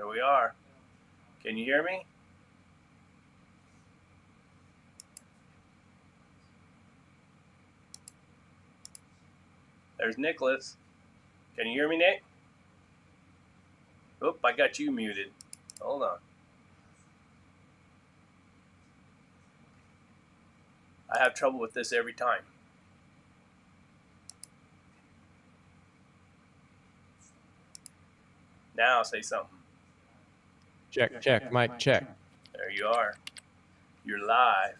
Here we are. Can you hear me? There's Nicholas. Can you hear me, Nick? Oop, I got you muted. Hold on. I have trouble with this every time. Now say something. Check, mic check. There you are. You're live.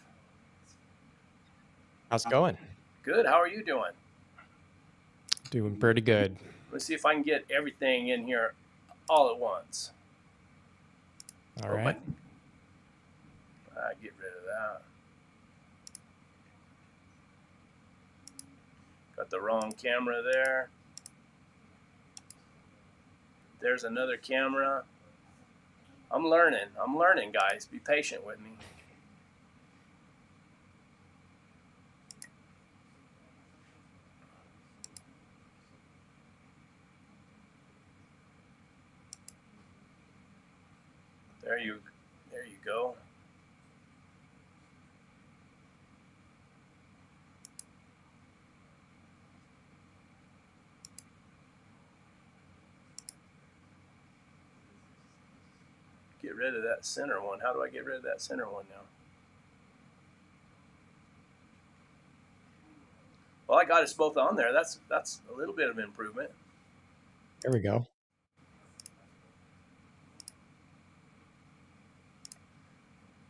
How's it going? Good. How are you doing? Doing pretty good. Let's see if I can get everything in here all at once. All right. Get rid of that. Got the wrong camera there. There's another camera. I'm learning, guys. Be patient with me. There you go. Get rid of that center one. How do I get rid of that center one now? Well, I got us both on there. That's a little bit of improvement. There we go.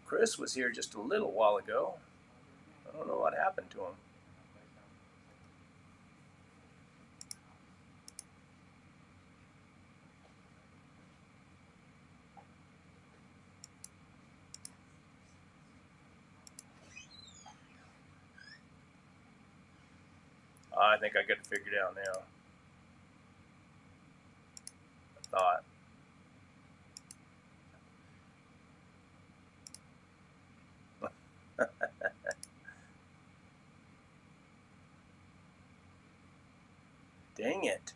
Chris was here just a little while ago. I don't know what happened to him. I think I got it figured out now. I thought. Dang it.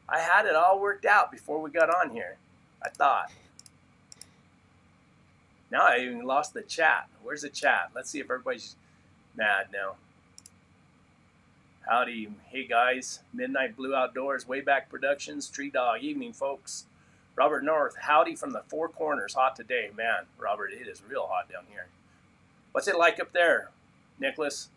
I had it all worked out before we got on here. I thought. Now I even lost the chat. Where's the chat? Let's see if everybody's mad now. Howdy. Hey guys. Midnight Blue Outdoors, Wayback Productions, Tree Dog. Evening, folks. Robert North. Howdy from the Four Corners. Hot today. Man, Robert, it is real hot down here. What's it like up there, Nicholas?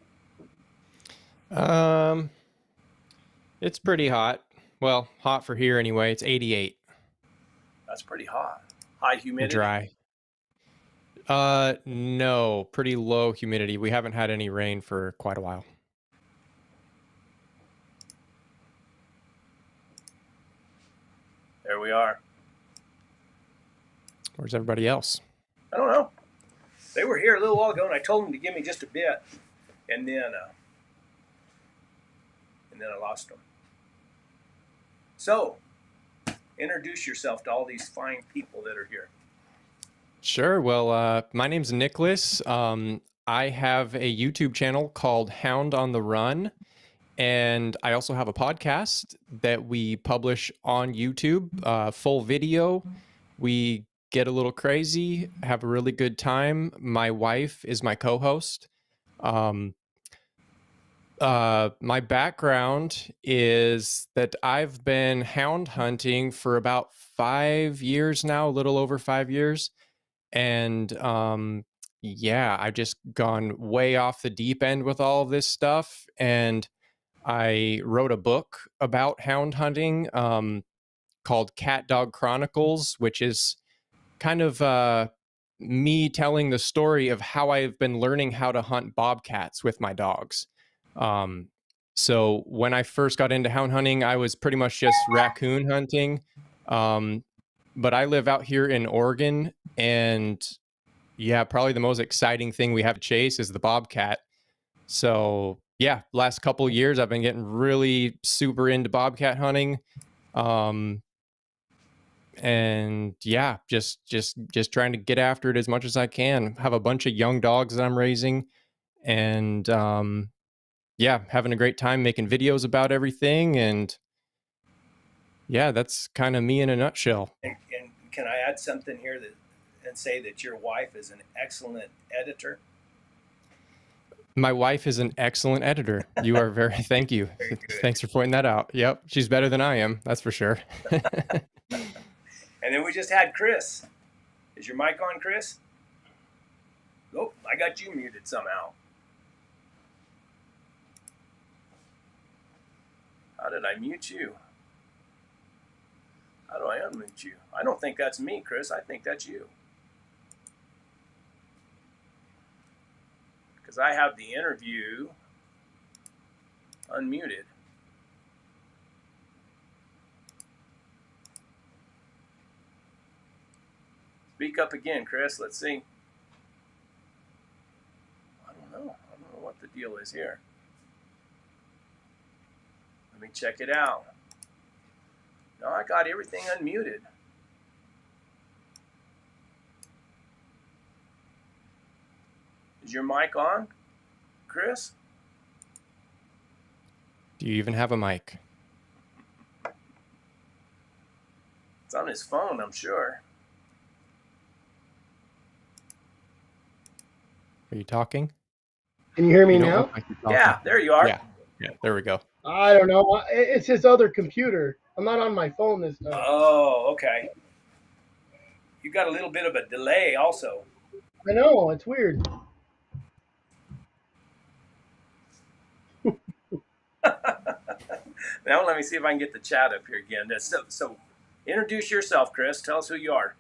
It's pretty hot. Well, hot for here anyway. It's 88. That's pretty hot. High humidity? Dry. No, pretty low humidity. We haven't had any rain for quite a while. There we are. Where's everybody else? I don't know. They were here a little while ago, and I told them to give me just a bit, and then I lost them. So, introduce yourself to all these fine people that are here. Sure. Well, my name's Nicholas. I have a YouTube channel called Hound on the Run, and I also have a podcast that we publish on YouTube, full video. We get a little crazy, have a really good time. My wife is my co-host. My background is that I've been hound hunting for about 5 years now, a little over 5 years. And yeah, I've just gone way off the deep end with all of this stuff. And I wrote a book about hound hunting called Cat Dog Chronicles, which is kind of me telling the story of how I've been learning how to hunt bobcats with my dogs. So when I first got into hound hunting, I was pretty much just raccoon hunting. But I live out here in Oregon, and yeah, probably the most exciting thing we have to chase is the bobcat. So yeah, last couple of years, I've been getting really super into bobcat hunting. And yeah, just trying to get after it as much as I can. Have a bunch of young dogs that I'm raising, and yeah, having a great time making videos about everything. And yeah, that's kind of me in a nutshell. And can I add something here and say that your wife is an excellent editor? My wife is an excellent editor. You are very, thank you. Very good. Thanks for pointing that out. Yep, she's better than I am, that's for sure. And then we just had Chris. Is your mic on, Chris? Oh, I got you muted somehow. How did I mute you? How do I unmute you? I don't think that's me, Chris. I think that's you. Because I have the interview unmuted. Speak up again, Chris. Let's see. I don't know what the deal is here. Let me check it out. No, I got everything unmuted. Is your mic on, Chris? Do you even have a mic? It's on his phone, I'm sure. Are you talking? Can you hear me now? Like yeah, there you are. Yeah, there we go. I don't know. It's his other computer. I'm not on my phone this time. Oh, okay. You got a little bit of a delay also. I know, it's weird. Now let me see if I can get the chat up here again. So introduce yourself, Chris. Tell us who you are.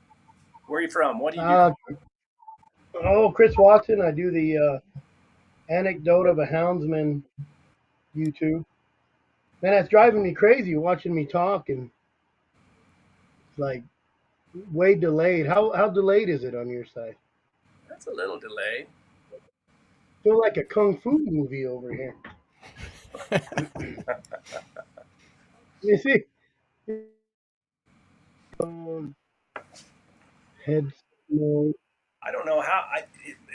Where are you from? What do you do? Chris Watson. I do the anecdote of a houndsman YouTube. Man, that's driving me crazy watching me talk, and it's like way delayed. How delayed is it on your side? That's a little delayed. Feel like a kung fu movie over here. You see? Head mode. I don't know how.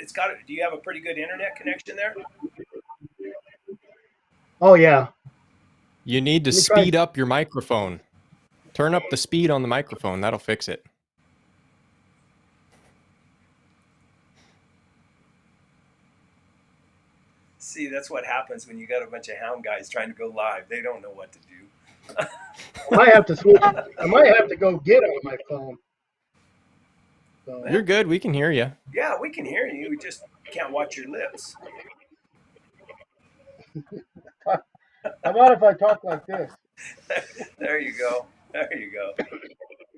It's got. Do you have a pretty good internet connection there? Oh yeah. You need to speed up your microphone. Turn up the speed on the microphone. That'll fix it. See, that's what happens when you got a bunch of hound guys trying to go live. They don't know what to do. I might have to switch. I might have to go get on my phone. So. You're good. We can hear you. Yeah, we can hear you. We just can't watch your lips. How about if I talk like this? There you go. There you go.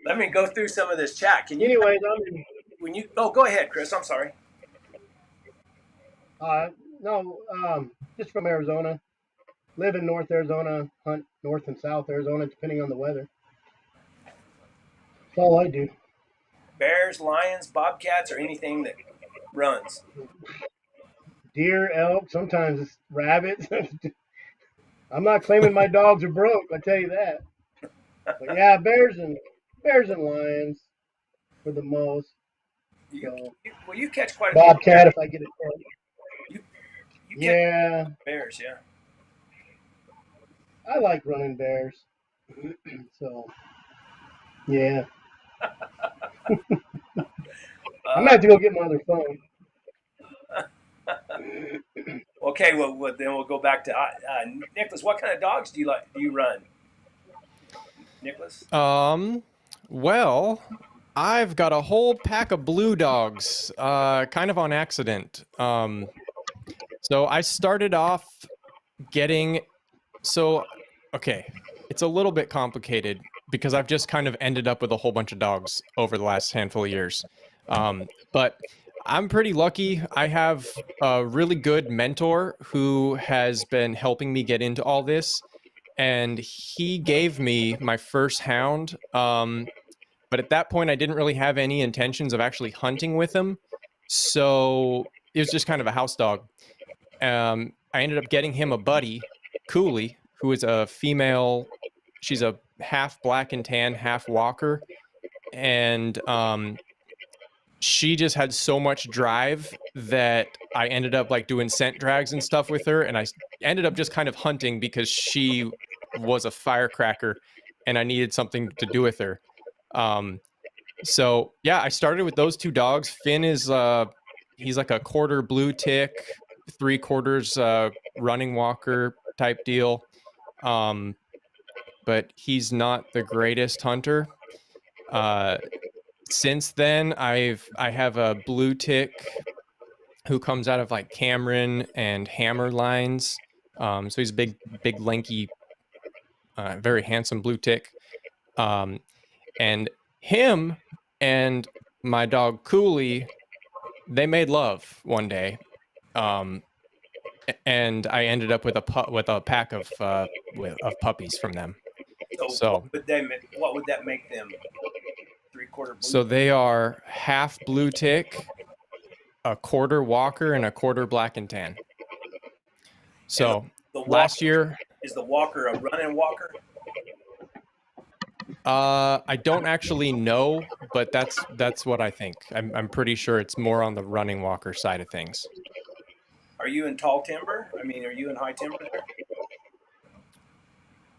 Let me go through some of this chat. Can you? Anyways, go ahead, Chris. I'm sorry. Just from Arizona. Live in North Arizona. Hunt North and South Arizona, depending on the weather. That's all I do. Bears, lions, bobcats, or anything that runs. Deer, elk. Sometimes it's rabbits. I'm not claiming my dogs are broke. I tell you that. But yeah, bears and lions for the most. You catch quite a bobcat if I get it. You catch bears, yeah. I like running bears. So, yeah. I'm gonna have to go get my other phone. Okay, well, then we'll go back to Nicholas. What kind of dogs do you run, Nicholas? Well, I've got a whole pack of blue dogs, kind of on accident. So I started off getting. Okay, it's a little bit complicated because I've just kind of ended up with a whole bunch of dogs over the last handful of years. But I'm pretty lucky. I have a really good mentor who has been helping me get into all this. And he gave me my first hound. But at that point, I didn't really have any intentions of actually hunting with him. So it was just kind of a house dog. I ended up getting him a buddy, Cooley, who is a female. She's a half black and tan, half walker. And she just had so much drive that I ended up like doing scent drags and stuff with her. And I ended up just kind of hunting because she was a firecracker and I needed something to do with her. So yeah, I started with those two dogs. Finn is he's like a quarter blue tick, 3/4 running walker type deal. But he's not the greatest hunter. Since then, I have a blue tick who comes out of like Cameron and Hammer lines. So he's a big, lanky, very handsome blue tick. And him and my dog Cooley, they made love one day. And I ended up with a pack of puppies from them. So what would that make them? 3/4 blue. So they are half blue tick, a quarter walker, and a quarter black and tan. So the last year, is the walker a running walker? I don't actually know, but that's what I think. I'm pretty sure it's more on the running walker side of things. Are you in tall timber? I mean, are you in high timber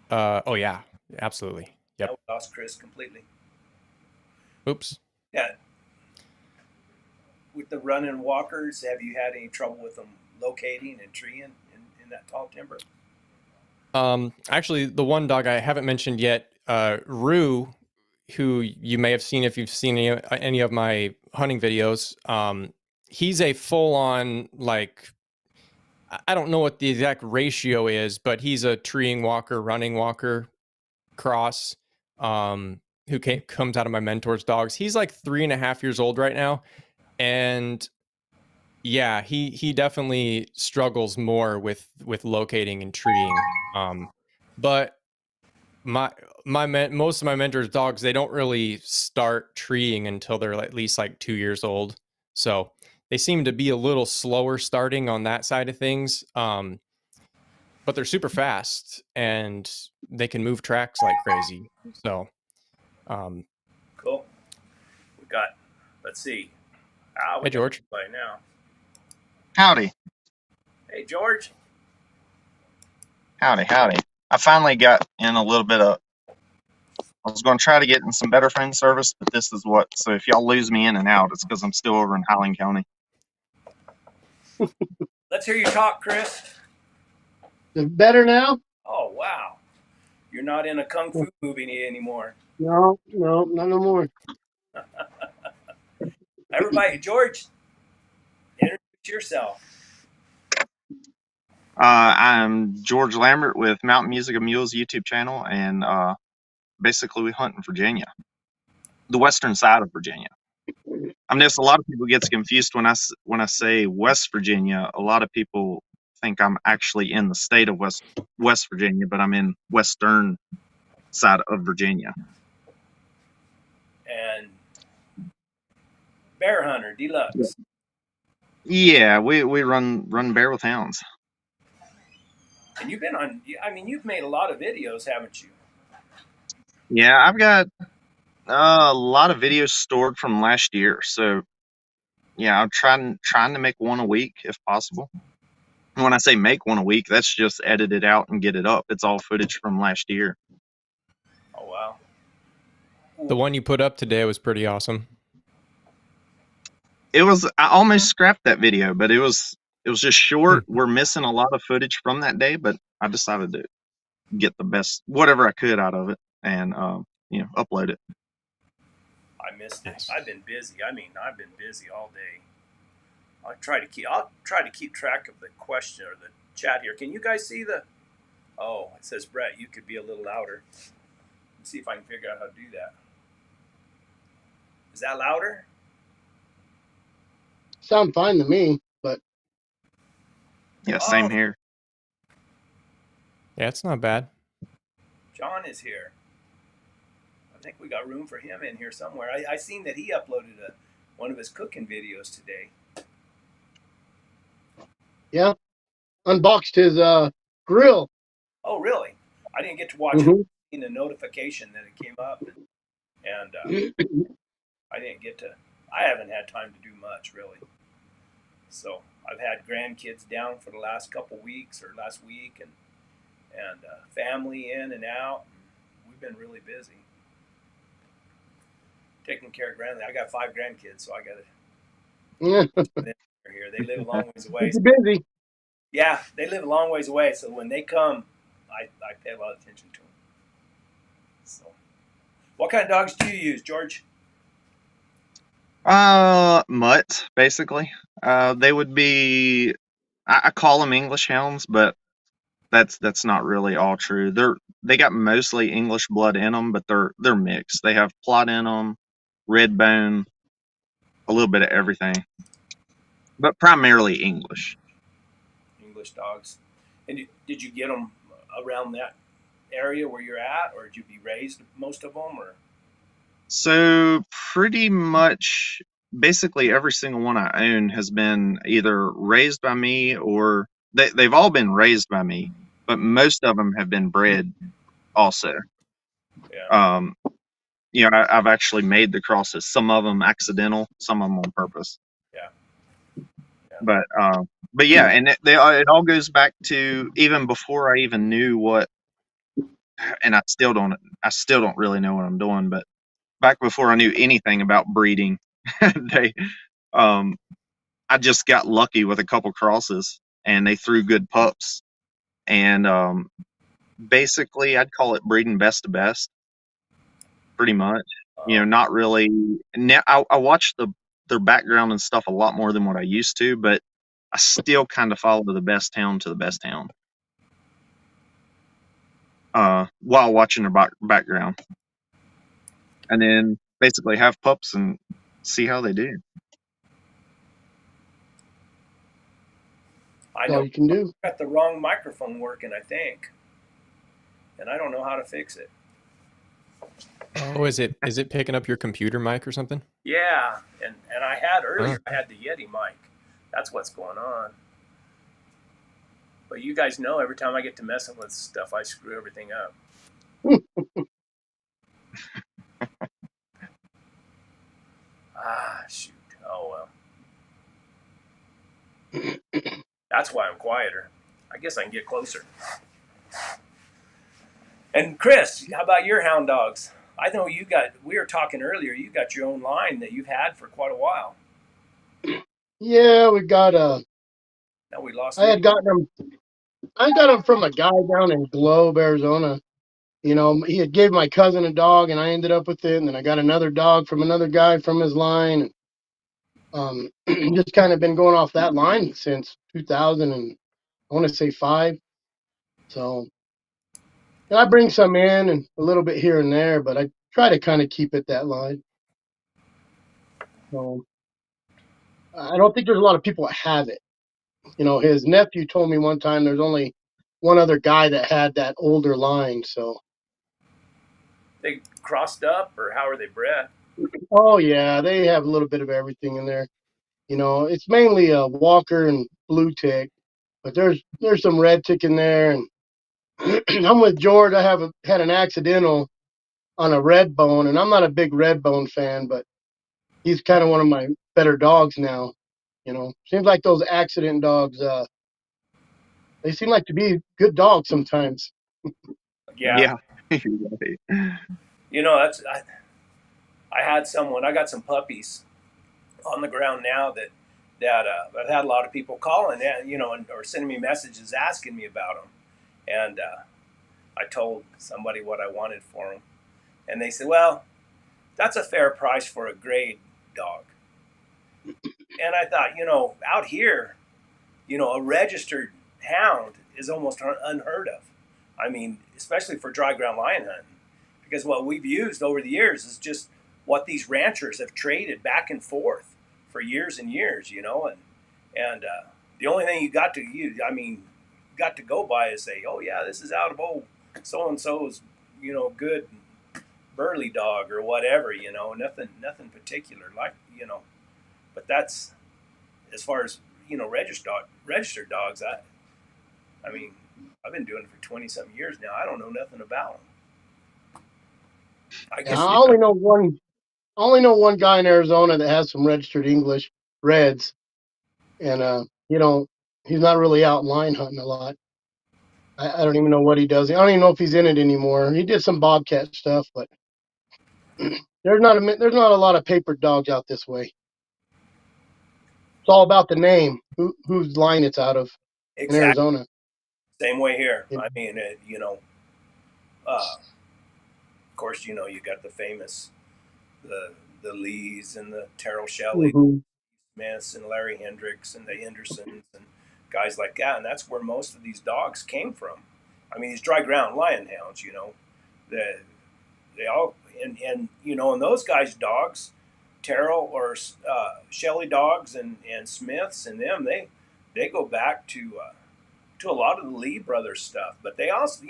there? Oh yeah, absolutely. Yep. Yeah, we lost Chris completely. Oops. Yeah. With the running walkers, have you had any trouble with them locating and treeing in that tall timber? Actually, the one dog I haven't mentioned yet, Rue, who you may have seen if you've seen any of my hunting videos. He's a full-on, like, I don't know what the exact ratio is, but he's a treeing walker, running walker cross, who comes out of my mentor's dogs. He's like 3.5 years old right now, and yeah, he definitely struggles more with locating and treeing. But most of my mentors' dogs, they don't really start treeing until they're at least like 2 years old. So they seem to be a little slower starting on that side of things. But they're super fast and they can move tracks like crazy. So, cool. We got. Let's see. Hey George. By now. Howdy. Hey George. Howdy. I finally got in a little bit of. I was going to try to get in some better friend service, but this is what. So if y'all lose me in and out, it's because I'm still over in Highland County. Let's hear you talk, Chris. Is it better now? Oh wow. You're not in a kung fu movie anymore. No, not no more. Everybody, George, introduce yourself. I'm George Lambert with Mountain Music of Mules YouTube channel, and basically we hunt in Virginia, the western side of Virginia. I mean, a lot of people get confused when I say West Virginia. A lot of people think I'm actually in the state of West Virginia, but I'm in western side of Virginia. And bear hunter deluxe. Yeah, we run bear with hounds. And you've been on. I mean, you've made a lot of videos, haven't you? Yeah, I've got a lot of videos stored from last year. So yeah, I'm trying to make one a week if possible. And when I say make one a week, that's just edit it out and get it up. It's all footage from last year. Oh wow. The one you put up today was pretty awesome. I almost scrapped that video, but it was just short. We're missing a lot of footage from that day, but I decided to get the best whatever I could out of it and upload it. I missed it. I've been busy. I mean, I've been busy all day. I'll try to keep track of the question or the chat here. Can you guys see the? Oh, it says Brett. You could be a little louder. Let's see if I can figure out how to do that. Is that louder? Sound fine to me, but yeah, same here. Yeah, it's not bad. John is here. I think we got room for him in here somewhere. I seen that he uploaded one of his cooking videos today. yeah, unboxed his grill. Oh, really? I didn't get to watch it in the notification that it came up, and I didn't get to. I haven't had time to do much really. So I've had grandkids down for the last couple weeks or last week, and family in and out. And we've been really busy. taking care of grandkids. I got 5 grandkids, so I got Yeah. to here. They live a long ways away. Keep you busy. Yeah, they live a long ways away, so when they come, I pay a lot of attention to them. So, what kind of dogs do you use, George? Mutts, basically. They would be, I call them English hounds, but that's not really all true. They got mostly English blood in them, but they're mixed. They have Plott in them, red bone, a little bit of everything, but primarily English. English dogs. And did you get them around that area where you're at, or did you be raised most of them, or? So pretty much, basically every single one I own has been either raised by me or they've all been raised by me, but most of them have been bred also. Yeah. I've actually made the crosses. Some of them accidental, some of them on purpose. Yeah. But yeah, and it all goes back to even before I even knew what, and I still don't really know what I'm doing, but back before I knew anything about breeding, they, I just got lucky with a couple crosses, and they threw good pups, and basically I'd call it breeding best to best, pretty much. Not really. Now I watch their background and stuff a lot more than what I used to, but I still kind of follow the best hound to the best hound. While watching their background, and then basically have pups and see how they do. I That's all know you can do. I got the wrong microphone working, I think, and I don't know how to fix it. Oh, is it picking up your computer mic or something? Yeah, and I had earlier. I had the Yeti mic. That's what's going on. But you guys know, every time I get to messing with stuff, I screw everything up. Shoot. Oh well. That's why I'm quieter. I guess I can get closer. And Chris, how about your hound dogs? I know we were talking earlier, you got your own line that you've had for quite a while. Yeah, we got Now we lost I got them from a guy down in Globe, Arizona. He had gave my cousin a dog, and I ended up with it. And then I got another dog from another guy from his line. Just kind of been going off that line since 2000, and I want to say 5. So, and I bring some in and a little bit here and there, but I try to kind of keep it that line. So, I don't think there's a lot of people that have it. His nephew told me one time there's only one other guy that had that older line. So, They crossed up, or how are they bred? oh yeah, they have a little bit of everything in there. It's mainly a Walker and blue tick, but there's some red tick in there. And I'm with George. I had an accidental on a red bone, and I'm not a big red bone fan, but he's kind of one of my better dogs now. Seems like those accident dogs, they seem like to be good dogs sometimes. Yeah. Yeah. That's I had someone. I got some puppies on the ground now that I've had a lot of people calling, or sending me messages asking me about them, and I told somebody what I wanted for them, and they said, "Well, that's a fair price for a grade dog." And I thought, out here, a registered hound is almost unheard of. I mean, especially for dry ground lion hunting, because what we've used over the years is just what these ranchers have traded back and forth for years and years, and the only thing you got to go by is say, oh yeah, this is out of so and so's, good burly dog or whatever, nothing particular, but that's as far as registered dogs. I mean, I've been doing it for 20-something years now. I don't know nothing about them. I guess I only know one guy in Arizona that has some registered English reds, and he's not really out line hunting a lot. I don't even know what he does. I don't even know if he's in it anymore. He did some bobcat stuff, but There's not a lot of paper dogs out this way. It's all about the name, whose line it's out of in Exactly. Arizona. Same way here. You I mean, of course, you got the famous, the Lees and the Terrell Shelley, know? Smiths and Larry Hendricks and the Hendersons and guys like that, and that's where most of these dogs came from. I mean, these dry ground lion hounds, the they all and those guys' dogs, Terrell or Shelley dogs and Smiths and them, they go back to a lot of the Lee brothers stuff, but they also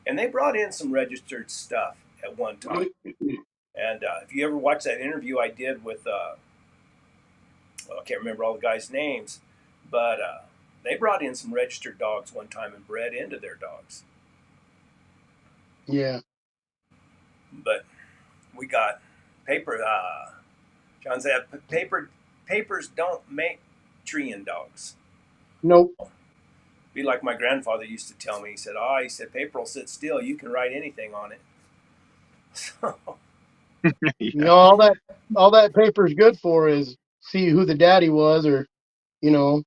and they brought in some registered stuff at one time. And if you ever watch that interview I did with I can't remember all the guys' names, but they brought in some registered dogs one time and bred into their dogs. Yeah. But we got paper. John said papers don't make treeing dogs. Nope. Be like my grandfather used to tell me. He said, paper will sit still. You can write anything on it. So, Yeah. All that paper's good for is see who the daddy was, or you know.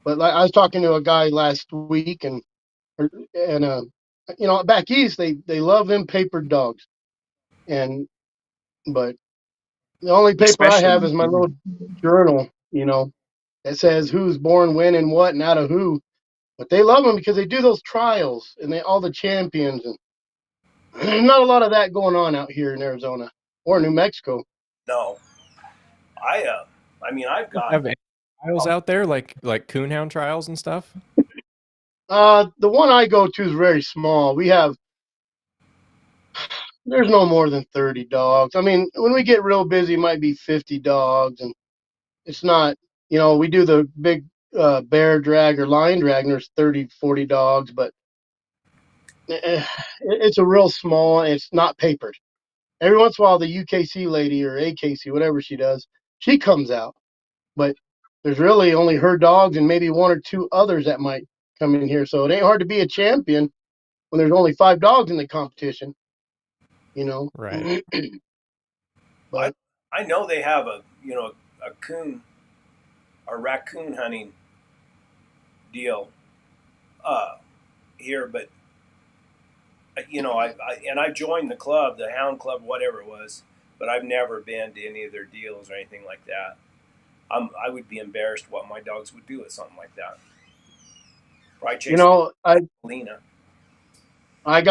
But like, I was talking to a guy last week, and back east they love them paper dogs, and but the only paper I have Especially, is my little journal, that says who's born when and what and out of who. But they love them because they do those trials and all the champions, and not a lot of that going on out here in Arizona or New Mexico. no, I mean, I've got Have trials out there like coonhound trials and stuff? The one I go to is very small. There's no more than 30 dogs. I mean, when we get real busy, it might be 50 dogs, and it's not, we do the big bear drag or lion drag, and there's 30, 40 dogs, but it's a real small, and it's not papered. Every once in a while, the UKC lady or AKC, whatever she does, she comes out, but there's really only her dogs and maybe one or two others that might come in here. So it ain't hard to be a champion when there's only 5 dogs in the competition, Right. But I know they have a coon or raccoon hunting deal here, but I joined the club, the Hound Club, whatever it was, but I've never been to any of their deals or anything like that. I would be embarrassed what my dogs would do with something like that. Probably chase Lena. I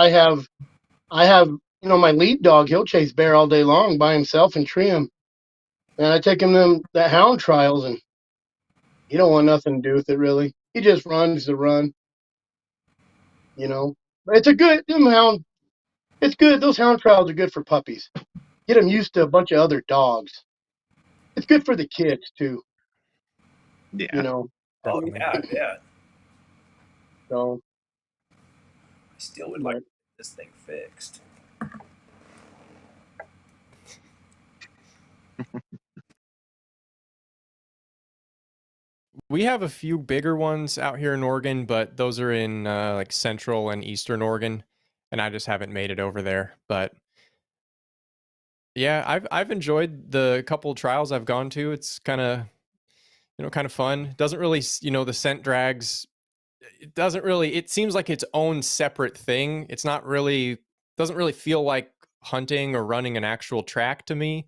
have my lead dog. He'll chase bear all day long by himself and tree him. And I take him to the hound trials, and he don't want nothing to do with it really. He just runs the run, But it's a good hound. It's good. Those hound trials are good for puppies. Get them used to a bunch of other dogs. It's good for the kids too. yeah. Oh yeah, I bet. So I still would like to get this thing fixed. We have a few bigger ones out here in Oregon, but those are in like central and eastern Oregon, and I just haven't made it over there. But yeah, I've enjoyed the couple trials I've gone to. It's kind of fun. Doesn't really, the scent drags. It doesn't really. It seems like its own separate thing. It's not really, doesn't really feel like hunting or running an actual track to me.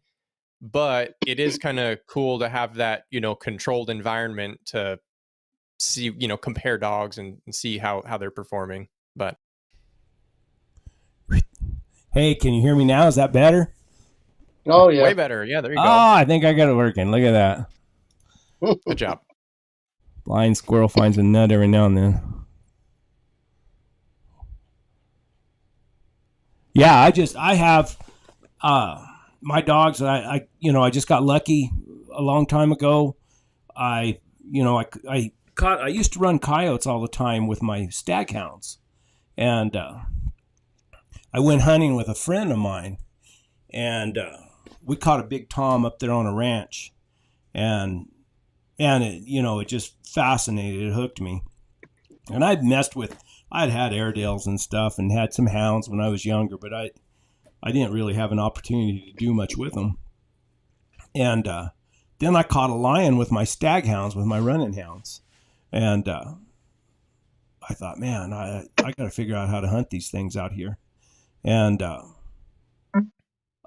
But it is kind of cool to have that, controlled environment to see, compare dogs and see how they're performing. But hey, can you hear me now? Is that better? Oh yeah, way better. Yeah, there you go. I think I got it working. Look at that. Good job. Blind squirrel finds a nut every now and then. Yeah, I have my dogs. I just got lucky a long time ago. I used to run coyotes all the time with my stag hounds, and I went hunting with a friend of mine, and we caught a big tom up there on a ranch, and it just fascinated. It hooked me, and I'd had Airedales and stuff, and had some hounds when I was younger, but I didn't really have an opportunity to do much with them. And then I caught a lion with my stag hounds, with my running hounds. And I thought, man, I got to figure out how to hunt these things out here. And a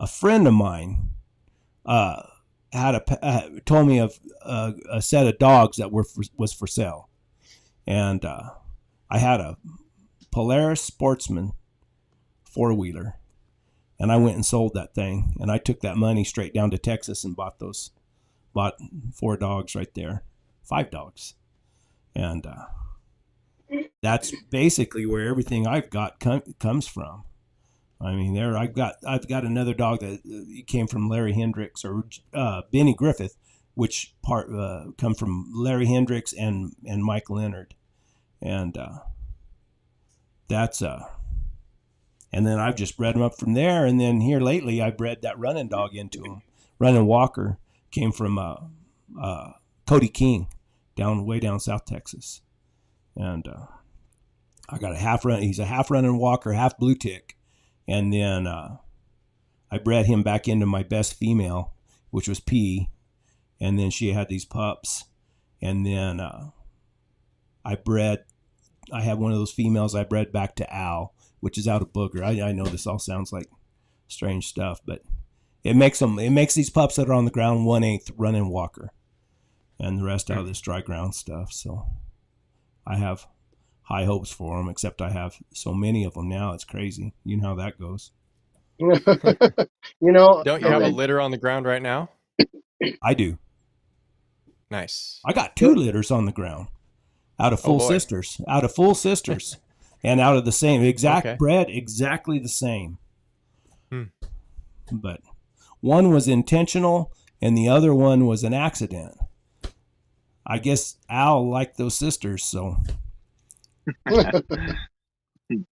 friend of mine told me of a set of dogs that was for sale. And I had a Polaris Sportsman 4-wheeler. And I went and sold that thing. And I took that money straight down to Texas and bought 4 dogs right there. 5 dogs. And that's basically where everything I've got comes from. I mean, I've got another dog that came from Larry Hendricks or Benny Griffith, which come from Larry Hendricks and Mike Leonard. And that's and then I've just bred them up from there. And then here lately, I bred that running dog into him. Running Walker came from Cody King, way down South Texas. And I got he's a half running Walker, half blue tick. And then I bred him back into my best female, which was P. And then she had these pups. And then I have one of those females I bred back to Al, which is out of Booger. I know this all sounds like strange stuff, but it makes these pups that are on the ground 1/8 running Walker, and the rest out of this dry ground stuff. So I have high hopes for them, except I have so many of them now. It's crazy. You know how that goes. You know, Don't you have a litter on the ground right now? I do. Nice. I got 2 litters on the ground out of full sisters, and out of the same exact bred, exactly the same. But one was intentional and the other one was an accident. I guess Al liked those sisters, so.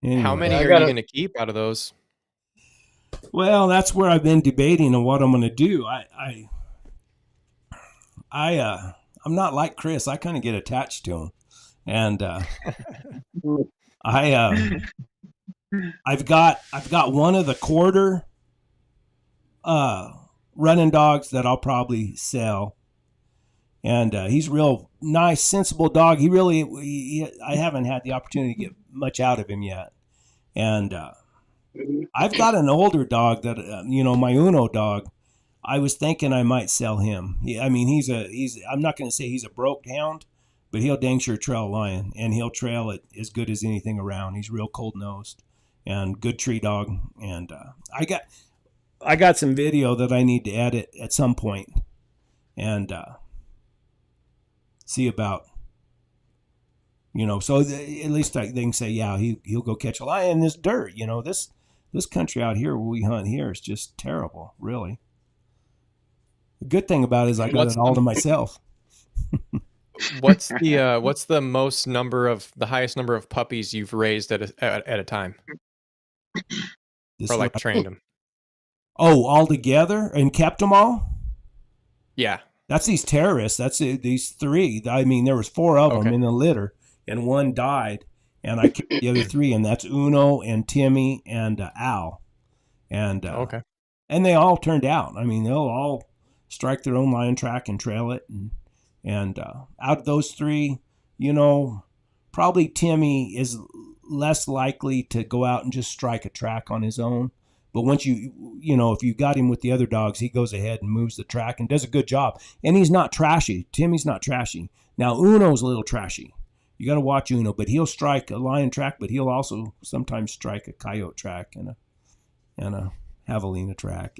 Anyway. How many are you going to keep out of those? Well, that's where I've been debating on what I'm going to do. I'm not like Chris. I kind of get attached to him, and I've got one of the quarter running dogs that I'll probably sell, and he's real nice, sensible dog. I haven't had the opportunity to get much out of him yet, and I've got an older dog that my Uno dog. I was thinking I might sell him. I'm not going to say he's a broke hound, but he'll dang sure trail a lion, and he'll trail it as good as anything around. He's real cold nosed and good tree dog. And I got some video that I need to edit at some point, and see about, so at least they can say, yeah, he'll go catch a lion in this dirt. This country out here where we hunt here is just terrible, really. The good thing about it is I got it all to myself. What's the highest number of puppies you've raised at a time? Or trained them? Oh, all together and kept them all? Yeah. That's these terrorists. That's these 3. I mean, there was 4 of them in the litter, and one died, and I kept the other 3, and that's Uno and Timmy and Al. And and they all turned out. I mean, they'll all strike their own lion track and trail it, and out of those 3, probably Timmy is less likely to go out and just strike a track on his own. But once if you got him with the other dogs, he goes ahead and moves the track and does a good job. And he's not trashy. Timmy's not trashy. Now Uno's a little trashy. You got to watch Uno, but he'll strike a lion track, but he'll also sometimes strike a coyote track and a javelina track.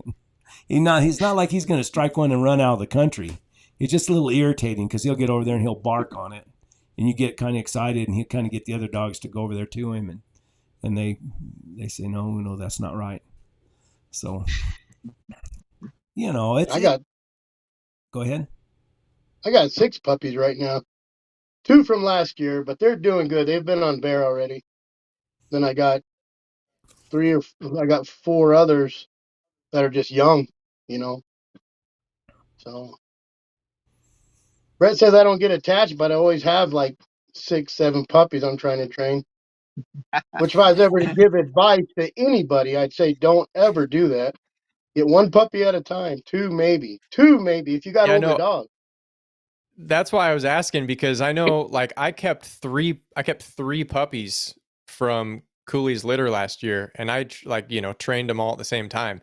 He's not like he's going to strike one and run out of the country. It's just a little irritating because he'll get over there and he'll bark on it, and you get kind of excited, and he'll kind of get the other dogs to go over there to him, and they say, no, that's not right. So, go ahead. I got 6 puppies right now. 2 from last year, but they're doing good. They've been on bear already. Then I got 4 others that are just young, So Brett says I don't get attached, but I always have like 6, 7 puppies I'm trying to train. Which if I was ever to give advice to anybody, I'd say don't ever do that. Get one puppy at a time, two maybe, if you got Yeah, I older know. dogs. That's why I was asking, because I know, like, I kept three puppies from Cooley's litter last year, and like, trained them all at the same time.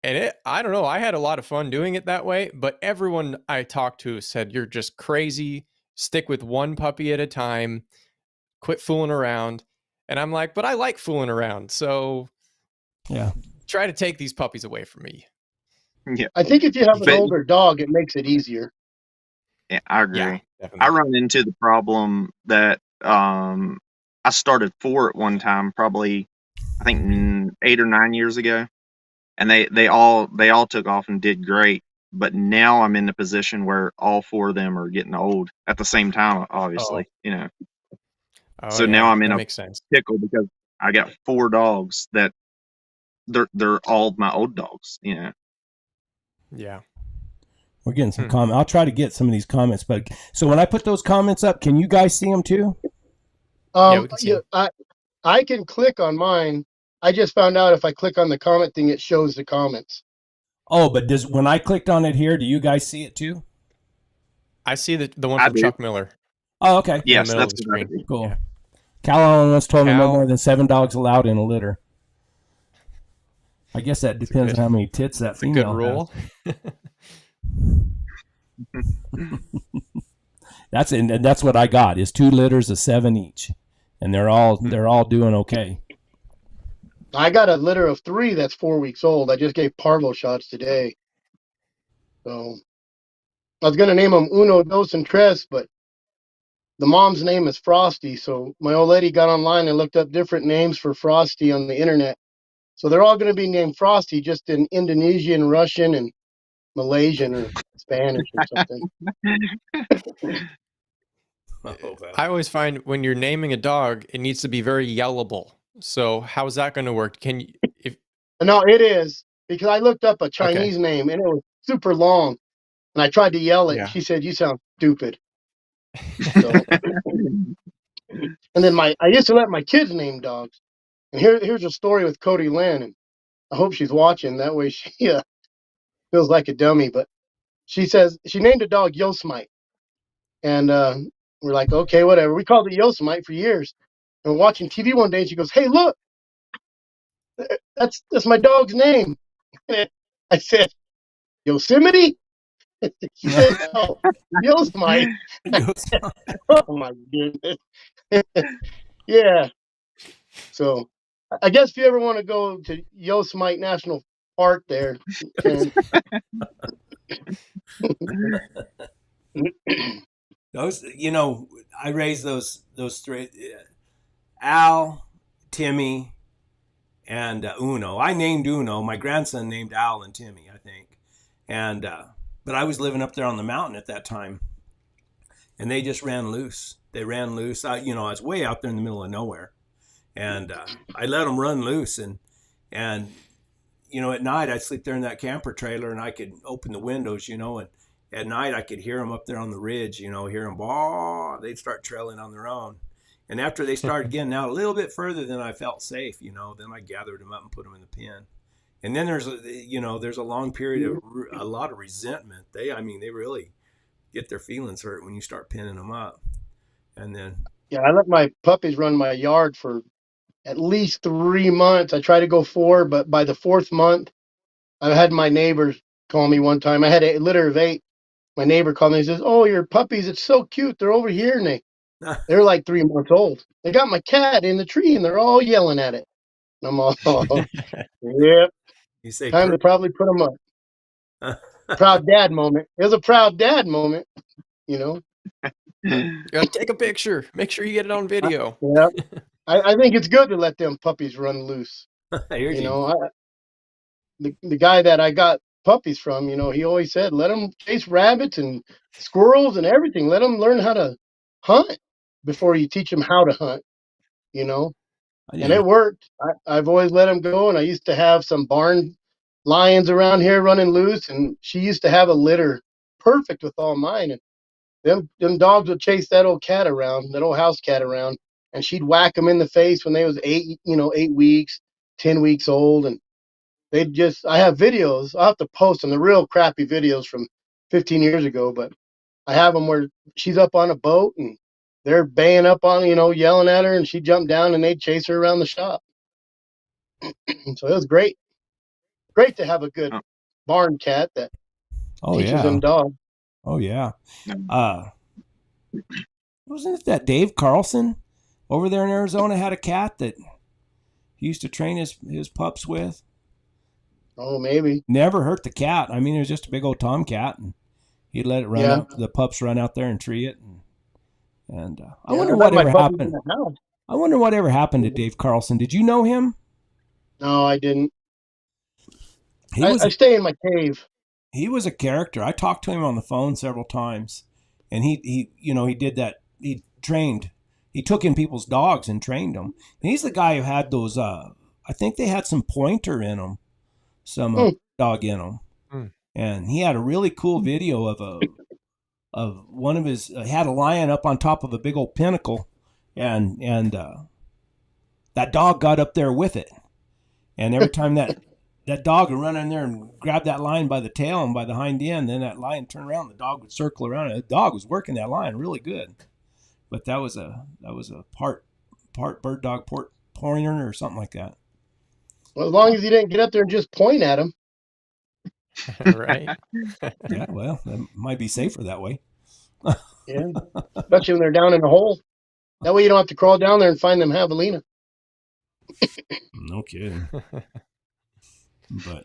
And I don't know, I had a lot of fun doing it that way, but everyone I talked to said, you're just crazy. Stick with one puppy at a time. Quit fooling around. And I'm like, but I like fooling around. So Yeah. try to take these puppies away from me. Yeah, I think if you have an but older dog, it makes it easier. yeah, I Yeah, agree. I definitely. run into the problem that I started 4 at one time, probably I think 8 or 9 years ago, and they all took off and did great. But now I'm in the position where all 4 of them are getting old at the same time, Oh, obviously, oh So now yeah, I'm in that a makes sense. pickle because I got 4 dogs that they're all my old dogs. Yeah. We're getting some comments. I'll try to get some of these comments. But so when I put those comments up, can you guys see them too? Yeah, we can see 'em. I can click on mine. I just found out if I click on the comment thing, it shows the comments. Oh, but when I clicked on it here, do you guys see it too? I see the one I from do. Chuck Miller Oh, okay. in the Yes, middle of that's the what I screen. do. Cool. Yeah. Cal Allen told me no more Cal, than 7 dogs allowed in a litter. I guess that it's a depends on how many tits that it's a good female has. rule. That's what I got is 2 litters of 7 each, and they're all doing okay. I got a litter of 3 that's 4 weeks old. I just gave parvo shots today. So I was going to name them Uno, Dos, and Tres, but the mom's name is Frosty. So my old lady got online and looked up different names for Frosty on the internet. So they're all going to be named Frosty, just in Indonesian, Russian, and Malaysian or Spanish or something. I always find when you're naming a dog, it needs to be very yellable. So how is that going to work? Can you, if No, it is, because I looked up a okay, Chinese name and it was super long, and I tried to yell it, and yeah, she said, "You sound stupid." So, and then I used to let my kids name dogs. And here's a story with Cody Lynn, and I hope she's watching. That way she feels like a dummy. But she says she named a dog Yosemite, and we're like, okay, whatever. We called it Yosemite for years. And we're watching TV one day, and she goes, "Hey, look, that's my dog's name." I said, "Yosemite?" She said, "No, Yosemite." Oh my goodness. Yeah. So I guess if you ever want to go to Yosemite National Park, there you can. Those, I raised those 3, Al, Timmy, and Uno. I named Uno. My grandson named Al and Timmy, I think. And but I was living up there on the mountain at that time, and they just ran loose. They ran loose. I was way out there in the middle of nowhere, and I let them run loose. And at night I'd sleep there in that camper trailer, and I could open the windows, and at night I could hear them up there on the ridge. Hear them bawl. They'd start trailing on their own. And after they started getting out a little bit further than I felt safe, then I gathered them up and put them in the pen. And then there's a long period of a lot of resentment. They really get their feelings hurt when you start pinning them up. And then Yeah, I let my puppies run my yard for at least 3 months. I tried to go 4, but by the 4th month, I had my neighbors call me one time. I had a litter of 8. My neighbor called me and says, "Oh, your puppies, it's so cute. They're over here." And they're like 3 months old. They got my cat in the tree and they're all yelling at it. And I'm all, oh, yep, you say, time to probably put them up. Proud dad moment. It was a proud dad moment, you know. take a picture. Make sure you get it on video. Yeah, I think it's good to let them puppies run loose. Here's You you. know, the guy that I got puppies from, he always said, let them chase rabbits and squirrels and everything. Let them learn how to hunt before you teach them how to hunt, you know. And it worked. I've always let them go, and I used to have some barn lions around here running loose, and she used to have a litter perfect with all mine. And them dogs would chase that old cat around, that old house cat around. and she'd whack them in the face when they was 8 weeks, 10 weeks old, and they'd just. I have videos. I'll have to post them. The real crappy videos from 15 years ago, but I have them where she's up on a boat and they're baying up on, yelling at her, and she jumped down and they'd chase her around the shop. So it was great. Great to have a good Oh, barn cat that Oh teaches yeah. them dogs. Oh yeah. no. Wasn't it that Dave Carlson over there in Arizona had a cat that he used to train his pups with? Oh, maybe. Never hurt the cat. I mean, it was just a big old tomcat, and he'd let it run Yeah. out. The pups run out there and tree it, and I Yeah, wonder I let my whatever puppies in happened. the house. I wonder whatever happened to Dave Carlson. Did you know him? No, I didn't. He I was stay in my cave. he was a character. I talked to him on the phone several times, and he did that. He trained. He took in people's dogs and trained them. And he's the guy who had those. I think they had some pointer in them, some Hmm. dog in them, Hmm. and he had a really cool video of one of his. Had a lion up on top of a big old pinnacle, and that dog got up there with it, and every time that dog would run in there and grab that lion by the tail and by the hind end. Then that lion turned around. The dog would circle around. The dog was working that lion really good. But that was a part bird dog, part pointer, or something like that. Well, as long as you didn't get up there and just point at them. Right. Yeah, well, that might be safer that way. Yeah. Especially when they're down in a hole. That way you don't have to crawl down there and find them javelina. No kidding. But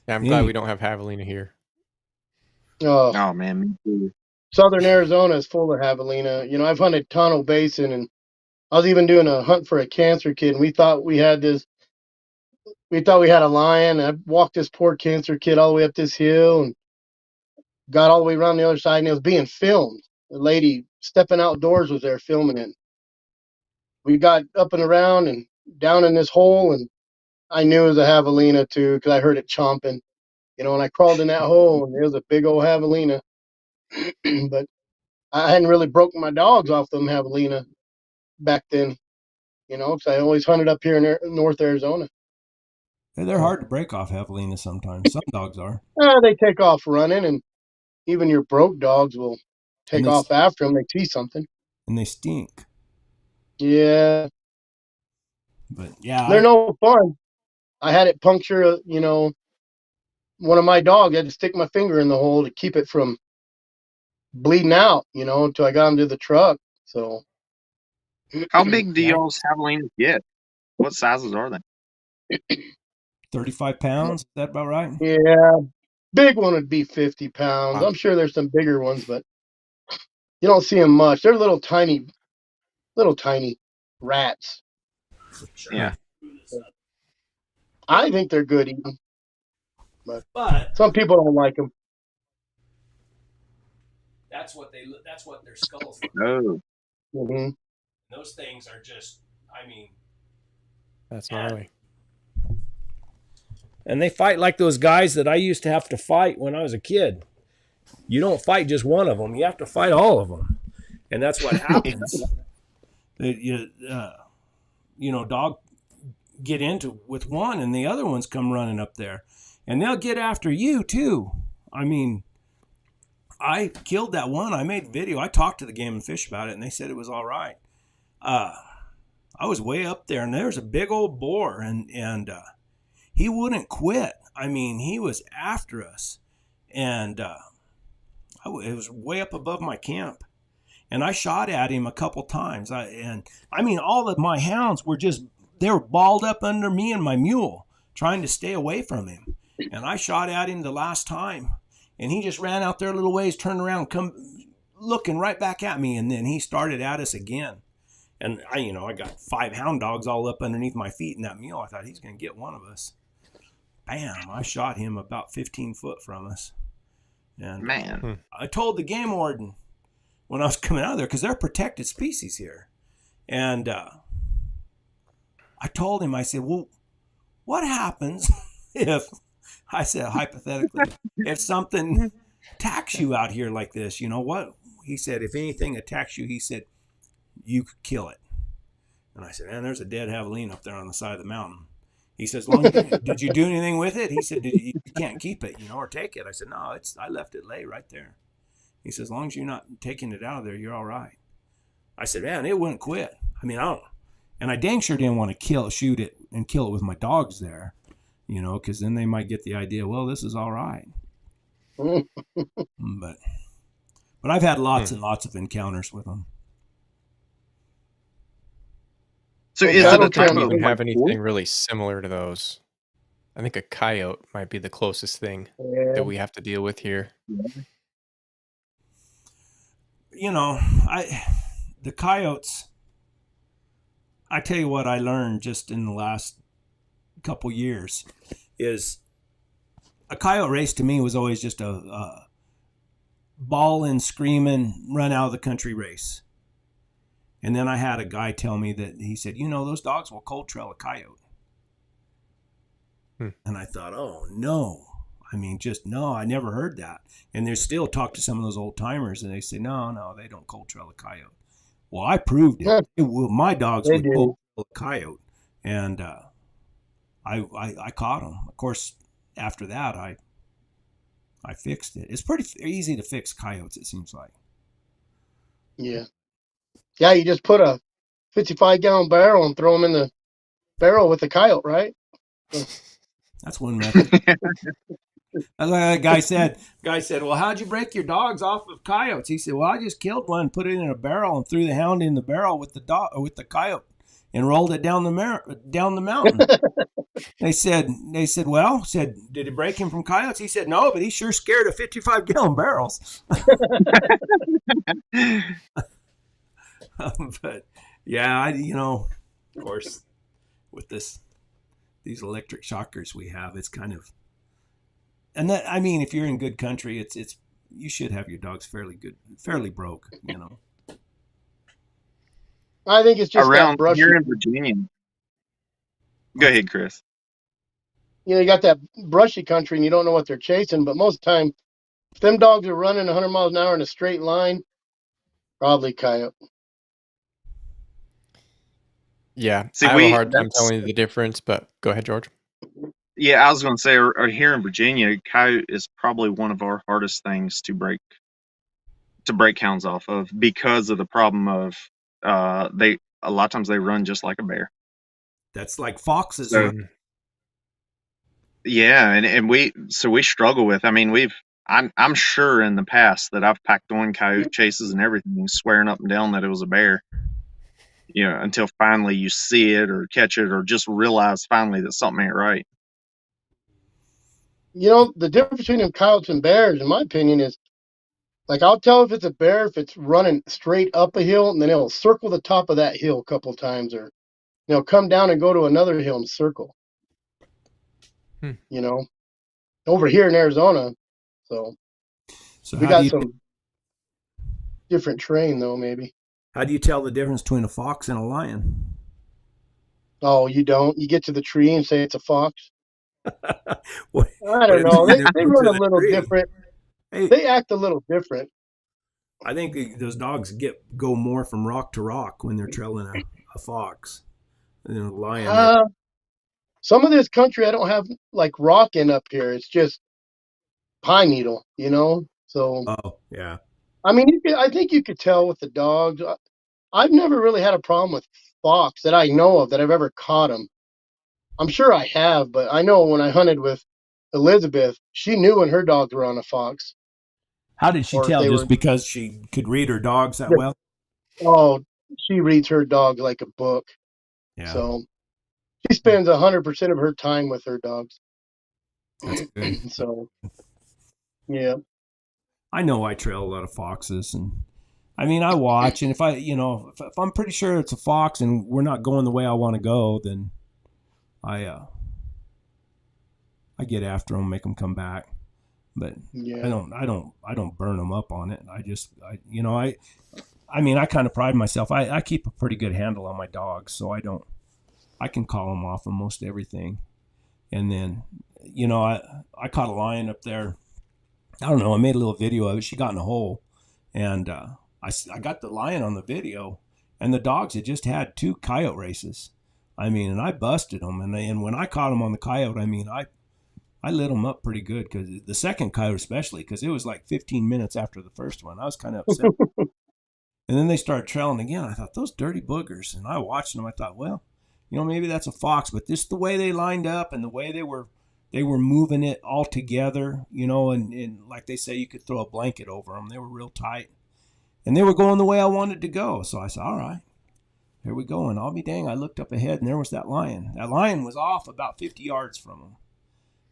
Yeah, I'm glad we don't have javelina here. Oh, Oh man, me too. Southern Arizona is full of javelina. I've hunted Tonto Basin, and I was even doing a hunt for a cancer kid, and we thought we had a lion. And I walked this poor cancer kid all the way up this hill and got all the way around the other side, and it was being filmed. The lady stepping outdoors was there filming it. We got up and around and down in this hole, and I knew it was a javelina too because I heard it chomping. And I crawled in that hole, and it was a big old javelina. But I hadn't really broken my dogs off them javelina back then, because I always hunted up here in North Arizona. they're hard to break off javelina sometimes. Some dogs are. They take off running, and even your broke dogs will And take off after them. They see something. and they stink. Yeah, But yeah, they're no fun. I had it puncture, one of my dogs. I had to stick my finger in the hole to keep it from bleeding out, until I got him to the truck. So, How big do Yeah. y'all's javelinas get? What sizes are they? 35 pounds. Is that about right? yeah, big one would be 50 pounds. Wow. I'm sure there's some bigger ones, but you don't see them much. They're little tiny rats. Yeah. I think they're good eating, But some people don't like them. that's what their skulls look. Oh, Mm-hmm. Those things are just, I mean, That's gnarly. and they fight like those guys that I used to have to fight when I was a kid. You don't fight just one of them; you have to fight all of them, and that's what happens. Dog get into with one, and the other ones come running up there, and they'll get after you too. I mean, I killed that one. I made video. I talked to the Game and Fish about it, and they said it was all right. I was way up there, and there's a big old boar, and he wouldn't quit. I mean, he was after us, and it was way up above my camp, and I shot at him a couple times. All of my hounds they were balled up under me and my mule, trying to stay away from him, and I shot at him the last time, and he just ran out there a little ways, turned around, come looking right back at me, and then he started at us again. And I got 5 hound dogs all up underneath my feet in that mule. I thought he's going to get one of us. Bam! I shot him about 15 foot from us. And man. I told the game warden when I was coming out of there, because they're protected species here. And I told him, I said, well, what happens if, I said hypothetically, if something attacks you out here like this, what? He said, if anything attacks you, he said, you could kill it. And I said, man, there's a dead javelina up there on the side of the mountain. He says, long did you do anything with it? He said, you can't keep it, or take it. I said, no, I left it lay right there. He says, as long as you're not taking it out of there, you're all right. I said, man, it wouldn't quit. I mean, and I dang sure didn't want to shoot it and kill it with my dogs there, because then they might get the idea, well, this is all right. But I've had lots and lots of encounters with them. So Well, is I it a don't think type we of even have like anything really similar to those. I think a coyote might be the closest thing that we have to deal with here. The coyotes, I tell you what I learned just in the last couple years is a coyote race to me was always just a bawling, screaming, run out of the country race. And then I had a guy tell me that he said, those dogs will cold trail a coyote. And I thought, oh, no. I mean, no, I never heard that. And there's still talk to some of those old timers, and they say, no, they don't cold trail a coyote. Well, I proved it. My dogs would cold trail a coyote. And I caught them. Of course, after that, I fixed it. It's pretty easy to fix coyotes, it seems like. Yeah. Yeah, you just put a 55-gallon barrel and throw them in the barrel with the coyote, right? That's one method. That guy said, well, how'd you break your dogs off of coyotes? He said, well, I just killed one, put it in a barrel, and threw the hound in the barrel with the coyote, and rolled it down the mountain. They said, well, did it break him from coyotes? He said, no, but he's sure scared of 55-gallon barrels. But yeah, of course, with these electric shockers we have, it's kind of, and that, I mean, if you're in good country, it's you should have your dogs fairly broke, I think it's just around that here in Virginia? Go ahead, Chris. You got that brushy country and you don't know what they're chasing, but most of the time, if them dogs are running 100 miles an hour in a straight line, probably coyote. Yeah, See, I have a hard time telling you the difference, but go ahead, George. Yeah, I was going to say, here in Virginia, coyote is probably one of our hardest things to break hounds off of because of the problem of a lot of times they run just like a bear. That's like foxes. So, yeah, and we struggle with. I mean, I'm sure in the past that I've packed on coyote chases and everything, swearing up and down that it was a bear. Until finally you see it or catch it or just realize finally that something ain't right. The difference between coyotes and bears, in my opinion, is like I'll tell if it's a bear if it's running straight up a hill and then it'll circle the top of that hill a couple of times, or come down and go to another hill and circle. Over here in Arizona, so we got some different terrain though. Maybe. How do you tell the difference between a fox and a lion? Oh, you don't. You get to the tree and say it's a fox. What, I don't know. They run a little different. Hey, they act a little different. I think those dogs go more from rock to rock when they're trailing a fox than a lion. Some of this country I don't have like rock in up here. It's just pine needle, So. Oh yeah. I mean, I think you could tell with the dogs. I've never really had a problem with fox that I know of that I've ever caught them. I'm sure I have, but I know when I hunted with Elizabeth, she knew when her dogs were on a fox. How did she tell? Just because she could read her dogs that well? Oh, she reads her dogs like a book. Yeah. So she spends 100% of her time with her dogs. That's good. So, yeah. I know I trail a lot of foxes, and I mean I watch, and if if I'm pretty sure it's a fox and we're not going the way I want to go, then I get after them, make them come back. But yeah. I don't burn them up on it. I kind of pride myself. I keep a pretty good handle on my dogs, so I can call them off on most everything. And then, I caught a lion up there. I don't know. I made a little video of it. She got in a hole, and I got the lion on the video, and the dogs had just had 2 coyote races. I mean, and I busted them, and when I caught them on the coyote, I mean, I lit them up pretty good, because the second coyote especially, because it was like 15 minutes after the first one. I was kind of upset. And then they started trailing again. I thought, those dirty boogers. And I watched them. I thought, well, maybe that's a fox, but just the way they lined up and the way they were moving it all together, and like they say, you could throw a blanket over them. They were real tight, and they were going the way I wanted to go. So I said, all right, here we go. And I'll be dang, I looked up ahead, and there was that lion. That lion was off about 50 yards from him.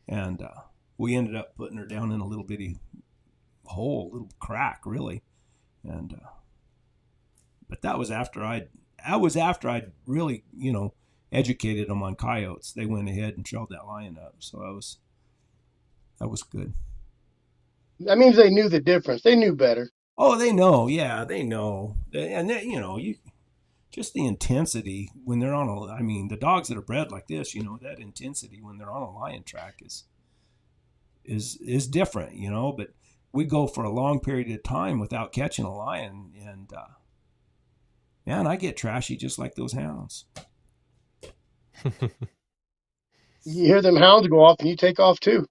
And we ended up putting her down in a little bitty hole, little crack, really. And but that was after I'd really, educated them on coyotes. They went ahead and trailed that lion up. So that was good. That means they knew the difference. They knew better. Oh, they know. Yeah, they know. And they, you just the intensity when they're on I mean, the dogs that are bred like this, that intensity when they're on a lion track is different, but we go for a long period of time without catching a lion, and man, I get trashy just like those hounds. You hear them hounds go off and you take off too.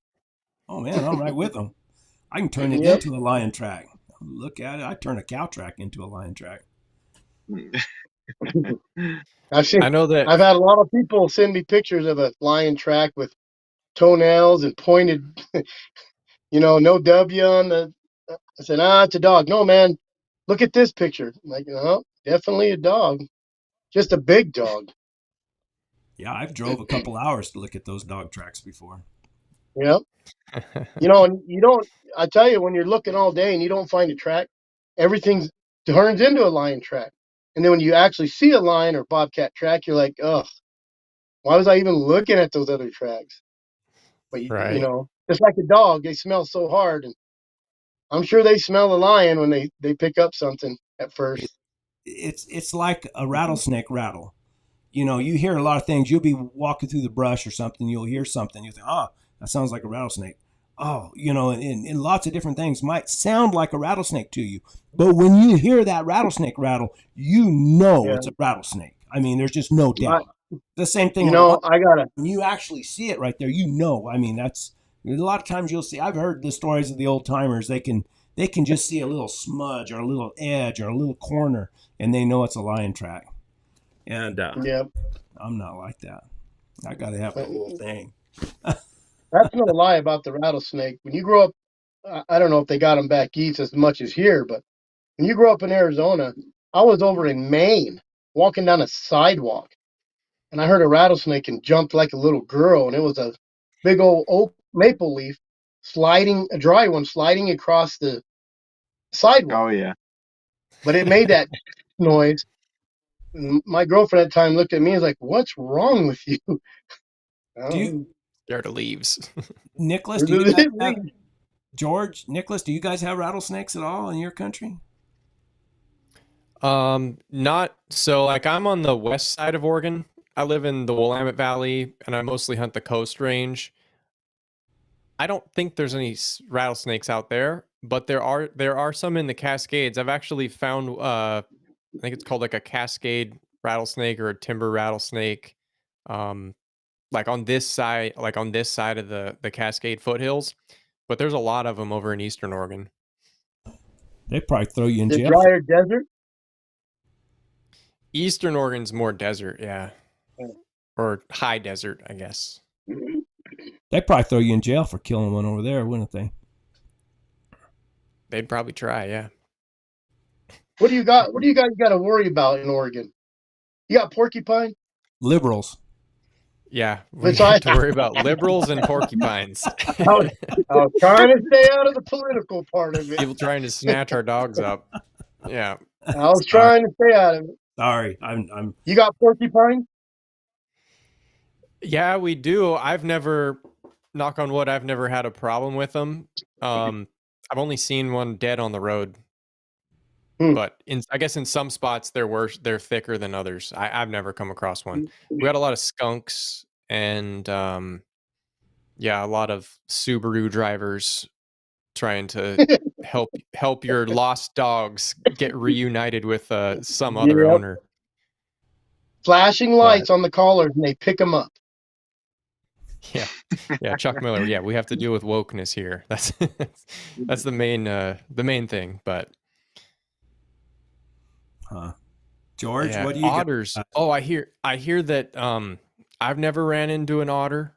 Oh man, I'm right with them. I can turn it into a lion track. Look at it. I turn a cow track into a lion track. I know that I've had a lot of people send me pictures of a lion track with toenails and pointed, no W on the. I said, it's a dog. No, man, look at this picture. I'm like, definitely a dog, just a big dog. Yeah, I've drove a couple hours to look at those dog tracks before. Yep. And you don't. I tell you, when you're looking all day and you don't find a track, everything turns into a lion track. And then when you actually see a lion or bobcat track, you're like, ugh, why was I even looking at those other tracks? But right. Just like a dog, they smell so hard, and I'm sure they smell a lion when they pick up something at first. It's like a rattlesnake rattle. You hear a lot of things. You'll be walking through the brush or something. You'll hear something. You think, that sounds like a rattlesnake. Oh, and lots of different things might sound like a rattlesnake to you. But when you hear that rattlesnake rattle, it's a rattlesnake. I mean, there's just no doubt. The same thing. When you actually see it right there, I mean, that's a lot of times you'll see. I've heard the stories of the old timers. They can just see a little smudge or a little edge or a little corner, and they know it's a lion track. And I'm not like that. I got to have the whole thing. That's no lie about the rattlesnake. When you grow up, I don't know if they got them back east as much as here, but when you grow up in Arizona, I was over in Maine walking down a sidewalk, and I heard a rattlesnake and jumped like a little girl, and it was a big old oak maple leaf a dry one sliding across the sidewalk. Oh yeah. But it made that noise. And my girlfriend at the time looked at me and was like, "What's wrong with you?" Scared of leaves. Nicholas, do you guys have, George, Nicholas, do you guys have rattlesnakes at all in your country? Not so. Like, I'm on the west side of Oregon. I live in the Willamette Valley, and I mostly hunt the Coast Range. I don't think there's any rattlesnakes out there, but there are some in the Cascades. I've actually found I think it's called like a Cascade rattlesnake or a timber rattlesnake. Like on this side of the Cascade foothills, but there's a lot of them over in Eastern Oregon. They probably throw you in the jail. Drier desert. Eastern Oregon's more desert, yeah, or high desert, I guess. They'd probably throw you in jail for killing one over there, wouldn't they? They'd probably try, yeah. What do you got? What do you guys got to worry about in Oregon? You got porcupine? Liberals. Yeah, we have to worry about liberals and porcupines. I was trying to stay out of the political part of it. People trying to snatch our dogs up. Yeah. I was trying to stay out of it. Sorry, I'm. You got porcupine? Yeah, we do. I've never, knock on wood, I've never had a problem with them. I've only seen one dead on the road. But I guess in some spots they're thicker than others. I've never come across one. We had a lot of skunks and a lot of Subaru drivers trying to help your lost dogs get reunited with some other Yep. owner. Flashing lights on the collars, and they pick them up. Yeah, Chuck Miller. Yeah, we have to deal with wokeness here. That's the main thing. But George, yeah, what do you otters? got? Oh, I hear that. I've never ran into an otter,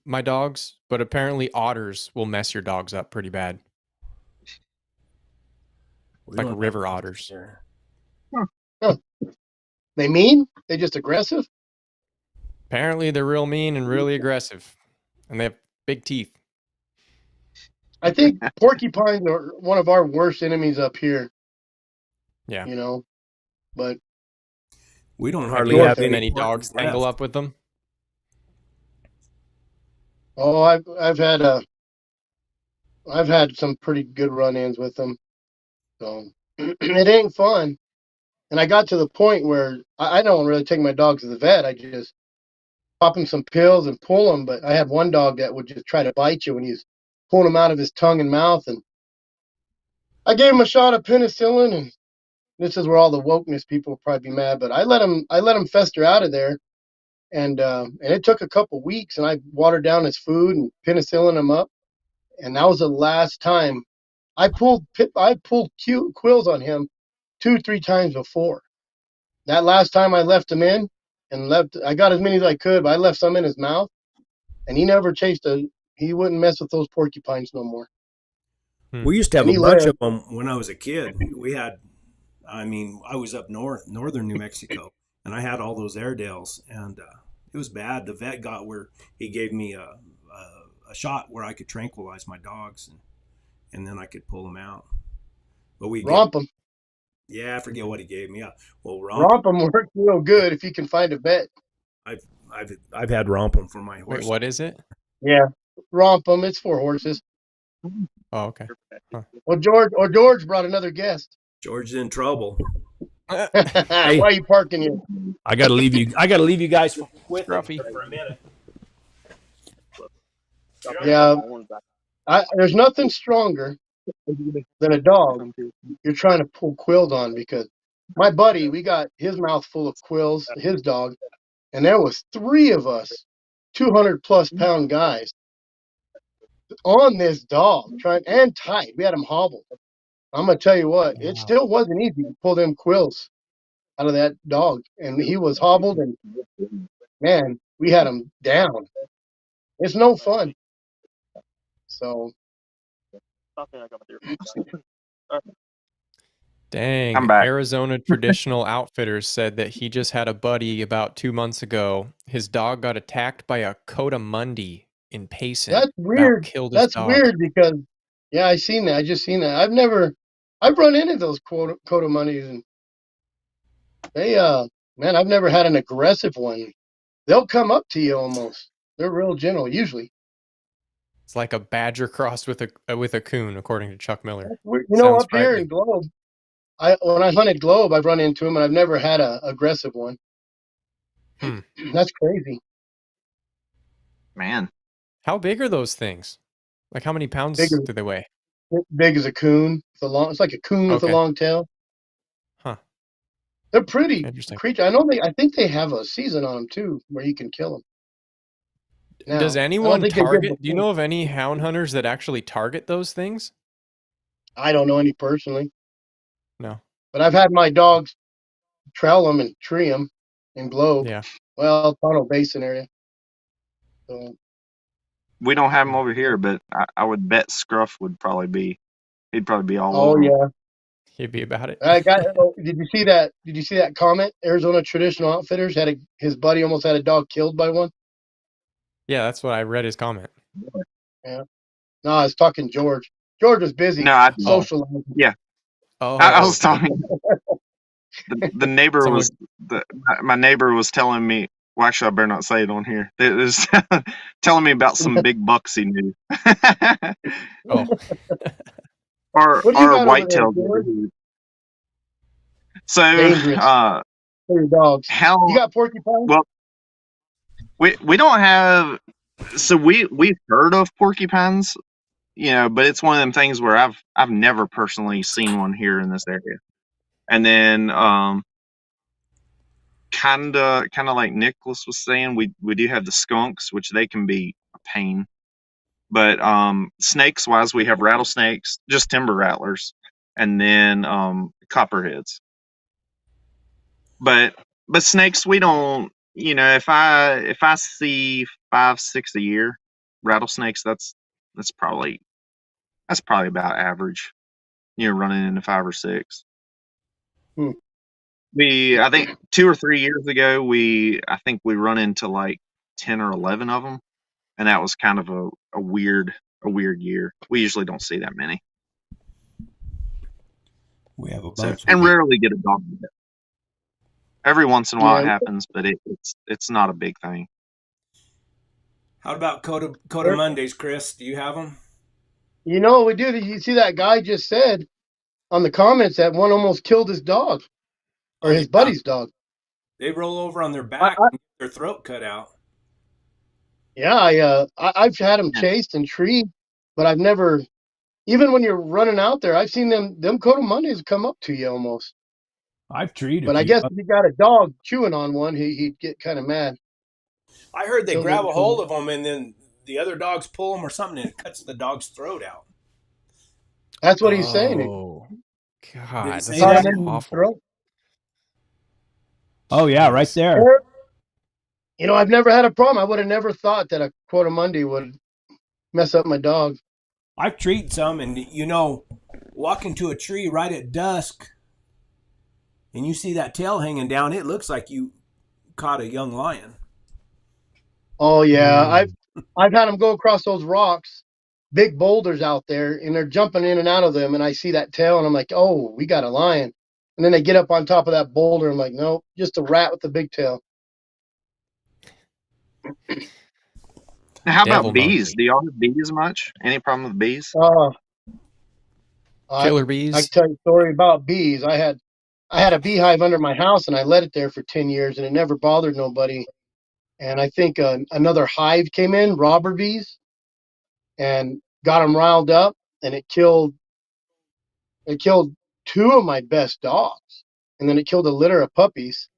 my dogs, but apparently otters will mess your dogs up pretty bad. Like river otters. Huh. They mean? They just aggressive? Apparently, they're real mean and really aggressive, and they have big teeth. I think porcupines are one of our worst enemies up here. Yeah. You know, but we don't Have hardly you have had any many dogs porkies tangle left. up with them? oh, I've had some pretty good run-ins with them. So it ain't fun. And I got to the point where I don't really take my dogs to the vet. I just pop him some pills and pull him. But I had one dog that would just try to bite you when he's pulling him out of his tongue and mouth. And I gave him a shot of penicillin, and this is where all the wokeness people will probably be mad. But I let him fester out of there, and it took a couple weeks. And I watered down his food and penicillin him up, and that was the last time. I pulled quills on him 2-3 times before. That last time I left him in and left, I got as many as I could, but I left some in his mouth, and he never he wouldn't mess with those porcupines no more. We used to have And a he bunch lived. of them when I was a kid. I was up northern New Mexico, and I had all those Airedales, and it was bad. The vet got where he gave me a shot where I could tranquilize my dogs, and then I could pull them out. But Romp them. Yeah, I forget what he gave me. Well, Romp them works real good if you can find a vet. I've had Rompum for my horse. Wait, what is it? Yeah, romp them. It's for horses. Oh, okay. Huh. Well, George brought another guest. George's in trouble. Why are you parking here? I gotta leave you. I gotta leave you guys with Scruffy. for a minute. Yeah, there's nothing stronger than a dog you're trying to pull quills on, because my buddy, we got his mouth full of quills, his dog, and there was 3 of us, 200+ pound guys, on this dog, and tight. We had him hobbled. I'm gonna tell you what, it still wasn't easy to pull them quills out of that dog, and he was hobbled, and man, we had him down. It's no fun. So Dang. I'm back. Arizona Traditional Outfitters said that he just had a buddy about 2 months ago. His dog got attacked by a coatimundi in Payson. that's weird. Killed his That's dog. weird because, yeah, I seen that. I just seen that. I've run into those coatimundis, and they, man, I've never had an aggressive one. They'll come up to you almost. They're real gentle usually. It's like a badger crossed with a coon, according to Chuck Miller. You know, Sounds up here frightening. in Globe, when I hunted Globe, I've run into them, and I've never had an aggressive one. That's crazy. Man, How big are those things? Like, how many pounds Bigger. do they weigh? Big as a coon. It's like a coon with a Okay. long tail. Huh. They're pretty Interesting. creatures. I think they have a season on them too, where you can kill them. Now, Does I don't anyone think they did target? Do you before. know of any hound hunters that actually target those things? I don't know any personally, No. but I've had my dogs trail them and tree them in Globe. Yeah. Well, Tunnel Basin area. So, we don't have them over here, but I would bet Scruff he'd probably be all oh over 'em. yeah. He'd be about it. Did you see that? Did you see that comment? Arizona Traditional Outfitters his buddy almost had a dog killed by one. Yeah, that's what I read his comment. Yeah. No, I was talking George. George was busy No, socializing. yeah. Oh, I was talking. The neighbor Someone- my neighbor was telling me. Well, actually, I better not say it on here. It was telling me about some big bucks he knew. Oh. What do you got over whitetail. there, George? So, Dangerous. For your dogs. how You got porcupines? well we don't have. So we've heard of porcupines, but it's one of them things where I've never personally seen one here in this area. And then kind of like Nicholas was saying, we do have the skunks, which they can be a pain. But snakes wise, we have rattlesnakes, just timber rattlers, and then copperheads. But snakes, we don't. If I see 5-6 a year, rattlesnakes, that's probably about average. Running into 5 or 6. Hmm. I think 2 or 3 years ago, I think we run into like 10 or 11 of them, and that was kind of a weird year. We usually don't see that many. We have a bunch. And rarely get a dog bit. Every once in a while it Yeah. happens, but it's not a big thing. How about Coda Mondays, Chris? Do you have them? We do. You see that guy just said on the comments that one almost killed his dog or his buddy's dog. They roll over on their back and get their throat cut out. Yeah, I've had them chased and treed, but I've never. Even when you're running out there, I've seen them Coda Mondays come up to you almost. I've treated. But I guess if you got a dog chewing on one, he'd get kind of mad. I heard they grab a hold of them and then the other dogs pull them or something and it cuts the dog's throat out. That's what he's saying. Oh, God, that's awful. Oh, yeah, right there. I've never had a problem. I would have never thought that a Coda Monday would mess up my dog. I've treated some, and walking to a tree right at dusk, and you see that tail hanging down, it looks like you caught a young lion. Oh yeah, I've had them go across those rocks, big boulders out there, and they're jumping in and out of them, and I see that tail, and I'm like, oh, we got a lion. And then they get up on top of that boulder, and I'm like, nope, just a rat with a big tail. Now, how about bees? Do y'all have bees much? Any problem with bees? Killer bees? I can tell you a story about bees. I had a beehive under my house, and I let it there for 10 years, and it never bothered nobody. And I think another hive came in, robber bees, and got them riled up, and it killed 2 of my best dogs, and then it killed a litter of puppies,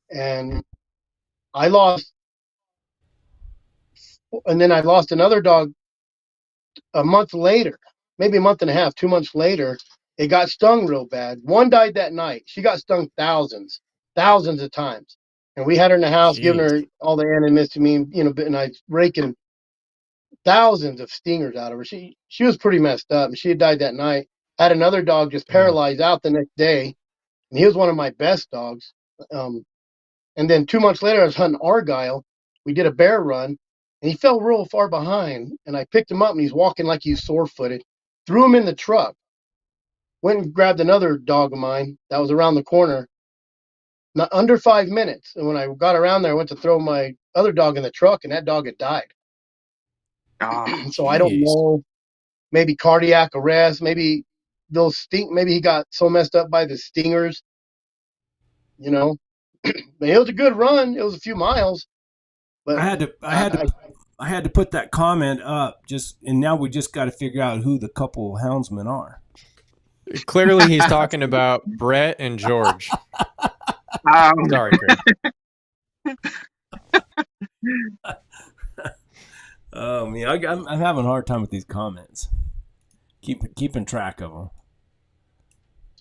and I lost another dog a month later, maybe a month and a half, 2 months later. It got stung real bad. One died that night. She got stung thousands of times. And we had her in the house, giving her all the antihistamine, and I raking thousands of stingers out of her. She was pretty messed up, and she had died that night. I had another dog just paralyzed out the next day, and he was one of my best dogs. And then 2 months later, I was hunting Argyle. We did a bear run, and he fell real far behind, and I picked him up, and he's walking like he's sore-footed. Threw him in the truck. Went and grabbed another dog of mine that was around the corner. Not under 5 minutes. And when I got around there, I went to throw my other dog in the truck, and that dog had died. Oh, so I don't know. Maybe cardiac arrest. Maybe maybe he got so messed up by the stingers. But it was a good run. It was a few miles. But I had to put that comment up and now we just got to figure out who the couple houndsmen are. Clearly, he's talking about Brett and George. Sorry, Chris. Oh man, I'm having a hard time with these comments. Keeping track of them.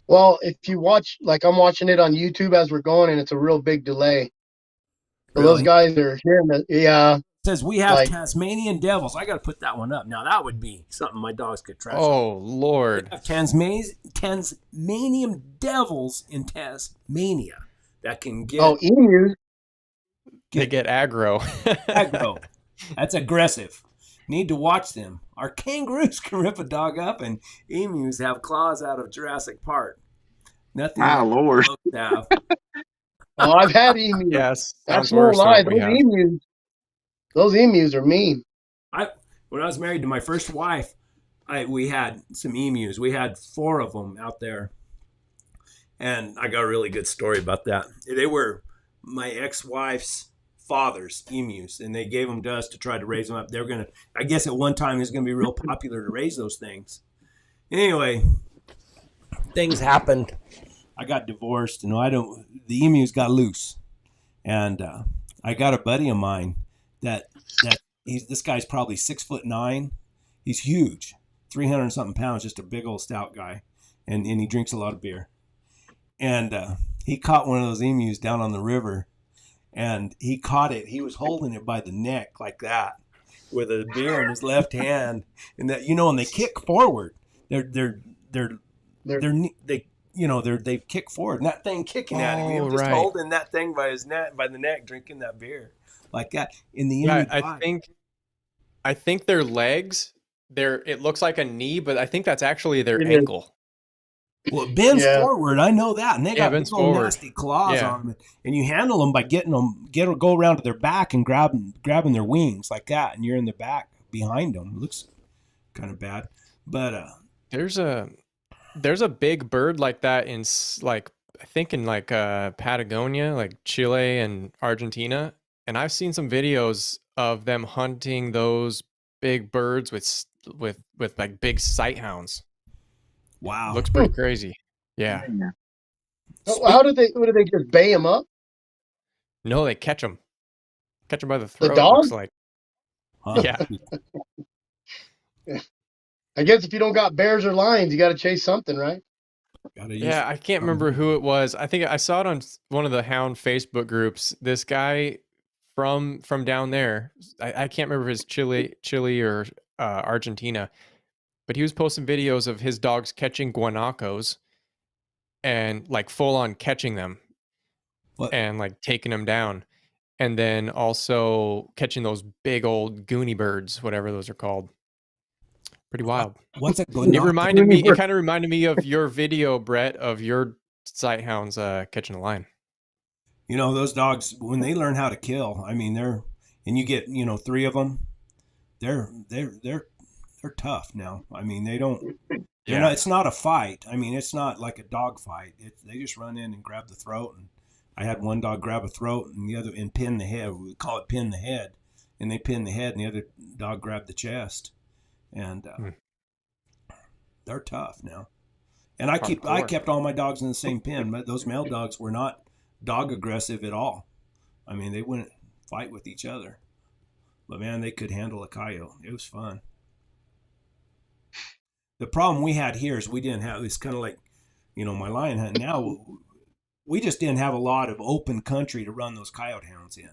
Well, if you watch, like I'm watching it on YouTube as we're going, and it's a real big delay. So Really? those guys are hearing it. Yeah. It says we have Tasmanian devils. I got to put that one up. Now that would be something my dogs could trash. Oh Lord! Tasmanian devils in Tasmania that can get. Oh, emus. They get aggro. Aggro. That's aggressive. Need to watch them. Our kangaroos can rip a dog up, and emus have claws out of Jurassic Park. Nothing. My Lord. Have. Oh, I've had emus. Yes, that's no lie. Those emus are mean. When I was married to my first wife, we had some emus. We had 4 of them out there, and I got a really good story about that. They were my ex-wife's fathers, emus, and they gave them to us to try to raise them up. They're gonna, I guess, at one time it's gonna be real popular to raise those things. Anyway, things happened. I got divorced, and the emus got loose, and I got a buddy of mine that this guy's probably 6'9". He's huge, 300 something pounds, just a big old stout guy, and he drinks a lot of beer. And he caught one of those emus down on the river, and he caught it. He was holding it by the neck like that, with a beer in his left hand, and that and they kick forward. They kick forward, and that thing kicking at him. He was just holding that thing by the neck, drinking that beer like that. In the end, I think their legs. It looks like a knee, but I think that's actually their ankle. Well, it bends forward. I know that, and they got big old nasty claws on them. And you handle them by getting them, go around to their back and grabbing their wings like that, and you're in the back behind them. It looks kind of bad, but there's a big bird like that in I think in Patagonia, like Chile and Argentina, and I've seen some videos of them hunting those big birds with like big sight hounds. Wow, looks pretty crazy. Yeah. How did they just bay them up? No, they catch them by the throat. The dog? Looks like. Huh. Yeah. I guess if you don't got bears or lions, you got to chase something, right? Yeah, I can't remember who it was. I think I saw it on one of the hound Facebook groups. This guy from down there, I can't remember if it's Chile or Argentina, but he was posting videos of his dogs catching guanacos and like full on catching them and like taking them down, and then also catching those big old goonie birds, whatever those are called. Pretty wild. What's a guanaco? It kind of reminded me of your video, Brett, of your sight hounds catching a lion. Those dogs, when they learn how to kill, I mean, and you get 3 of them, they're tough now. I mean, it's not a fight. I mean, it's not like a dog fight. They just run in and grab the throat. And I had one dog grab a throat and the other and pin the head. We call it pin the head. And they pin the head and the other dog grabbed the chest. And they're tough now. And I kept all my dogs in the same pen. But those male dogs were not dog aggressive at all. I mean, they wouldn't fight with each other. But man, they could handle a coyote. It was fun. The problem we had here is we didn't have, it's kind of like, my lion hunt now, we just didn't have a lot of open country to run those coyote hounds in.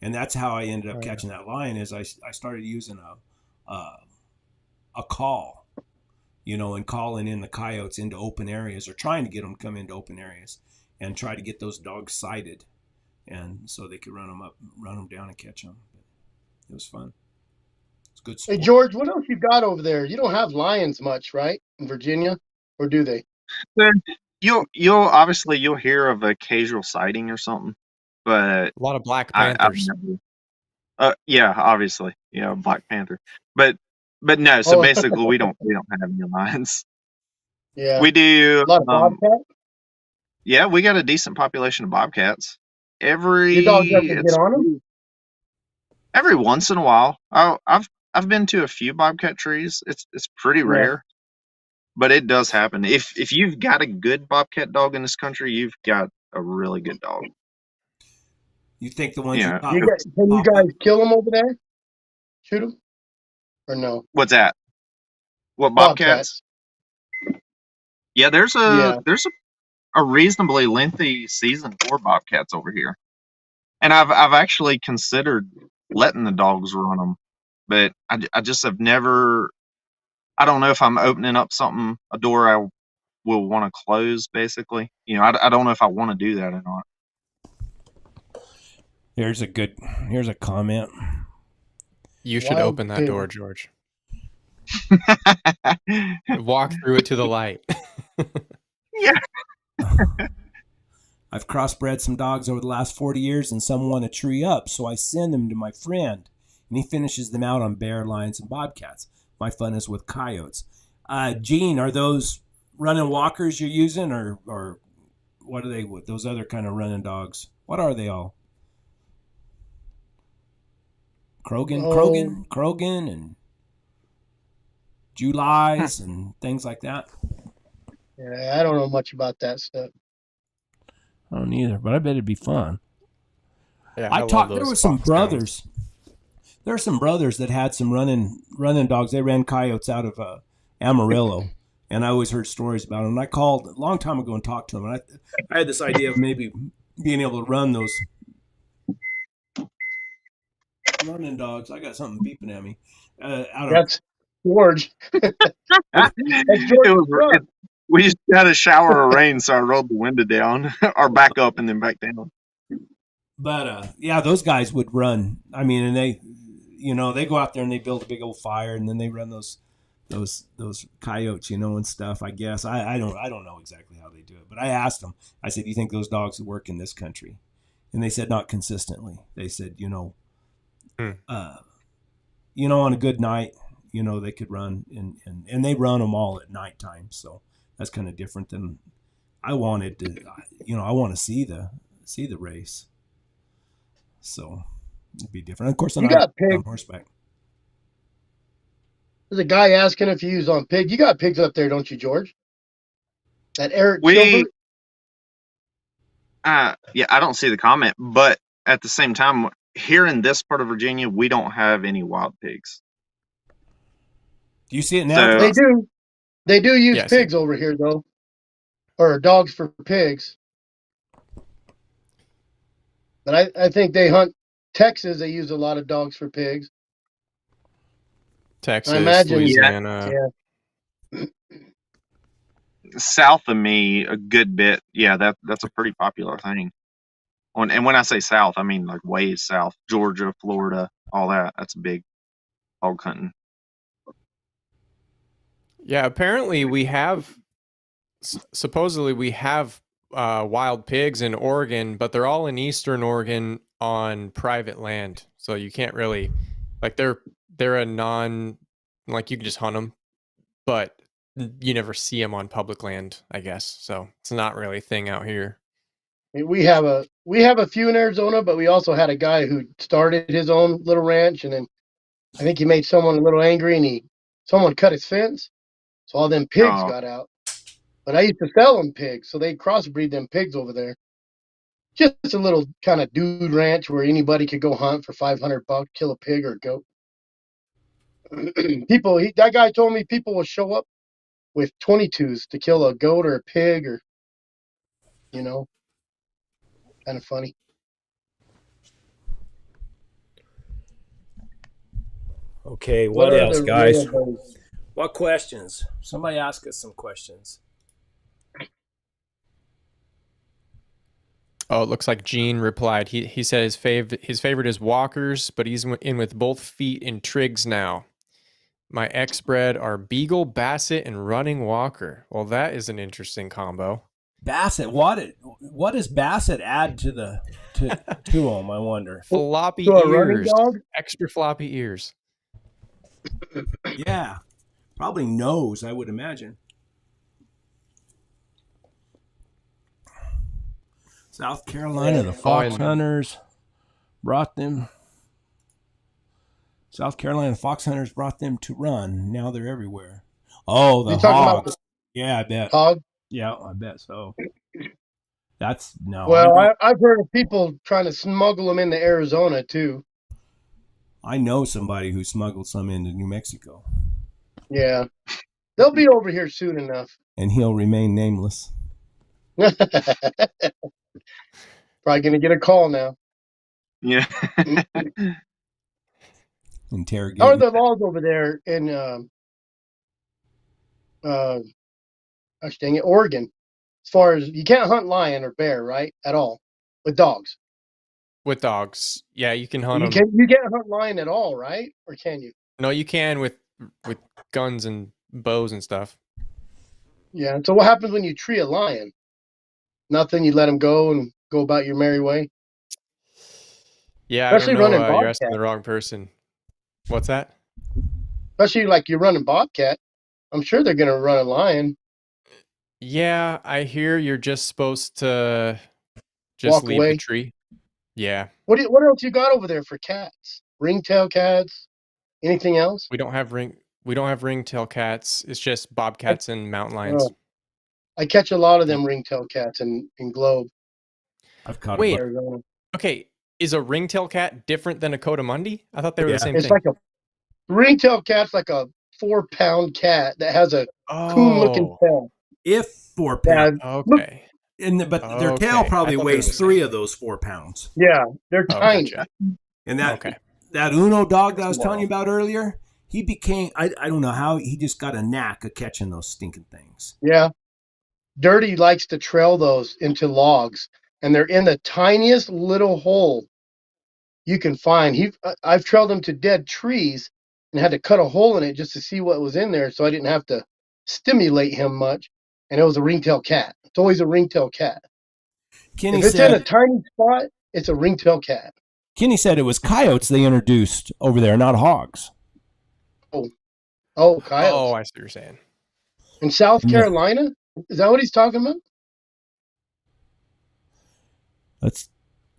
And that's how I ended up catching that lion is I started using a call, and calling in the coyotes into open areas or trying to get them to come into open areas and try to get those dogs sighted. And so they could run them down and catch them. It was fun. Good sport. Hey, George, what else you got over there? You don't have lions much, right, in Virginia, or do they? You'll hear of a occasional sighting or something, but a lot of black panthers. Yeah, obviously, Black Panther, but no. So basically, we don't have any lions. Yeah, we do. A lot of bobcats. Yeah, we got a decent population of bobcats. Your dogs have to get on them? Every once in a while. I've been to a few bobcat trees. It's pretty rare, but it does happen. If you've got a good bobcat dog in this country, you've got a really good dog. You think the ones can you guys kill them over there? Shoot them? Or no? What's that? What bobcats? Yeah, there's a reasonably lengthy season for bobcats over here, and I've actually considered letting the dogs run them, but I just have never. I don't know if I'm opening up a door I will want to close. Basically, I don't know if I want to do that or not. Here's a comment. You should open that door, George. Walk through it to the light. Yeah. I've crossbred some dogs over the last 40 years, and some want to tree up, so I send them to my friend, and he finishes them out on bear, lions, and bobcats. My fun is with coyotes. Gene, are those running walkers you're using, or what are they with those other kind of running dogs? What are they all? Krogan, and Julys and things like that. Yeah, I don't know much about that stuff. I don't either, but I bet it'd be fun. Yeah, I love talked. those There were some fox hounds. brothers. There are some brothers that had some running dogs. They ran coyotes out of Amarillo, and I always heard stories about them. And I called a long time ago and talked to them. And I had this idea of maybe being able to run those running dogs. I got something beeping at me. Out of That's George. That's It George's was. truck. We just had a shower of rain, so I rolled the window down, or back up and then back down. But yeah, those guys would run. I mean, and they go out there and they build a big old fire, and then they run those coyotes, and stuff. I guess I don't know exactly how they do it, but I asked them. I said, "Do you think those dogs would work in this country?" And they said, "Not consistently." They said, on a good night, they could run, and they run them all at nighttime. So that's kind of different than I wanted to. I want to see the race. So it'd be different. Of course, You got on pigs. horseback. There's a guy asking if you use on pig. You got pigs up there, don't you, George? That Eric We, Silver. yeah, I don't see the comment, but at the same time, here in this part of Virginia, we don't have any wild pigs. Do you see it now? So- They do. They do use Yes. pigs over here, though, or dogs for pigs. But I think they hunt Texas. They use a lot of dogs for pigs. Texas, I imagine- Louisiana. Yeah. South of me, a good bit. Yeah, that's a pretty popular thing. And when I say south, I mean like ways south, Georgia, Florida, all that. That's big hog hunting. Yeah, apparently we have, supposedly we have wild pigs in Oregon, but they're all in Eastern Oregon on private land. So you can't really, like they're a non, like you can just hunt them, but you never see them on public land, I guess. So it's not really a thing out here. We have a few in Arizona, but we also had a guy who started his own little ranch, and then I think he made someone a little angry, and someone cut his fence, so all them pigs Oh. got out. But I used to sell them pigs, so they crossbreed them pigs over there. Just a little kind of dude ranch where anybody could go hunt for $500, kill a pig or a goat. That guy told me people will show up with 22s to kill a goat or a pig, or kind of funny. Okay, what are else, the guys? real- What questions? Somebody ask us some questions. Oh, it looks like Gene replied. He said his favorite is walkers, but he's in with both feet in trigs now. My ex-bred are Beagle, Basset, and Running Walker. Well, that is an interesting combo. Basset, what does Basset add to them? I wonder. Floppy To a running ears, dog? extra floppy ears. Yeah, probably nose, I would imagine. South Carolina, the fox hunters brought them. South Carolina fox hunters brought them to run. Now they're everywhere. Oh, the You talking about hogs. Yeah, I bet. Hog? Yeah, I bet so. That's no. Well, I've heard of people trying to smuggle them into Arizona too. I know somebody who smuggled some into New Mexico, Yeah, they'll be over here soon enough. and he'll remain nameless. Probably gonna get a call now. Yeah. Interrogate. How are the laws over there in gosh dang it, Oregon? As far as you can't hunt lion or bear, right? At all with dogs. With dogs, yeah, you can hunt them. You can't hunt lion at all, right? Or can you? No, you can with guns and bows and stuff. Yeah. So what happens when you tree a lion? Nothing. You let him go and go about your merry way. Yeah, Especially I don't know. running You're asking bobcat. the wrong person. What's that? Especially like you're running bobcat. I'm sure they're gonna run a lion. Yeah, I hear you're just supposed to just Walk leave away. the tree. Yeah. What else you got over there for cats? ringtail cats, anything else? We don't have ringtail cats. It's just bobcats and mountain lions. Oh, I catch a lot of them ringtail cats in Globe, I've caught Wait, Arizona. okay. Is a ringtail cat different than a coatimundii? I thought they were Yeah. the same It's thing. like a ringtail cat's like a 4-pound cat that has a coon looking Oh, tail. If 4 Yeah, pounds, look, okay. but their tail Okay. probably I thought they were weighs the same. 3 of those 4 pounds. yeah, they're Oh, tiny. gotcha. And that Okay. that Uno dog that I was Wow. telling you about earlier, he became I don't know how he just got a knack of catching those stinking things. Yeah, Dirty likes to trail those into logs, and they're in the tiniest little hole you can find. I've trailed them to dead trees and had to cut a hole in it just to see what was in there, so I didn't have to stimulate him much. And it was a ringtail cat. It's always a ringtail cat. Kenny If it's in a said tiny spot, it's a ringtail cat. it was coyotes they introduced over there, not hogs. Oh, coyotes. Oh, I see what you're saying. In South Yeah. Carolina? Is that what he's talking about?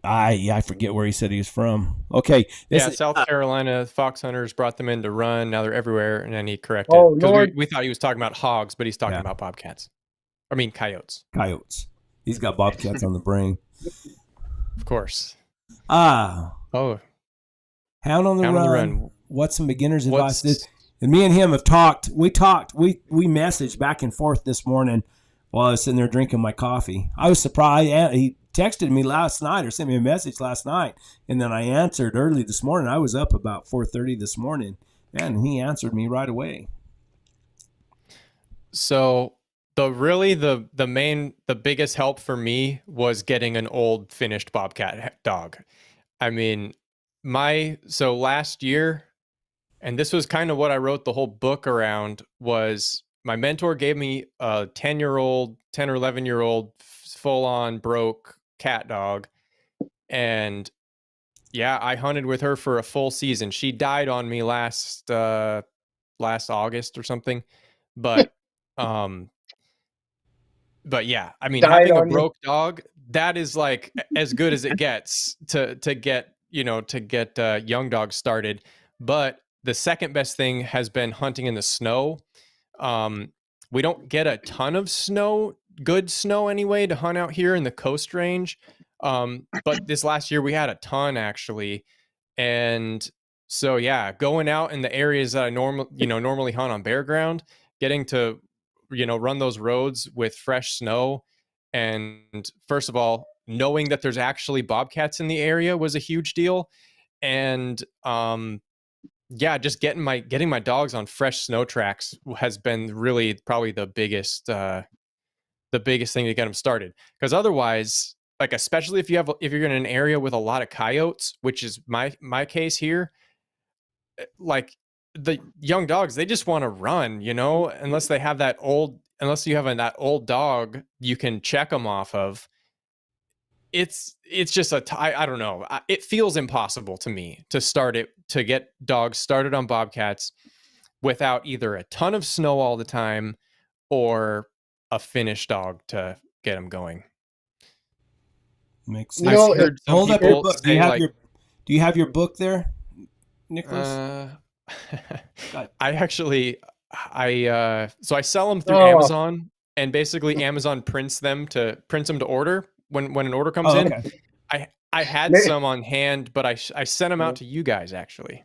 I forget where he said he was from. Okay, Yeah, South Carolina fox hunters brought them in to run. Now they're everywhere, and then he corrected. Oh, because Lord. we thought he was talking about hogs, but he's talking Yeah. about bobcats. I mean coyotes, coyotes. He's got bobcats on the brain. of course. Ah, Oh, Hound on the Hound run. on the Run. What's some beginner's advice? What's And me and him have talked. We messaged back and forth this morning while I was sitting there drinking my coffee. I was surprised. He texted me last night or sent me a message last night, and then I answered early this morning. I was up about 4:30 this morning, and he answered me right away. So the biggest help for me was getting an old finished bobcat dog. I mean, last year, and this was kind of what I wrote the whole book around, was my mentor gave me a 10 or 11-year-old full-on broke cat dog. And yeah, I hunted with her for a full season. She died on me last August or something. But yeah, I mean, Died having a on you. broke dog, that is like as good as it gets to get young dogs started. But the second best thing has been hunting in the snow. We don't get a ton of good snow anyway, to hunt out here in the Coast Range. But this last year we had a ton actually. And so yeah, going out in the areas that I normally hunt on bare ground, getting to run those roads with fresh snow, and first of all, knowing that there's actually bobcats in the area was a huge deal. And yeah, just getting my dogs on fresh snow tracks has been really probably the biggest thing to get them started. Because otherwise, like, especially if you're in an area with a lot of coyotes, which is my case here, like, the young dogs, they just want to run, unless you have that old dog you can check them off of. It's just I don't know. It feels impossible to me to get dogs started on bobcats without either a ton of snow all the time or a finished dog to get them going. Makes You sense. know, I've heard some Hold up your people book. say, like, Do you have your book there, Nicholas? I actually, so I sell them through Oh. Amazon, and basically Amazon prints them to order when an order comes in. Okay. I had some on hand, but I sent them out to you guys actually.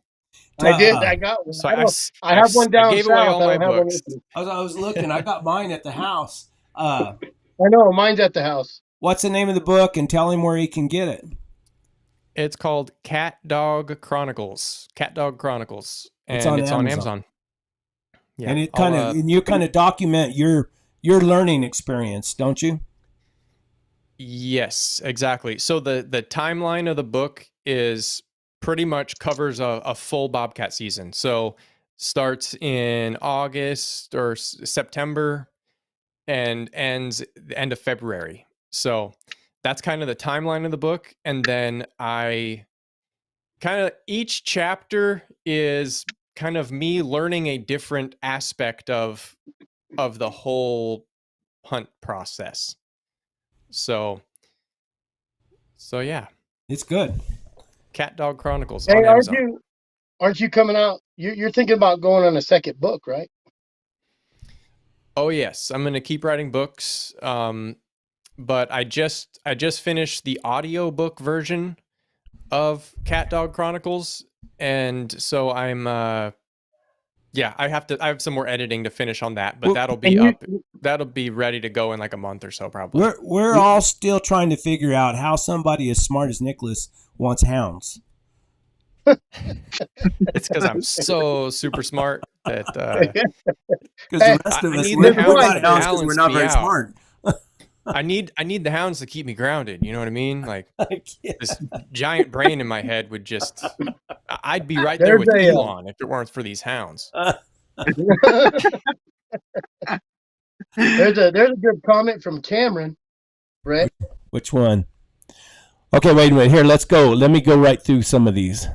I did. I got one. So I have one down gave south. away all I my don't have one books. with me. I was looking. I got mine at the house. I know. Mine's at the house. What's the name of the book, and tell him where he can get it? It's called Cat Dog Chronicles. And It's on Amazon. Amazon. Yeah. And you kind of document your learning experience, don't you? Yes, exactly. So the timeline of the book is pretty much covers a full bobcat season. So starts in August or September and ends the end of February. So that's kind of the timeline of the book. And then each chapter is kind of me learning a different aspect of the whole hunt process. So yeah. It's good. Cat Dog Chronicles Hey, on Amazon. aren't you coming out? You're thinking about going on a second book, right? Oh yes, I'm gonna keep writing books. But I just finished the audiobook version of Cat Dog Chronicles, and so I'm yeah, I have some more editing to finish on that, but that'll be up. That'll be ready to go in like a month or so, probably. We're all still trying to figure out how somebody as smart as Nicholas wants hounds. It's because I'm so super smart that Because the rest of I us need we the got hounds to hounds because we're balance not me very out. smart. I need the hounds to keep me grounded. You know what I mean? Like Yeah. this giant brain in my head would just. I'd be right there with Elon if it weren't for these hounds. There's a good comment from Cameron, Brett. Which one? Okay, wait a minute. Here, let's go. Let me go right through some of these.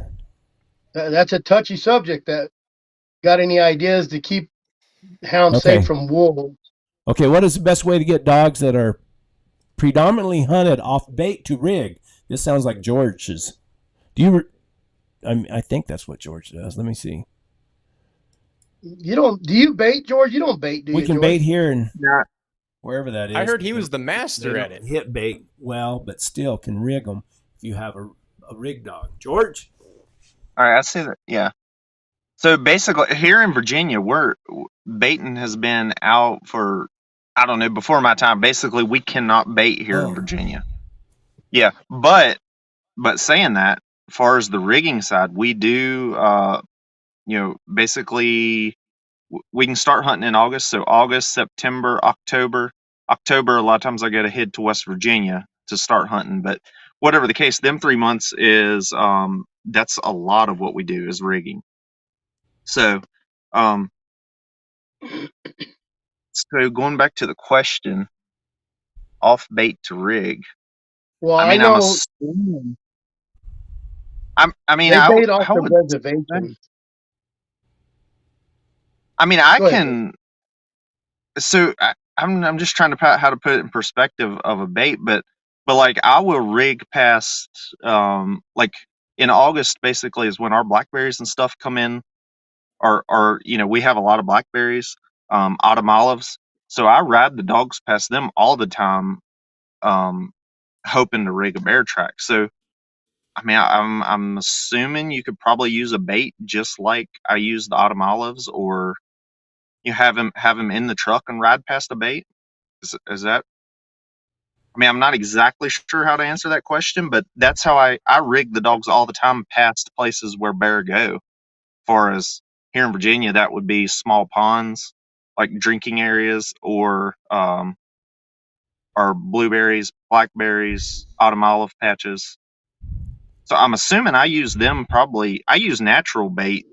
That's a touchy subject. That got any ideas to keep hounds safe from wolves? Okay, what is the best way to get dogs that are predominantly hunted off bait to rig? This sounds like George's. I think that's what George does. Let me see. You don't? Do you bait, George? You don't bait, do you? We can George? bait here and Yeah. wherever that is. I heard he was the master at it. Hit bait well, but still can rig them if you have a rig dog. George? All right, I see that. Yeah. So basically, here in Virginia, baiting has been out for, I don't know, before my time. Basically, we cannot bait here in Virginia. Yeah, but saying that, as far as the rigging side, we do, basically we can start hunting in August. So August, September, October. October, a lot of times I got to head to West Virginia to start hunting. But whatever the case, them 3 months is that's a lot of what we do is rigging. So, so going back to the question, off bait to rig. Well, I mean, I know. I'm assuming. I mean, they I bait off I the would. reservation. I mean, I Go ahead, can. So I'm just trying to how to put it in perspective of a bait, but like I will rig past like in August basically is when our blackberries and stuff come in, or we have a lot of blackberries, autumn olives, so I ride the dogs past them all the time, hoping to rig a bear track. So I mean, I'm assuming you could probably use a bait just like I use the autumn olives, or you have him in the truck and ride past a bait. Is that? I mean, I'm not exactly sure how to answer that question, but that's how I rig the dogs all the time past places where bear go. As far as here in Virginia, that would be small ponds, like drinking areas, or blueberries, blackberries, autumn olive patches. So I'm assuming I use them probably. I use natural bait.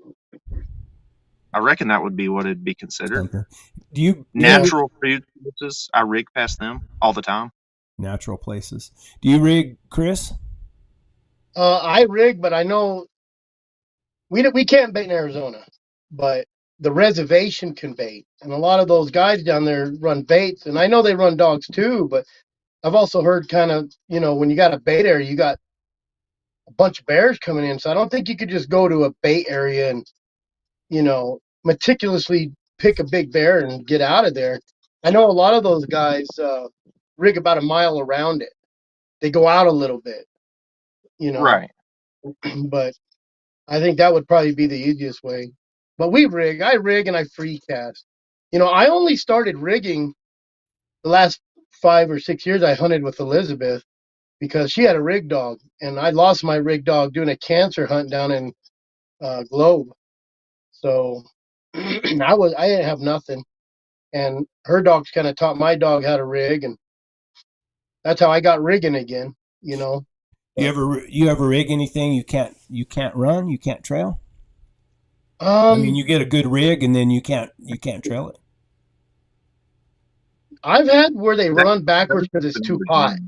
I reckon that would be what it'd be considered. Do you Natural food sources? I rig past them all the time. Natural places. Do you rig, Chris? I rig, but I know we can't bait in Arizona, but the reservation can bait, and a lot of those guys down there run baits, and I know they run dogs too. But I've also heard kind of when you got a bait area, you got a bunch of bears coming in, so I don't think you could just go to a bait area and meticulously pick a big bear and get out of there. I know a lot of those guys rig about a mile around it. They go out a little bit, Right. but I think that would probably be the easiest way. But I rig and I free cast. I only started rigging the last 5 or 6 years I hunted with Elizabeth because she had a rig dog, and I lost my rig dog doing a cancer hunt down in Globe. So I didn't have nothing, and her dogs kind of taught my dog how to rig, and that's how I got rigging again. You ever rig anything you can't run, you can't trail? I mean, you get a good rig and then you can't trail it. I've had where they run backwards because it's too hot.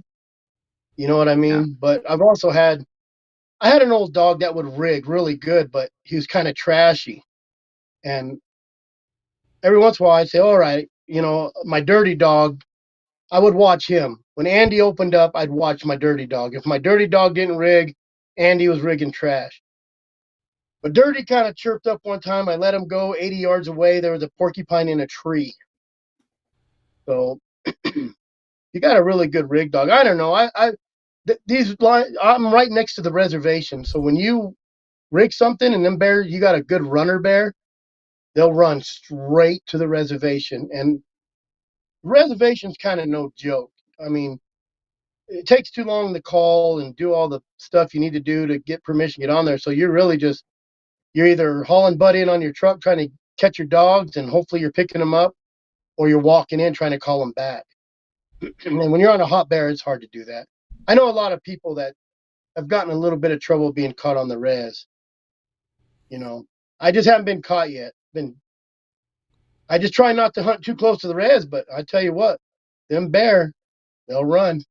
You know what I mean? Yeah. But I've also I had an old dog that would rig really good, but he was kind of trashy. And every once in a while I'd say, all right, my dirty dog, I would watch him. When Andy opened up, I'd watch my dirty dog. If my dirty dog didn't rig, Andy was rigging trash. But Dirty kind of chirped up one time. I let him go 80 yards away. There was a porcupine in a tree. So you got a really good rig dog. I don't know. I'm right next to the reservation. So when you rig something and them bears, you got a good runner bear, they'll run straight to the reservation. And the reservation's kind of no joke. I mean, it takes too long to call and do all the stuff you need to do to get permission to get on there. So you're really just, you're either hauling butt in on your truck trying to catch your dogs and hopefully you're picking them up, or you're walking in trying to call them back. And when you're on a hot bear, it's hard to do that. I know a lot of people that have gotten a little bit of trouble being caught on the res. You know, I just haven't been caught yet. I just try not to hunt too close to the res, but I tell you what, them bear, they'll run.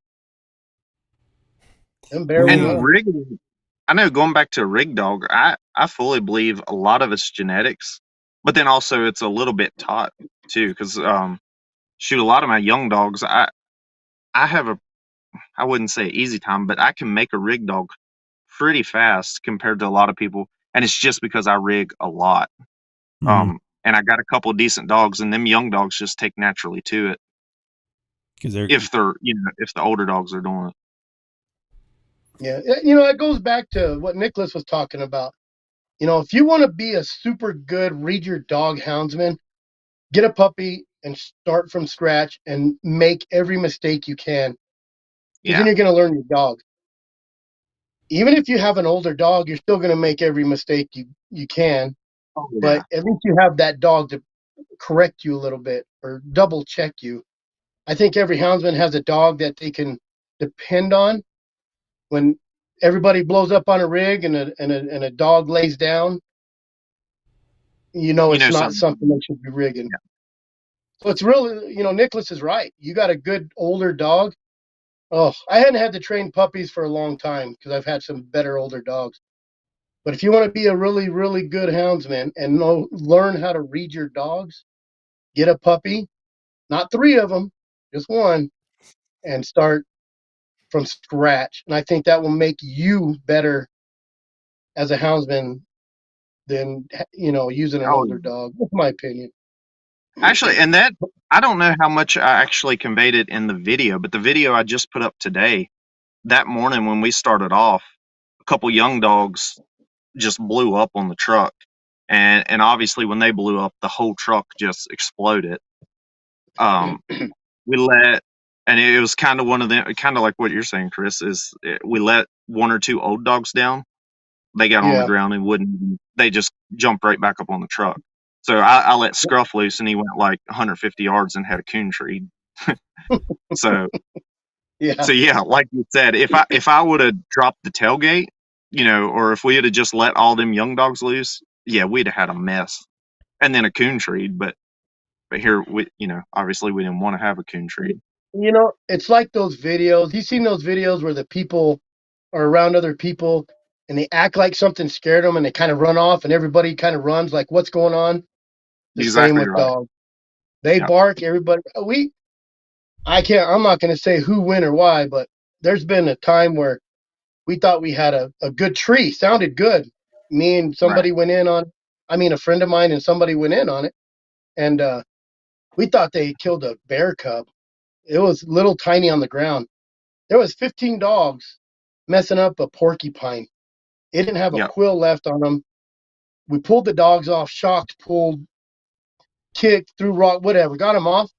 Them bear will And run. rigging, I know going back to a rig dog, I fully believe a lot of it's genetics, but then also it's a little bit taught too. Because shoot, a lot of my young dogs, I have I wouldn't say easy time, but I can make a rig dog pretty fast compared to a lot of people, and it's just because I rig a lot. And I got a couple of decent dogs, and them young dogs just take naturally to it. Because they're If the older dogs are doing it. Yeah, it goes back to what Nicholas was talking about. If you want to be a super good read your dog houndsman, get a puppy and start from scratch and make every mistake you can. Because then you're going to learn your dog. Even if you have an older dog, you're still going to make every mistake you can. Oh, yeah. But at least you have that dog to correct you a little bit or double check you. I think every houndsman has a dog that they can depend on. When everybody blows up on a rig and a dog lays down, it's not something they should be rigging. Yeah. So it's really, Nicholas is right. You got a good older dog. Oh, I hadn't had to train puppies for a long time because I've had some better older dogs. But if you want to be a really, really good houndsman and learn how to read your dogs, get a puppy, not 3 of them, just one, and start from scratch. And I think that will make you better as a houndsman than, using an older dog. That's my opinion. Actually, and that, I don't know how much I actually conveyed it in the video, but the video I just put up today, that morning when we started off, a couple young dogs just blew up on the truck. And obviously when they blew up, the whole truck just exploded. We let, and it was kind of one of them, kind of like what you're saying, Chris, we let 1 or 2 old dogs down. They got on the ground and they just jumped right back up on the truck. So I let Scruff loose and he went like 150 yards and had a coon tree. So yeah, like you said, if I would have dropped the tailgate, or if we had just let all them young dogs loose, yeah, we'd have had a mess. And then a coon tree, but here we, obviously we didn't want to have a coon tree. It's like those videos. You've seen those videos where the people are around other people and they act like something scared them and they kind of run off and everybody kind of runs like, what's going on? Same with dogs. They bark, everybody. I'm not going to say who, when, or why, but there's been a time where we thought we had a good tree. Sounded good. Me and somebody went in on, a friend of mine and somebody went in on it. And we thought they killed a bear cub. It was little tiny on the ground. There was 15 dogs messing up a porcupine. It didn't have a quill left on them. We pulled the dogs off, shocked, pulled, kicked, threw rock, whatever, got them off.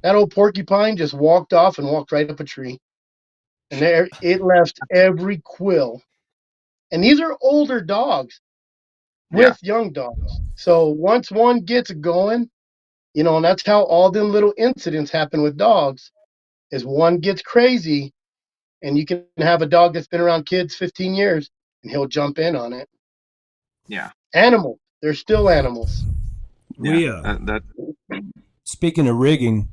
That old porcupine just walked off and walked right up a tree. And there it left every quill. And these are older dogs with young dogs. So once one gets going, and that's how all them little incidents happen with dogs, is one gets crazy and you can have a dog that's been around kids 15 years and he'll jump in on it. Yeah. Animals. They're still animals. Speaking of rigging,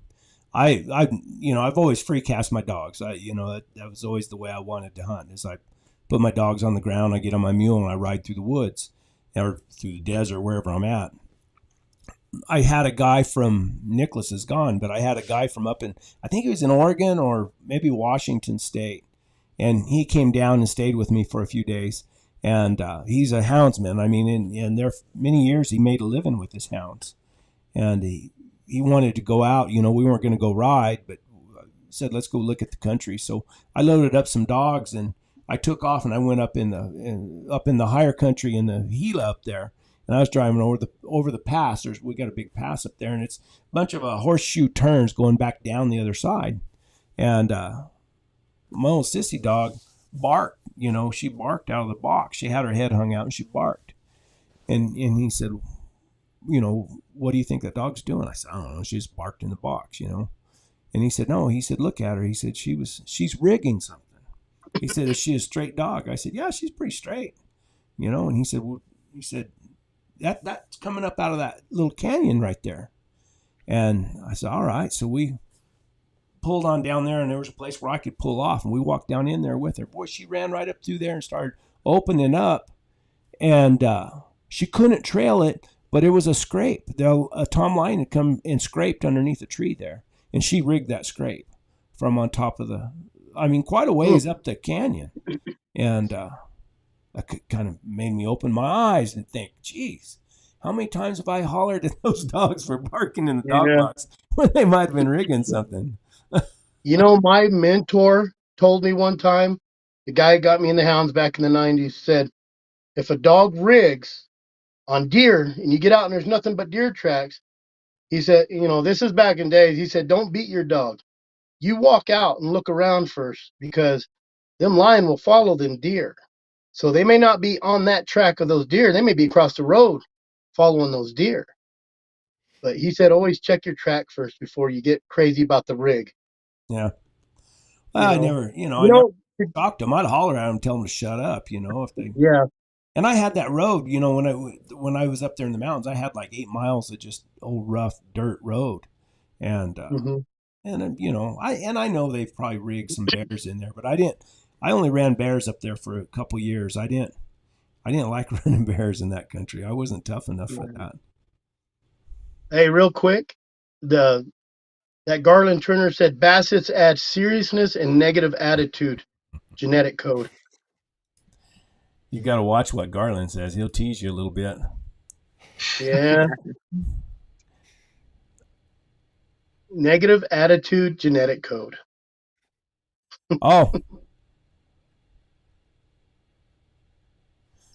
I've always free cast my dogs. That was always the way I wanted to hunt. Is I put my dogs on the ground, I get on my mule, and I ride through the woods or through the desert, wherever I'm at. I had a guy from Nicholas is gone, but I had a guy from up in, I think he was in Oregon or maybe Washington State, and he came down and stayed with me for a few days. And he's a houndsman. I mean, and there many years he made a living with his hounds. And he wanted to go out. We weren't going to go ride, but said, let's go look at the country. So I loaded up some dogs and I took off, and I went up in the higher country in the Gila up there. And I was driving over the pass. We got a big pass up there, and it's a bunch of horseshoe turns going back down the other side. And my old sissy dog barked. She barked out of the box. She had her head hung out, and she barked. And he said, what do you think that dog's doing? I said, I don't know. She just barked in the box, And he said, no. He said, look at her. He said, she's rigging something. He said, is she a straight dog? I said, yeah, she's pretty straight. And he said, that's coming up out of that little canyon right there. And I said, all right. So we pulled on down there, and there was a place where I could pull off, and we walked down in there with her. Boy, she ran right up through there and started opening up, and she couldn't trail it, but it was a scrape. A Tom Lyon had come and scraped underneath a tree there, and she rigged that scrape from on top of quite a ways up the canyon. And that kind of made me open my eyes and think, geez, how many times have I hollered at those dogs for barking in the dog box when they might have been rigging something? My mentor told me one time, the guy who got me in the hounds back in the 90s said, if a dog rigs on deer and you get out and there's nothing but deer tracks, he said, this is back in days. He said, don't beat your dog. You walk out and look around first, because them lion will follow them deer. So they may not be on that track of those deer. They may be across the road following those deer. But he said, always check your track first before you get crazy about the rig. Yeah. Well, I never talked to them. I'd holler at them and tell them to shut up, if they. Yeah. And I had that road, when I was up there in the mountains, I had like 8 miles of just old rough dirt road. And, and I know they've probably rigged some bears in there, but I only ran bears up there for a couple years. I didn't like running bears in that country. I wasn't tough enough for that. Hey, real quick, that Garland Turner said Bassets add seriousness and negative attitude. Genetic code. You got to watch what Garland says. He'll tease you a little bit. Yeah. Negative attitude, genetic code. Oh.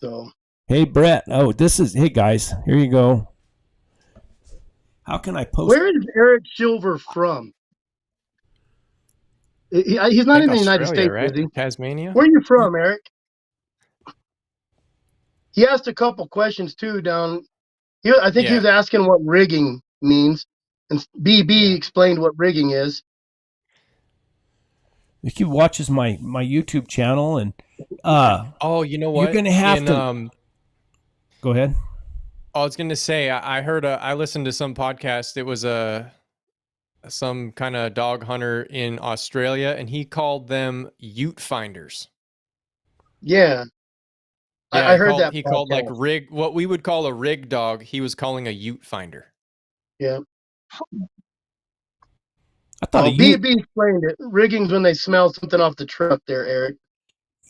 So. Hey, Brett. Oh, hey, guys. Here you go. How can I post? Where is Eric Silver from? He's not in the United States, right? is he? Tasmania. Where are you from, Eric? He asked a couple questions too down. I think he was asking what rigging means, and BB explained what rigging is. He watches my YouTube channel, and you know what? You're gonna have to. Go ahead. I was gonna say I heard I listened to some podcast. It was some kind of dog hunter in Australia, and he called them ute finders. Yeah. I heard that. He called like rig, what we would call a rig dog. He was calling a ute finder. Yeah. I thought BB explained it. Rigging's when they smell something off the truck there, Eric.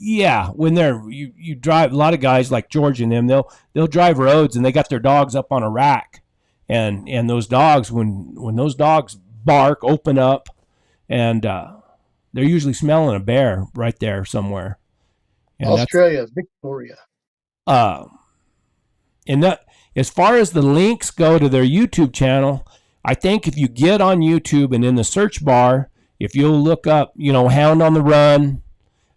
Yeah, when you drive, a lot of guys like George and them, they'll drive roads and they got their dogs up on a rack, and those dogs, when those dogs bark, open up, and they're usually smelling a bear right there somewhere. And Australia, Victoria. And that, as far as the links go to their YouTube channel, I think if you get on YouTube and in the search bar, if you'll look up, Hound on the Run,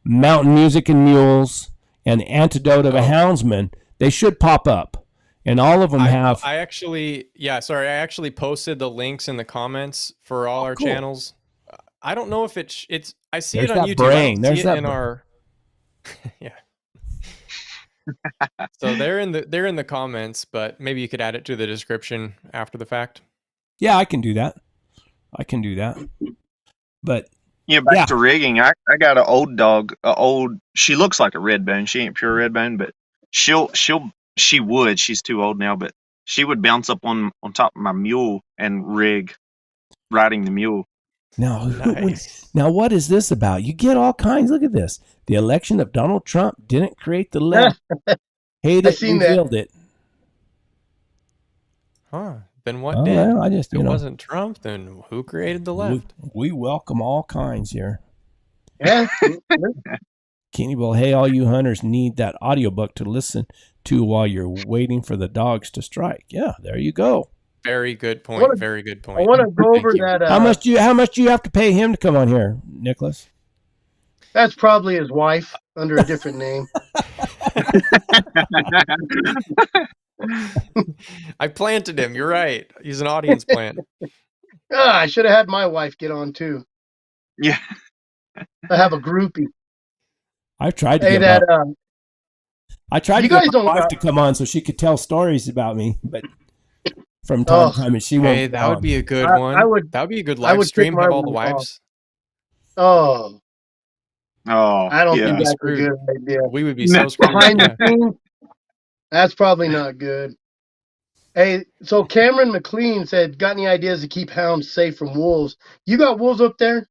Mountain Music and Mules, and Antidote of a Houndsman, they should pop up. And all of them have. I actually posted the links in the comments for all our channels. I don't know if it's. I see it on YouTube. Brain. I don't see it in our. Yeah. So they're in the comments, but maybe you could add it to the description after the fact. Yeah, I can do that. But back to rigging. I got an old dog. She looks like a red bone. She ain't pure red bone, but she would. She's too old now, but she would bounce up on top of my mule and rig riding the mule. Now, Nice. now, what is this about? You get all kinds. Look at this. The election of Donald Trump didn't create the left. Hate I it, seen that. revealed it. Huh. Then what Oh, did? well, I just, If it wasn't Trump, then who created the left? we welcome all kinds here. Yeah. Kenny will, hey, all you hunters need that audiobook to listen to while you're waiting for the dogs to strike. Yeah, there you go. Very good point. What a- Very good point. I want to go Thank over you. that. How much do you have to pay him to come on here, Nicholas? That's probably his wife under a different name. I planted him. You're right. He's an audience plant. I should have had my wife get on too. Yeah. I have a groupie. I tried to Hey, get that I tried you to get guys my don't wife got- to come on so she could tell stories about me, but from time to time, and she won't. Hey, that would be a good I- one. I would- that would be a good I live would stream. kick Have my all the wife off. wives. Oh, Oh, I don't yeah. think Be that's screwed. a good idea. We would be No. so screwed. Behind Yeah. the scenes, that's probably not good. Hey, so Cameron McLean said, "Got any ideas to keep hounds safe from wolves? You got wolves up there,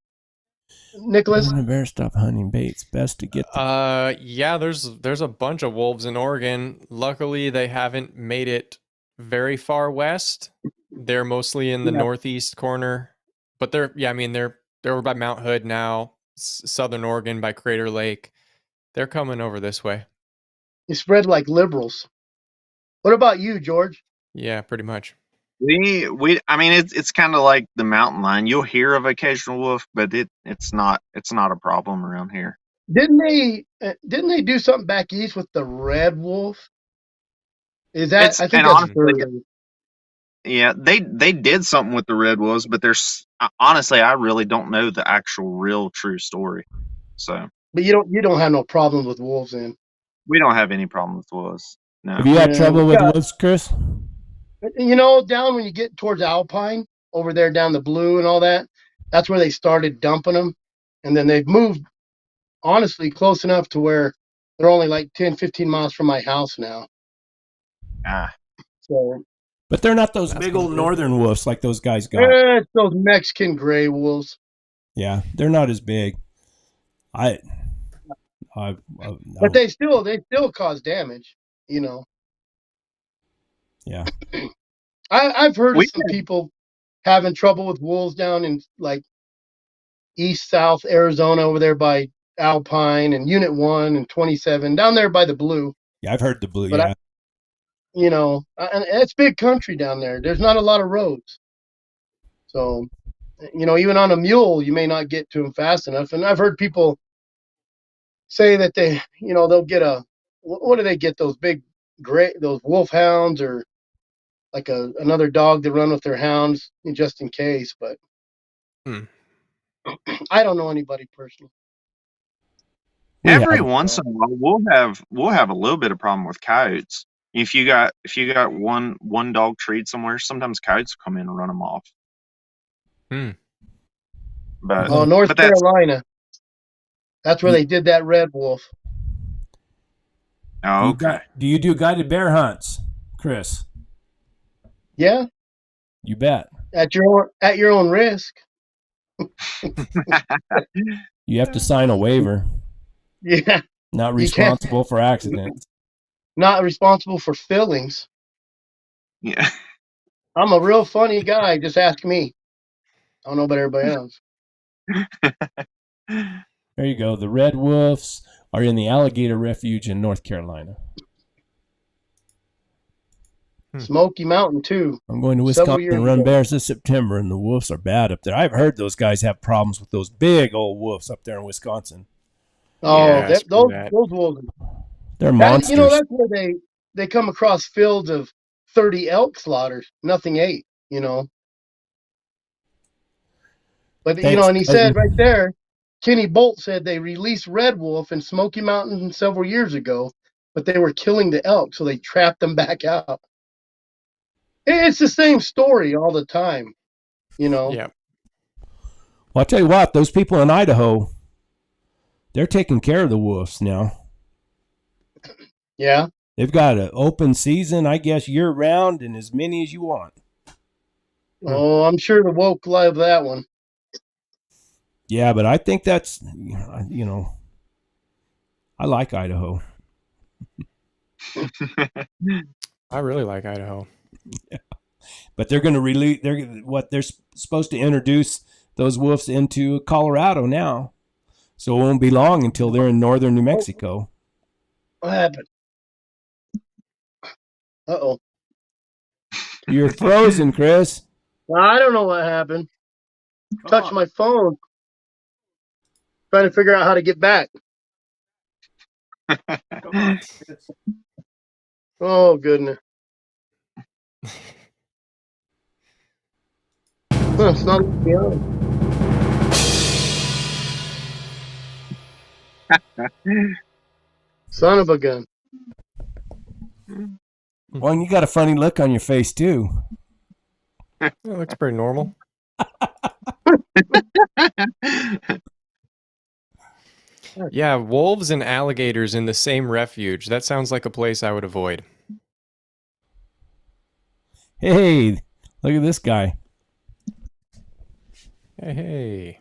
Nicholas?" When a bear stop hunting baits, best to get Yeah, there's a bunch of wolves in Oregon. Luckily, they haven't made it very far west. They're mostly in the Yeah. northeast corner, but they're over by Mount Hood now, southern Oregon by Crater Lake. They're coming over this way. You spread like liberals. What about you, George? Yeah, pretty much. I mean, it's kind of like the mountain lion. You'll hear of occasional wolf, but it's not a problem around here. Didn't they do something back east with the red wolf? Is that? It's, I think and that's honestly, further. yeah, they did something with the red wolves, but honestly, I really don't know the actual real true story. So But you don't have no problem with wolves then. we don't have any problem with wolves. No. Have you had Yeah, trouble we with got- wolves, Chris? You know, down when you get towards Alpine, over there down the Blue and all that, that's where they started dumping them. And then they've moved, honestly, close enough to where they're only like 10, 15 miles from my house now. Ah, So But they're not those That's big not old good. northern wolves like those guys got. it's those Mexican gray wolves. Yeah, they're not as big. I But they still cause damage, you know. Yeah. I've heard We of some people having trouble with wolves down in like east south Arizona over there by Alpine and Unit 1 and 27 down there by the Blue. Yeah, I've heard the blue. But Yeah, You know, and it's big country down there. There's not a lot of roads. So, you know, even on a mule, you may not get to them fast enough. And I've heard people say that they'll get what do they get? Those big those wolf hounds or like another dog to run with their hounds just in case. But I don't know anybody personally. every once in a while we'll have a little bit of problem with coyotes. If you got one dog treed somewhere, sometimes coyotes come in and run them off. But North that's, Carolina. That's where they did that red wolf. oh, okay. Do you do guided bear hunts, Chris? Yeah, You bet. at your own risk. You have to sign a waiver. Yeah, Not You can't- responsible for accidents. not responsible for fillings. Yeah. I'm a real funny guy. Just ask me. I don't know about everybody else. There you go. The red wolves are in the alligator refuge in North Carolina. Smoky Mountain too. I'm going to Several Wisconsin years and run ago. bears this September, and the wolves are bad up there. I've heard those guys have problems with those big old wolves up there in Wisconsin. Oh, Yeah, those screw that. wolves. They're monsters. You know, that's where they come across fields of 30 elk slaughters. Nothing ate. You know. But Thanks, and he Clayton. said right there, Kenny Bolt said they released red wolf in Smoky Mountain several years ago, but they were killing the elk, so they trapped them back out. It's the same story all the time, you know. Yeah. Well, I'll tell you what, those people in Idaho, they're taking care of the wolves now. Yeah. They've got an open season, I guess, year round, and as many as you want. Oh, I'm sure the woke love that one. Yeah, but I think that's, I like Idaho. I really like Idaho. But they're going to release. They're supposed to introduce those wolves into Colorado now, so it won't be long until they're in northern New Mexico. What happened? Uh-oh. You're frozen, Chris. Well, I don't know what happened. Touched my phone. Trying to figure out how to get back. Come on, Chris. Oh, goodness. It's not letting me on. Son of a gun. Well, and you got a funny look on your face too. It looks pretty normal. Yeah, wolves and alligators in the same refuge. That sounds like a place I would avoid. Hey, look at this guy. Hey.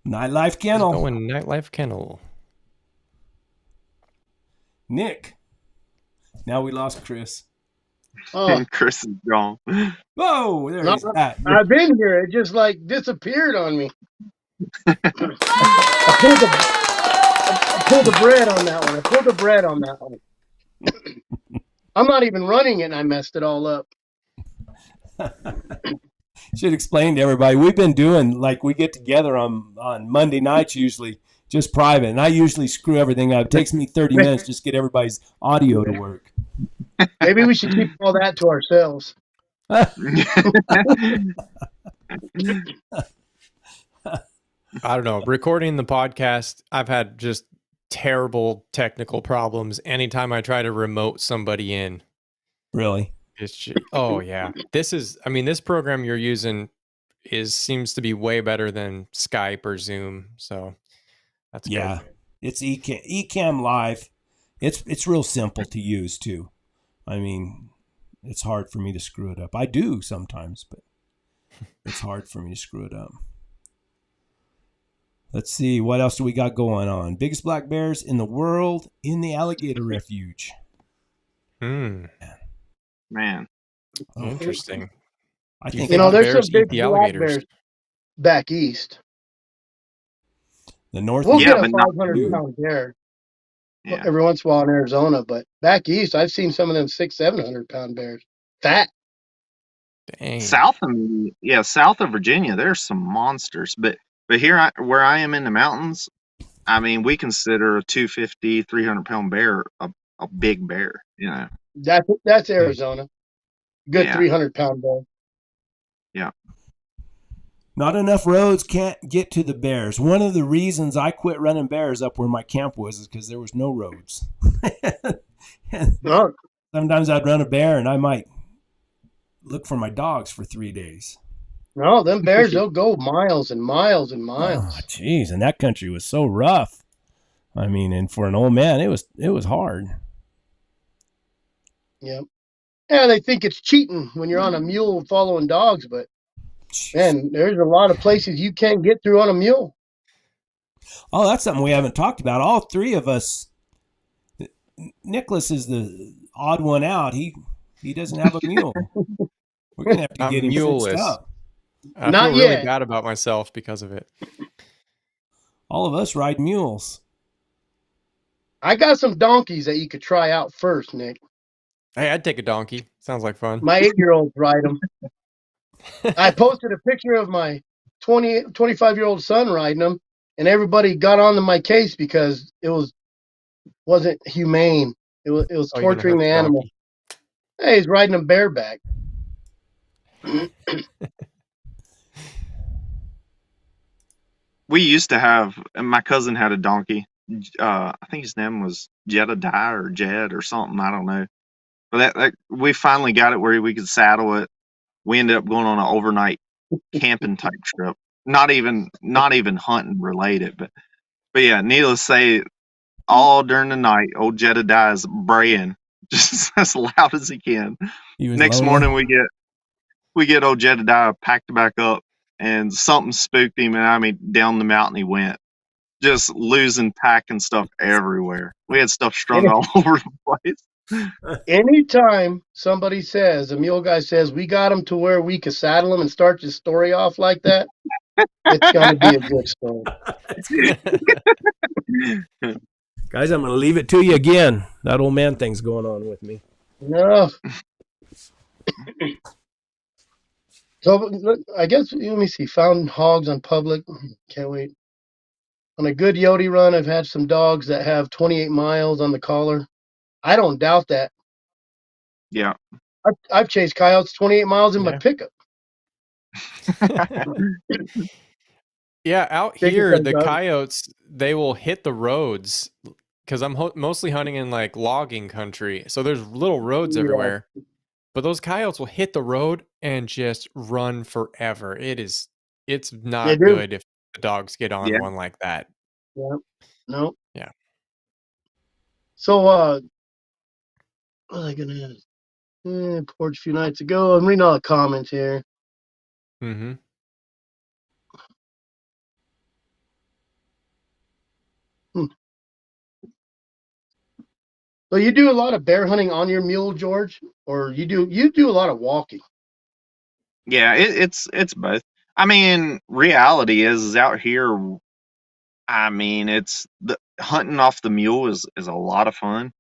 Nightlife Kennel. Oh, and Nightlife Kennel. Nick. Now we lost Chris. Oh, And Chris is gone. Whoa, there he's at. I've been here. It just like disappeared on me. I pulled the bread on that one. I'm not even running it and I messed it all up. Should explain to everybody. We've been doing, like, we get together on Monday nights usually, just private, and I usually screw everything up. It takes me 30 minutes just to get everybody's audio to work. Maybe we should keep all that to ourselves. I don't know. Recording the podcast, I've had just terrible technical problems anytime I try to remote somebody in. Really? It's just, oh yeah. This program you're using seems to be way better than Skype or Zoom. So that's Yeah. good. It's Ecamm Live. It's real simple to use too. I mean, it's hard for me to screw it up. I do sometimes, but it's hard for me to screw it up. Let's see, what else do we got going on? Biggest black bears in the world in the alligator refuge. Man. Interesting. I think there's bears some big eat the black alligators. bears back east. the north. We'll Yeah, get a but not 500-pound bear Yeah. every once in a while in Arizona, but back east, I've seen some of them 600-700-pound bears. Fat. Dang. South of Virginia, there's some monsters. But here, where I am in the mountains, I mean, we consider a 250, 300-pound bear a big bear. You know. That's Arizona. Good Yeah. 300-pound bear. Yeah. Not enough roads can't get to the bears. One of the reasons I quit running bears up where my camp was is because there was no roads. Oh, Sometimes I'd run a bear and I might look for my dogs for 3 days. no, them bears, they'll go miles and miles and miles. Oh, jeez, and that country was so rough. I mean, and for an old man, it was hard. Yep. Yeah, they think it's cheating when you're on a mule following dogs, but man, there's a lot of places you can't get through on a mule. Oh, that's something we haven't talked about. All three of us. Nicholas is the odd one out. He doesn't have a mule. We're gonna have to I'm get him muleless. fixed up. I Not feel really yet. bad about myself because of it. All of us ride mules. I got some donkeys that you could try out first, Nick. Hey, I'd take a donkey. Sounds like fun. My 8-year-olds ride them. I posted a picture of my 25-year-old son riding them, and everybody got onto my case because it wasn't humane. It was Oh, you're gonna torturing hurt the the animal. donkey. Hey, he's riding them bareback. We used to have, and my cousin had a donkey. I think his name was Jedediah or Jed or something. I don't know. But that we finally got it where we could saddle it. We ended up going on an overnight camping type trip. Not even hunting related, but yeah. Needless to say, all during the night, old Jedediah is braying just as loud as he can. He was Next lonely. morning, we get old Jedediah packed back up, and something spooked him, and I mean, down the mountain he went, just losing pack and stuff everywhere. We had stuff strung all over the place. Anytime somebody says, a mule guy says, we got him to where we could saddle him and start your story off like that, it's going to be a good story. Guys, I'm going to leave it to you again. That old man thing's going on with me. No. So I guess, let me see, found hogs on public. Can't wait. On a good Yodi run, I've had some dogs that have 28 miles on the collar. I don't doubt that. Yeah. I've chased coyotes 28 miles in my pickup. Yeah, out here, the coyotes, they will hit the roads because I'm mostly hunting in like logging country. So there's little roads everywhere. But those coyotes will hit the road and just run forever. It's not good if the dogs get on one like that. Yeah. No. Yeah. So, what was I going to ask? Porch a few nights ago. I'm reading all the comments here. Mm-hmm. So you do a lot of bear hunting on your mule, George, or you do a lot of walking? Yeah, it's both. I mean, reality is out here. I mean, it's the hunting off the mule is a lot of fun,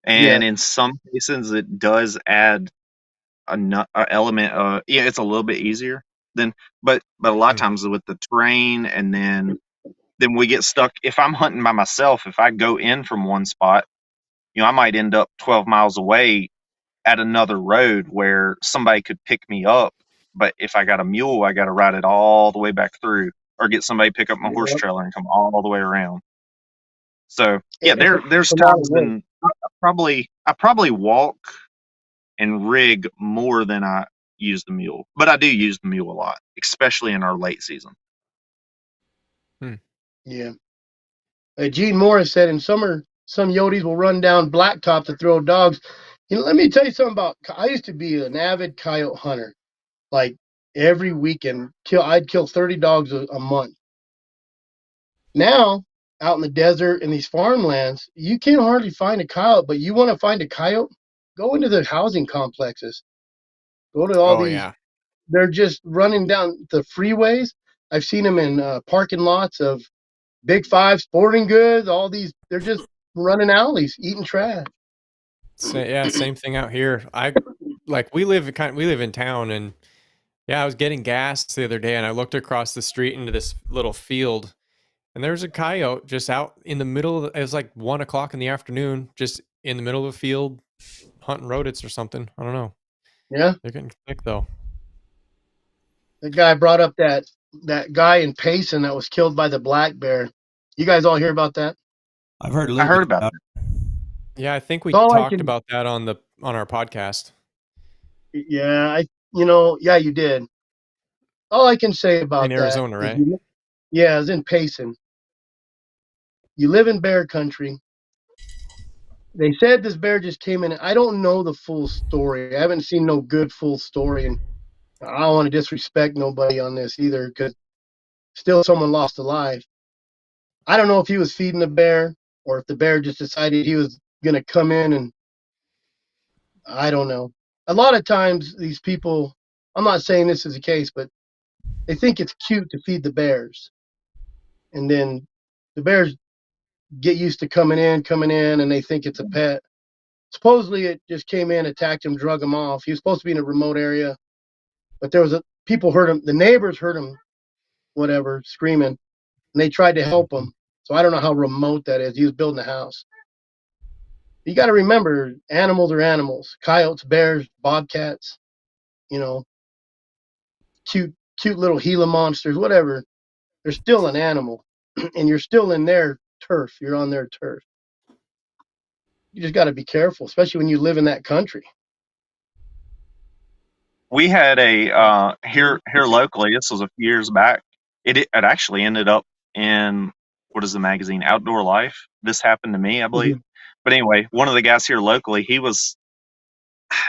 and in some cases, it does add an element. Yeah, it's a little bit easier than, but a lot of times with the terrain, and then we get stuck. If I'm hunting by myself, if I go in from one spot, I might end up 12 miles away at another road where somebody could pick me up. But if I got a mule, I got to ride it all the way back through, or get somebody to pick up my horse trailer and come all the way around. So yeah, there's times when I probably walk and rig more than I use the mule, but I do use the mule a lot, especially in our late season. Yeah. Gene Morris said in summer, some Yodis will run down blacktop to throw dogs. Let me tell you something about. I used to be an avid coyote hunter. Like every weekend, I'd kill 30 dogs a month. Now, out in the desert in these farmlands, you can't hardly find a coyote. But you want to find a coyote? Go into the housing complexes. Go to all these. Yeah. They're just running down the freeways. I've seen them in parking lots of Big Five, Sporting Goods. All these, they're just running alleys, eating trash. Same thing out here. We live in town, and I was getting gas the other day, and I looked across the street into this little field, and there's a coyote just out in the middle of it was like 1 o'clock in the afternoon, just in the middle of a field hunting rodents or something. I don't know. Yeah. They're getting thick though. The guy brought up that guy in Payson that was killed by the black bear. You guys all hear about that? I've heard about it. Yeah, I think we talked about that on our podcast. Yeah, you did. All I can say about in Arizona, right? Yeah, it was in Payson. You live in bear country. They said this bear just came in. I don't know the full story. I haven't seen no good full story, and I don't want to disrespect nobody on this either, because still someone lost alive. I don't know if he was feeding the bear or if the bear just decided he was going to come in, and I don't know. A lot of times these people, I'm not saying this is the case, but they think it's cute to feed the bears. And then the bears get used to coming in, and they think it's a pet. Supposedly it just came in, attacked him, drug him off. He was supposed to be in a remote area, but people heard him. The neighbors heard him, screaming, and they tried to help him. So I don't know how remote that is. He was building a house. You got to remember, animals are animals. Coyotes, bears, bobcats, cute little Gila monsters, whatever. They're still an animal, and you're still in their turf. You're on their turf. You just got to be careful, especially when you live in that country. We had a here locally. This was a few years back. It actually ended up in, what is the magazine, Outdoor Life. This happened to me, I believe. Mm-hmm. But anyway, one of the guys here locally, he was,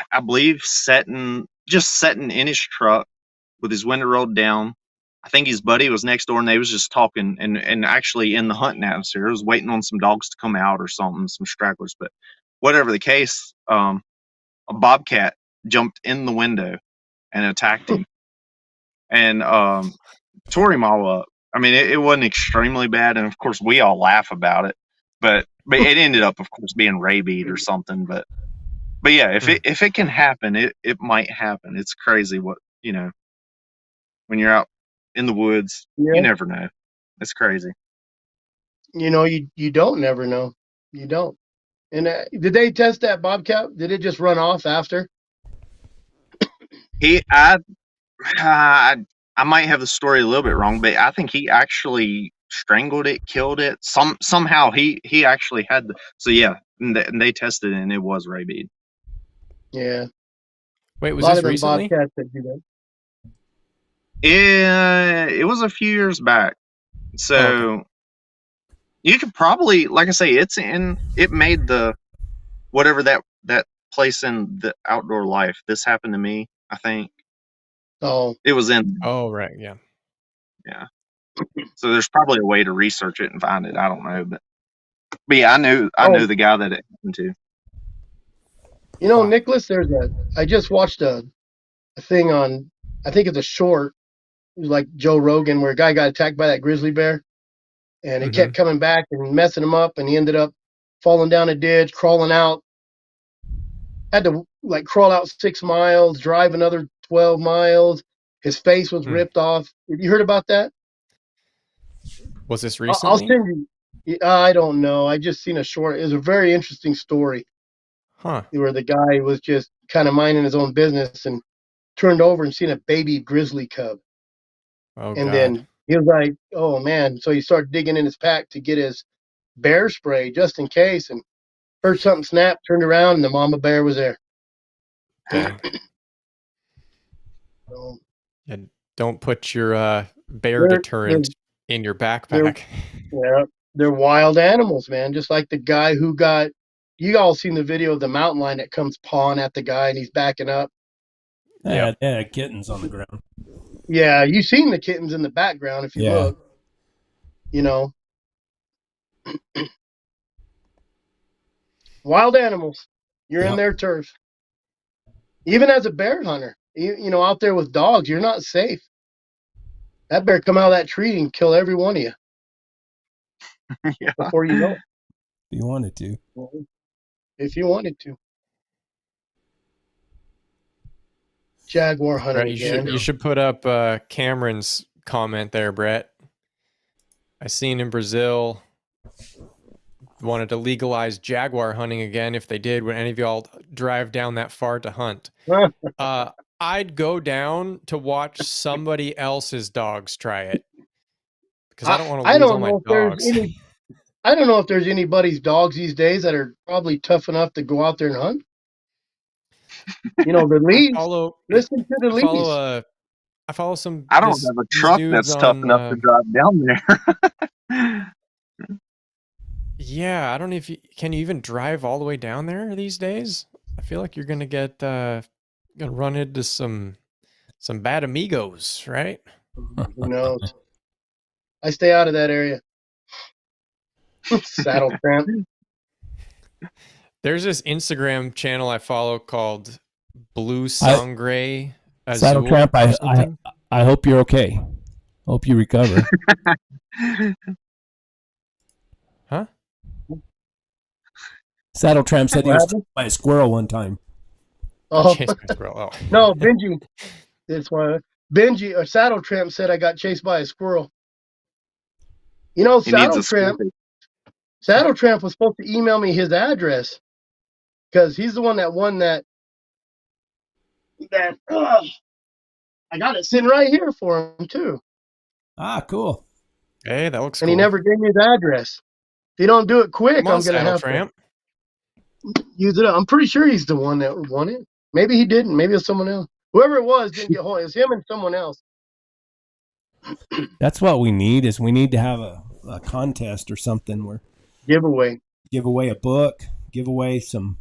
I believe, sitting in his truck with his window rolled down, I think his buddy was next door, and they was just talking, and actually in the hunting atmosphere, I was waiting on some dogs to come out or something, some stragglers. But whatever the case, a bobcat jumped in the window and attacked him, and tore him all up. I mean, it wasn't extremely bad, and of course we all laugh about it, but it ended up, of course, being rabied or something. But yeah, if it can happen, it might happen. It's crazy what, when you're out in the woods, you never know. It's crazy. You don't never know. You don't. And did they test that bobcat? Did it just run off after? I might have the story a little bit wrong, but I think he actually strangled it, killed it. Somehow he actually had so yeah, and they tested it, and it was rabied. Yeah. Wait, was this recently? Bobcats that do that. It was a few years back. So you could probably, like I say, it made the whatever that place in the outdoor life. This happened to me, I think. Oh. It was in. Oh, right, yeah. Yeah. So there's probably a way to research it and find it. I don't know, but yeah, I knew the guy that it happened to. Wow. Nicholas, I just watched a thing on, I think it's a short, it was like Joe Rogan, where a guy got attacked by that grizzly bear, and it kept coming back and messing him up, and he ended up falling down a ditch, crawling out, had to crawl out 6 miles, drive another 12 miles. His face was ripped off. Have you heard about that? Was this recently? I'll send you. I don't know. I just seen a short. It was a very interesting story. Huh. Where the guy was just kind of minding his own business and turned over and seen a baby grizzly cub. Oh, and God. Then he was like, oh, man. So he started digging in his pack to get his bear spray just in case, and heard something snap, turned around, and the mama bear was there. Dang. So, yeah, don't put your bear deterrent in your backpack. They're wild animals, man. Just like the guy who got, you all seen the video of the mountain lion that comes pawing at the guy and he's backing up. Yeah, they had kittens on the ground. Yeah, you've seen the kittens in the background if you look. Wild animals. You're in their turf. Even as a bear hunter, out there with dogs, you're not safe. That bear come out of that tree and kill every one of you. Before you know it. If you wanted to. If you wanted to. Jaguar hunting again. You should put up Cameron's comment there, Brett. I seen in Brazil wanted to legalize jaguar hunting again. If they did, would any of y'all drive down that far to hunt? I'd go down to watch somebody else's dogs try it, because I don't want to lose all my dogs. I don't know if there's anybody's dogs these days that are probably tough enough to go out there and hunt. The leads. Listen to the leads. I follow some. I don't have a truck that's tough enough to drive down there. Yeah, I don't know if can you even drive all the way down there these days. I feel like you're gonna gonna run into some bad amigos, right? Who knows? I stay out of that area. Saddle Tramp. There's this Instagram channel I follow called Blue Sangre Azul. Saddle Tramp, I hope you're okay. Hope you recover. Huh? Saddle Tramp said he was chased by a squirrel one time. Oh. Chased by a squirrel. Oh. No, Benji. That's why Benji or Saddle Tramp said I got chased by a squirrel. Saddle Tramp was supposed to email me his address because he's the one that won that. I got it sitting right here for him too. Ah, cool. Hey, that looks cool. And he never gave me his address. If you don't do it quick, I'm going to have to use it up. I'm pretty sure he's the one that won it. Maybe he didn't. Maybe it's someone else. Whoever it was didn't get hold. It was him and someone else. That's what we need. Is we need to have a contest or something where give away a book, give away some.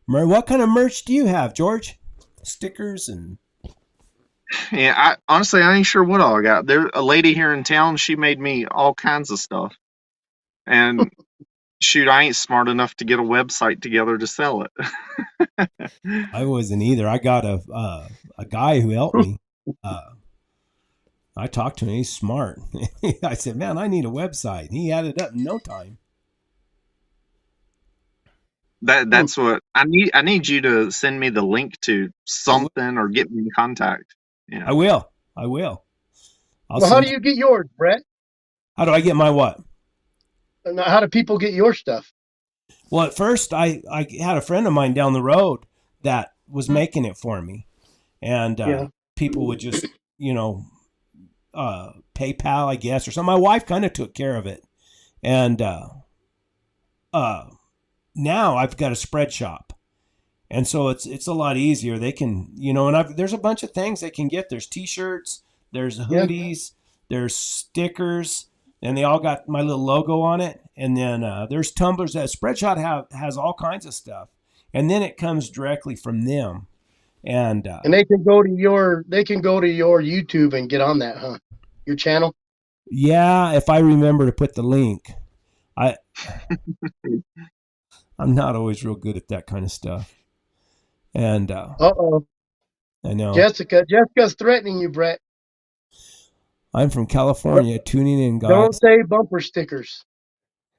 What kind of merch do you have, George? Stickers and. Yeah, I ain't sure what all I got. There, a lady here in town, she made me all kinds of stuff, and shoot, I ain't smart enough to get a website together to sell it. I wasn't either. I got a guy who helped me. I talked to him. He's smart. I said, "Man, I need a website." He had it up in no time. That's what I need. I need you to send me the link to something or get me in contact. Yeah. I will. I will. Well, how do you get yours, Brett? How do I get my what? And how do people get your stuff? Well, at first, I had a friend of mine down the road that was making it for me, and people would just, PayPal, I guess, or something. My wife kind of took care of it, and now I've got a spread shop, and so it's a lot easier. They can, and there's a bunch of things they can get. There's T-shirts, there's hoodies, there's stickers, and they all got my little logo on it. And then there's tumblers. That Spreadshot has all kinds of stuff, and then it comes directly from them. And they can go to your YouTube and get on that, huh? Your channel. Yeah, if I remember to put the link. I'm not always real good at that kind of stuff. And I know Jessica's threatening you, Brett. I'm from California. Tuning in, guys. Don't say bumper stickers.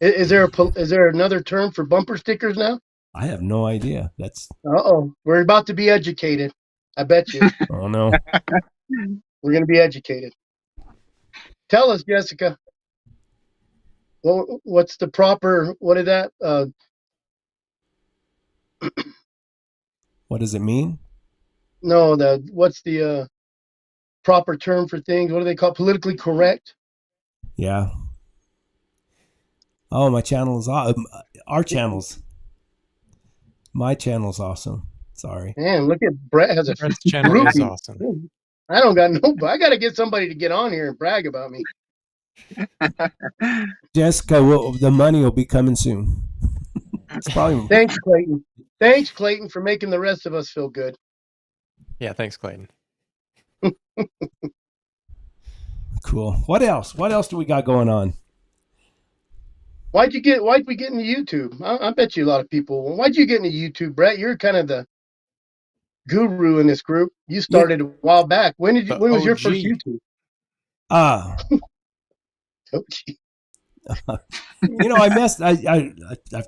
Is there another term for bumper stickers now? I have no idea. That's we're about to be educated. I bet you. Oh no. We're going to be educated. Tell us, Jessica. What's the proper? What is that? What does it mean? No, what's the proper term for things? What do they call politically correct? Yeah. Oh, my channel is our channels. My channel's awesome. Sorry. Man, look at Brett has a Brett's channel is awesome. I don't got I got to get somebody to get on here and brag about me. Jessica, the money will be coming soon. It's probably. Thanks, Clayton. Thanks, Clayton, for making the rest of us feel good. Yeah, thanks, Clayton. Cool. What else? What else do we got going on? Why'd we get into YouTube? I bet you a lot of people. Why'd you get into YouTube, Brett? You're kind of the guru in this group. You started a while back. When was your first YouTube? I've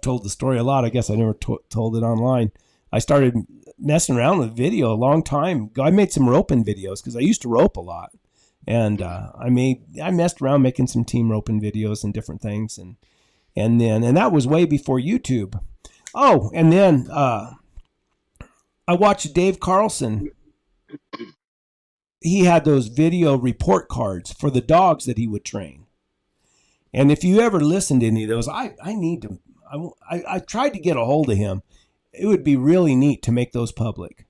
told the story a lot. I guess I never told it online. I started messing around with video a long time ago. I made some roping videos because I used to rope a lot, and I messed around making some team roping videos and different things, and that was way before YouTube. Oh, and then I watched Dave Carlson. He had those video report cards for the dogs that he would train. And if you ever listen to any of those, I tried to get a hold of him. It would be really neat to make those public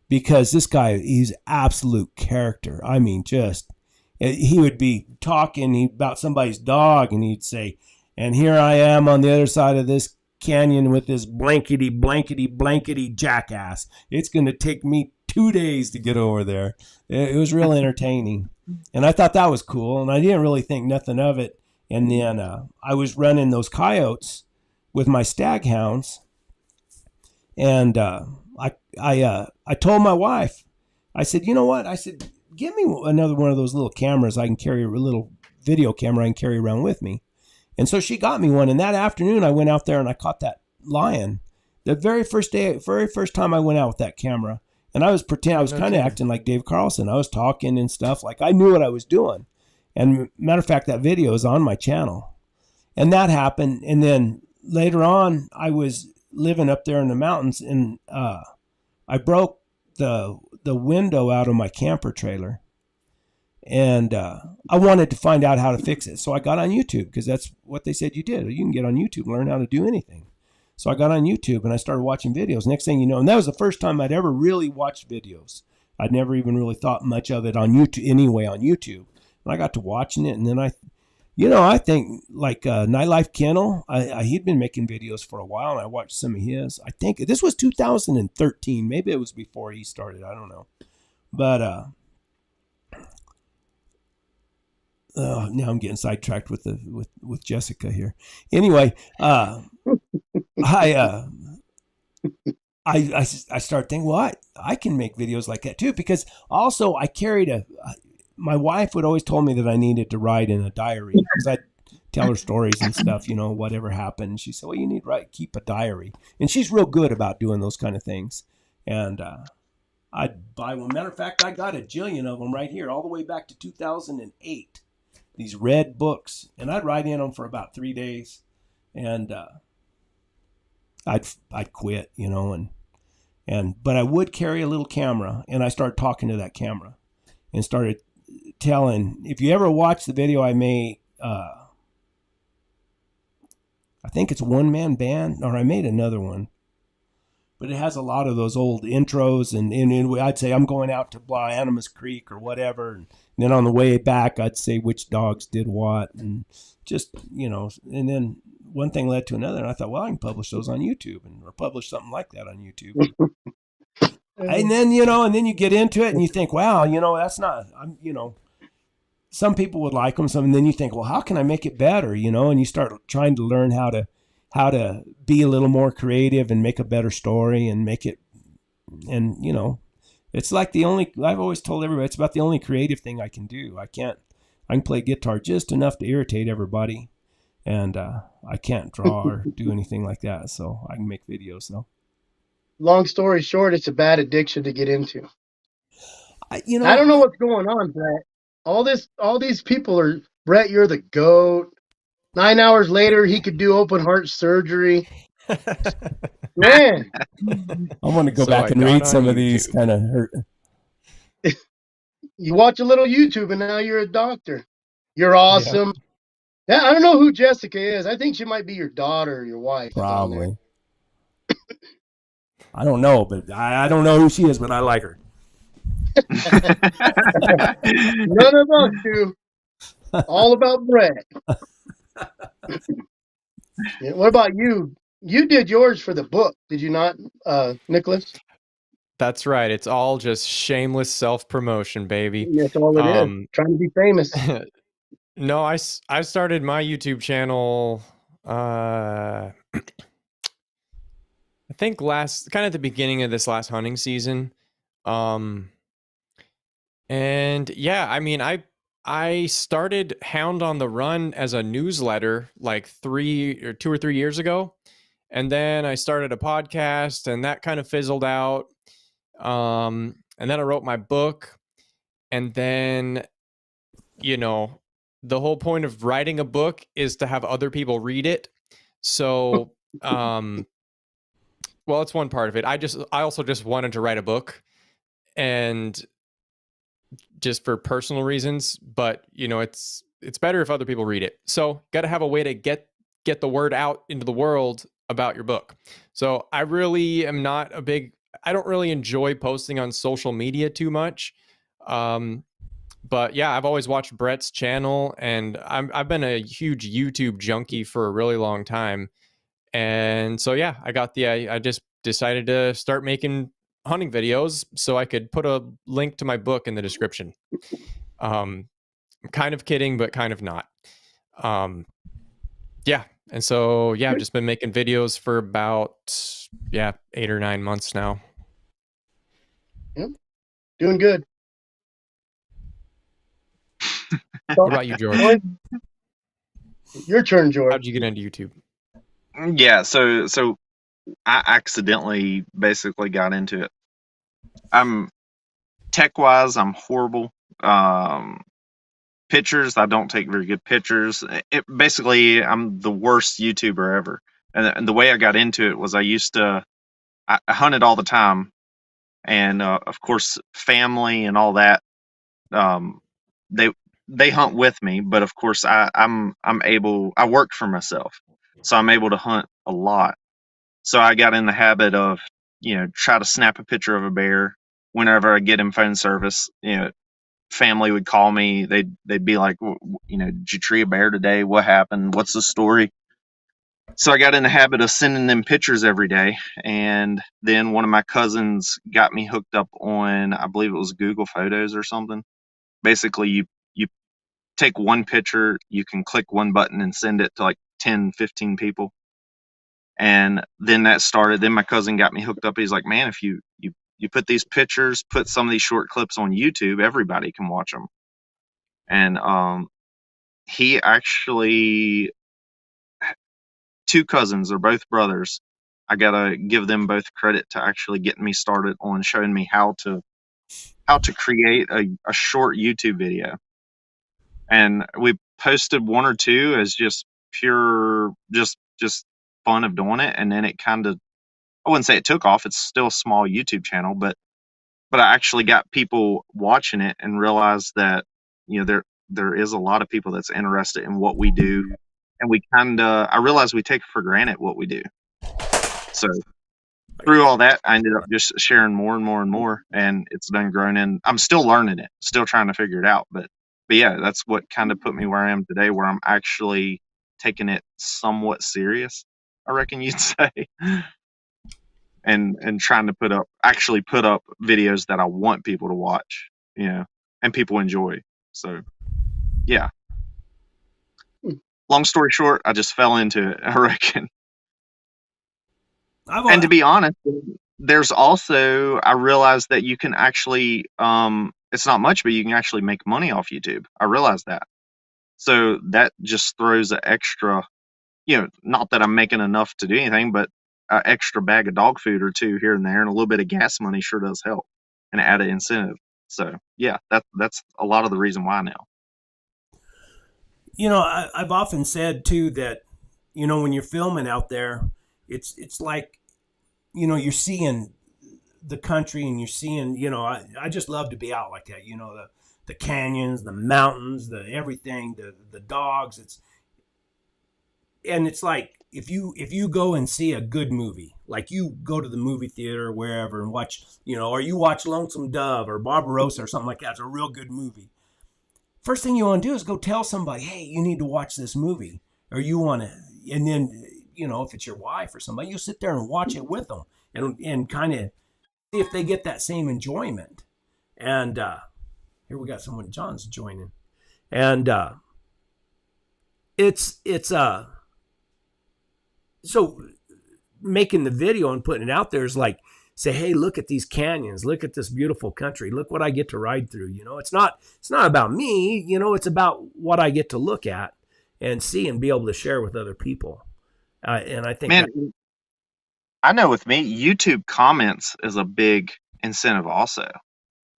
because this guy, he's absolute character. I mean, he would be talking about somebody's dog and he'd say, and here I am on the other side of this canyon with this blankety jackass. It's going to take me 2 days to get over there. It was real entertaining. And I thought that was cool. And I didn't really think nothing of it. And then I was running those coyotes with my stag hounds. And I told my wife, I said, you know what? I said, give me another one of those little cameras I can carry, a little video camera I can carry around with me. And so she got me one. And that afternoon I went out there and I caught that lion. The very first time I went out with that camera. And I was kind of acting like Dave Carlson. I was talking and stuff like I knew what I was doing. And matter of fact, that video is on my channel. And that happened. And then later on, I was living up there in the mountains and I broke the window out of my camper trailer. And I wanted to find out how to fix it. So I got on YouTube because that's what they said you did. You can get on YouTube and learn how to do anything. So I got on YouTube and I started watching videos. Next thing you know, and that was the first time I'd ever really watched videos. I'd never even really thought much of it on YouTube anyway, on YouTube. And I got to watching it. And then I think like Nightlife Kennel, he'd been making videos for a while and I watched some of his. I think this was 2013. Maybe it was before he started. I don't know. But now I'm getting sidetracked with with Jessica here. Anyway, I start thinking, well, I can make videos like that too, because also I carried my wife would always told me that I needed to write in a diary, because I'd tell her stories and stuff, whatever happened. She said, well, you need to keep a diary. And she's real good about doing those kind of things. And I'd buy one. Matter of fact, I got a jillion of them right here, all the way back to 2008. These red books. And I'd write in them for about 3 days. And I'd quit, but I would carry a little camera, and I started talking to that camera and started telling. If you ever watch the video I made, I think it's One Man Band, or I made another one, but it has a lot of those old intros, and I'd say I'm going out to Animas Creek or whatever, and then on the way back I'd say which dogs did what, and just and then one thing led to another, and I thought, well, I can publish those on YouTube, or publish something like that on YouTube. And then and then you get into it and you think, wow, that's not, some people would like them, and then you think, well, how can I make it better, and you start trying to learn how to be a little more creative and make a better story and make it, and it's like I've always told everybody, it's about the only creative thing I can do. I can play guitar just enough to irritate everybody, and I can't draw or do anything like that, so I can make videos though. Long story short, it's a bad addiction to get into. I don't know what's going on, Brett. All these people are, Brett, you're the GOAT. 9 hours later, he could do open heart surgery. Man, I'm going to go back and read some of these. Kind of hurt. You watch a little YouTube and now you're a doctor. You're awesome. Yeah, I don't know who Jessica is. I think she might be your daughter or your wife. Probably. I don't know, but I don't know who she is, but I like her. None of us do. All about Brett. Yeah, what about you? You did yours for the book, did you not, Nicholas? That's right. It's all just shameless self-promotion, baby. That's all it is. Trying to be famous. No, I started my YouTube channel, I think kind of at the beginning of this last hunting season. And yeah, I mean, I started Hound on the Run as a newsletter like 2 or 3 years ago. And then I started a podcast, and that kind of fizzled out. And then I wrote my book, and then, the whole point of writing a book is to have other people read it. So, well, it's one part of it. I also just wanted to write a book, and just for personal reasons, but it's better if other people read it. So, got to have a way to get the word out into the world about your book. So, I really am not I don't really enjoy posting on social media too much. But yeah, I've always watched Brett's channel, and I've been a huge YouTube junkie for a really long time. And so yeah, I just decided to start making hunting videos so I could put a link to my book in the description. I'm kind of kidding, but kind of not. Yeah. And so yeah, I've just been making videos for about 8 or 9 months now. Yep. Doing good. What about you, George? Your turn, George. How'd you get into YouTube? Yeah, so I accidentally basically got into it. I'm tech-wise, I'm horrible. Pictures, I don't take very good pictures. Basically, I'm the worst YouTuber ever. And the way I got into it was I hunted all the time, and of course, family and all that. They hunt with me, but of course I'm able. I work for myself, so I'm able to hunt a lot. So I got in the habit of try to snap a picture of a bear whenever I get in phone service. Family would call me. They'd be like, did you tree a bear today? What happened? What's the story? So I got in the habit of sending them pictures every day, and then one of my cousins got me hooked up on, I believe it was Google Photos or something. Basically, you take one picture, you can click one button and send it to like 10, 15 people. And then that started. Then my cousin got me hooked up. He's like, man, if you put these pictures, put some of these short clips on YouTube, everybody can watch them. And he actually, two cousins, they're both brothers. I gotta give them both credit to actually getting me started on showing me how to create a short YouTube video. And we posted one or two as just pure just fun of doing it, and then it kind of, I wouldn't say it took off. It's still a small YouTube channel, but I actually got people watching it and realized that, you know, there is a lot of people that's interested in what we do, and I realized we take for granted what we do. So through all that, I ended up just sharing more and more and more, and it's done grown. And I'm still learning it, still trying to figure it out. But yeah, that's what kind of put me where I am today, where I'm actually taking it somewhat serious, I reckon you'd say, and trying to put up videos that I want people to watch, you know, and people enjoy. So yeah. Long story short, I just fell into it, I reckon. And to be honest, there's also, I realized that you can actually, it's not much, but you can actually make money off YouTube. I realized that. So that just throws an extra, you know, not that I'm making enough to do anything, but an extra bag of dog food or two here and there, and a little bit of gas money sure does help, and add an incentive. So yeah, that's a lot of the reason why now. You know, I've often said too that, you know, when you're filming out there, it's like, you know, you're seeing the country, and you're seeing, you know, I just love to be out like that. You know, the canyons, the mountains, the everything, the dogs. It's like if you go and see a good movie, like you go to the movie theater or wherever and watch, you know, or you watch Lonesome Dove or Barbarossa or something like that. It's a real good movie. First thing you want to do is go tell somebody, hey, you need to watch this movie, or you want to, and then, you know, if it's your wife or somebody, you sit there and watch it with them, and kind of see if they get that same enjoyment. And here we got someone, John's joining, and it's so making the video and putting it out there is like, say, hey, look at these canyons, look at this beautiful country, look what I get to ride through. You know, it's not about me, you know, it's about what I get to look at and see and be able to share with other people. And I think, man, I know with me, YouTube comments is a big incentive also.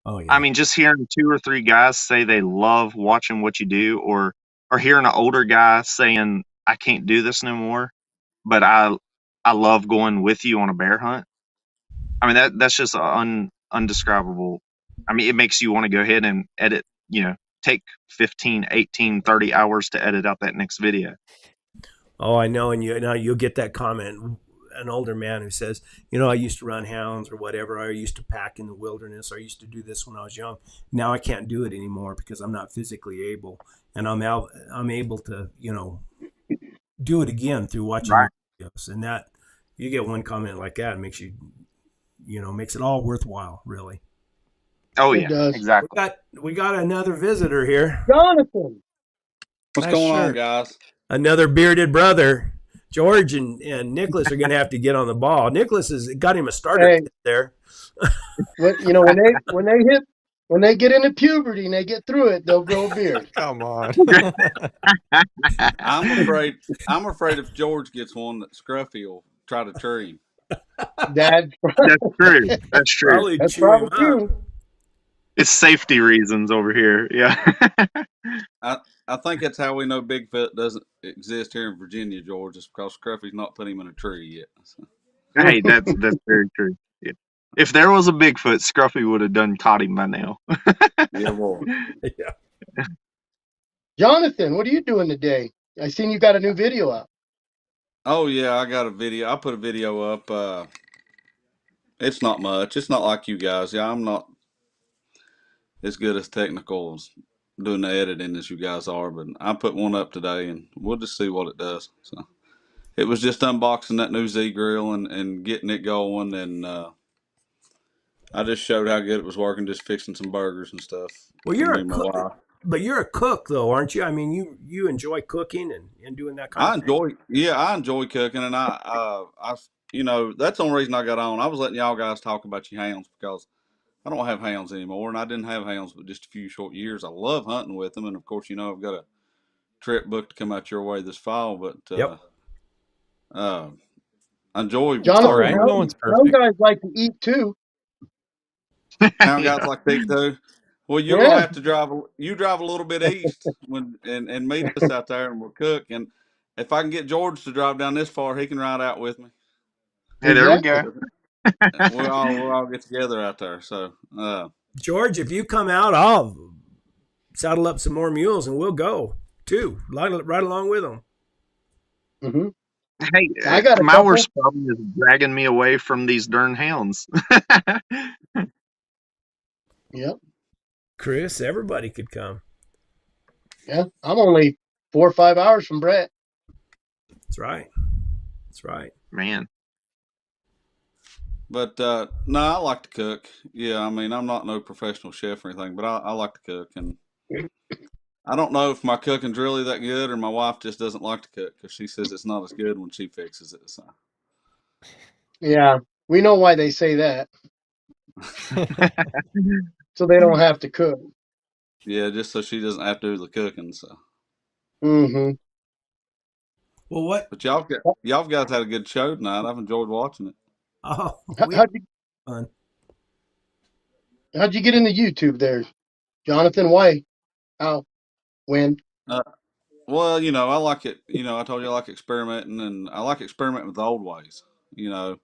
oh yeah, I mean, just hearing 2 or 3 guys say they love watching what you do, or hearing an older guy saying, I can't do this no more, but I love going with you on a bear hunt. I mean, that's just undescribable. I mean, it makes you want to go ahead and edit, you know, take 15, 18, 30 hours to edit out that next video. Oh, I know. And you'll get that comment, an older man who says, you know, I used to run hounds or whatever. I used to pack in the wilderness. I used to do this when I was young. Now I can't do it anymore because I'm not physically able. And I'm able to, you know, do it again through watching videos. And that, you get one comment like that, it makes you, you know, makes it all worthwhile, really. Oh It yeah, does. exactly. We got another visitor here. Jonathan. What's Nice going on, shirt. guys? Another bearded brother. George and Nicholas are going to have to get on the ball. Nicholas has got him a starter Hey. kit there. You know, when they get into puberty and they get through it, they'll grow a beard. Come on. I'm afraid if George gets one, that Scruffy will try to tree him. That's true. That's true. Probably That's chew him probably up. true. It's safety reasons over here. Yeah. I think that's how we know Bigfoot doesn't exist here in Virginia, George, is because Scruffy's not put him in a tree yet. So. Hey, that's very true. Yeah. If there was a Bigfoot, Scruffy would have done caught him by now. Yeah, boy. Yeah. Jonathan, what are you doing today? I seen you got a new video out. Oh yeah, I got a video. I put a video up. It's not much. It's not like you guys. Yeah, I'm not as good as technical as doing the editing as you guys are, but I put one up today, and we'll just see what it does. So it was just unboxing that new Z grill and getting it going, and I just showed how good it was working, just fixing some burgers and stuff. Well, for me and my wife. But you're a cook, though, aren't you? I mean, you enjoy cooking and doing that kind of thing. I enjoy cooking, and that's the only reason I got on. I was letting y'all guys talk about your hounds because I don't have hounds anymore, and I didn't have hounds but just a few short years. I love hunting with them, and of course, I've got a trip booked to come out your way this fall. But Yep. uh, I enjoy Our Jonathan, angling hound perfect. guys like to eat too. hound Yeah. guys like big too. Well, you're gonna Yeah, have to drive. You drive a little bit east and meet us out there, and we'll cook. And if I can get George to drive down this far, he can ride out with me. Hey, there we go. exactly. We'll all get together out there. So George, if you come out, I'll saddle up some more mules and we'll go too, right along with them. Hmm. Hey, I got a my couple. worst problem is dragging me away from these darn hounds. Yep. Chris, everybody could come. Yeah. I'm only 4 or 5 hours from Brett. That's right. That's right. Man. But no, I like to cook. Yeah, I mean, I'm not no professional chef or anything, but I like to cook, and I don't know if my cooking's really that good or my wife just doesn't like to cook because she says it's not as good when she fixes it. So Yeah. We know why they say that. So they don't have to cook. yeah, just so she doesn't have to do the cooking. So, Hmm. Well, what? but y'all guys had a good show tonight. I've enjoyed watching it. Oh, we had How'd you fun. how'd you get into YouTube there, Jonathan? Why? How? When? Uh, well, I like it. I told you I like experimenting, and I like experimenting with the old ways. You know,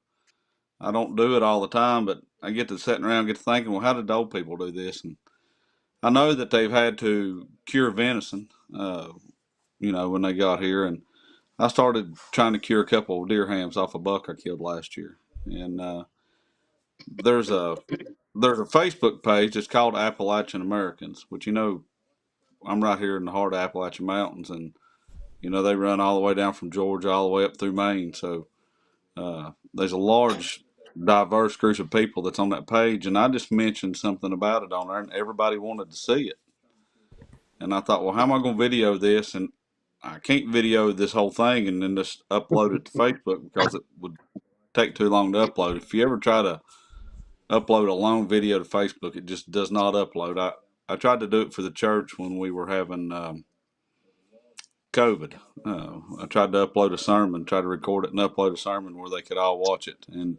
I don't do it all the time, but I get to sitting around, get to thinking, well, how did the old people do this? And I know that they've had to cure venison, when they got here, and I started trying to cure a couple of deer hams off a buck I killed last year. And there's a there's a Facebook page that's called Appalachian Americans, which I'm right here in the heart of Appalachian Mountains, and they run all the way down from Georgia all the way up through Maine. So there's a large, diverse group of people that's on that page, and I just mentioned something about it on there, and everybody wanted to see it. And I thought, well, how am I going to video this? And I can't video this whole thing and then just upload it to Facebook because it would take too long to upload. If you ever try to upload a long video to Facebook, it just does not upload. I tried to do it for the church when we were having COVID. I tried to upload a sermon, try to record it and upload a sermon where they could all watch it. And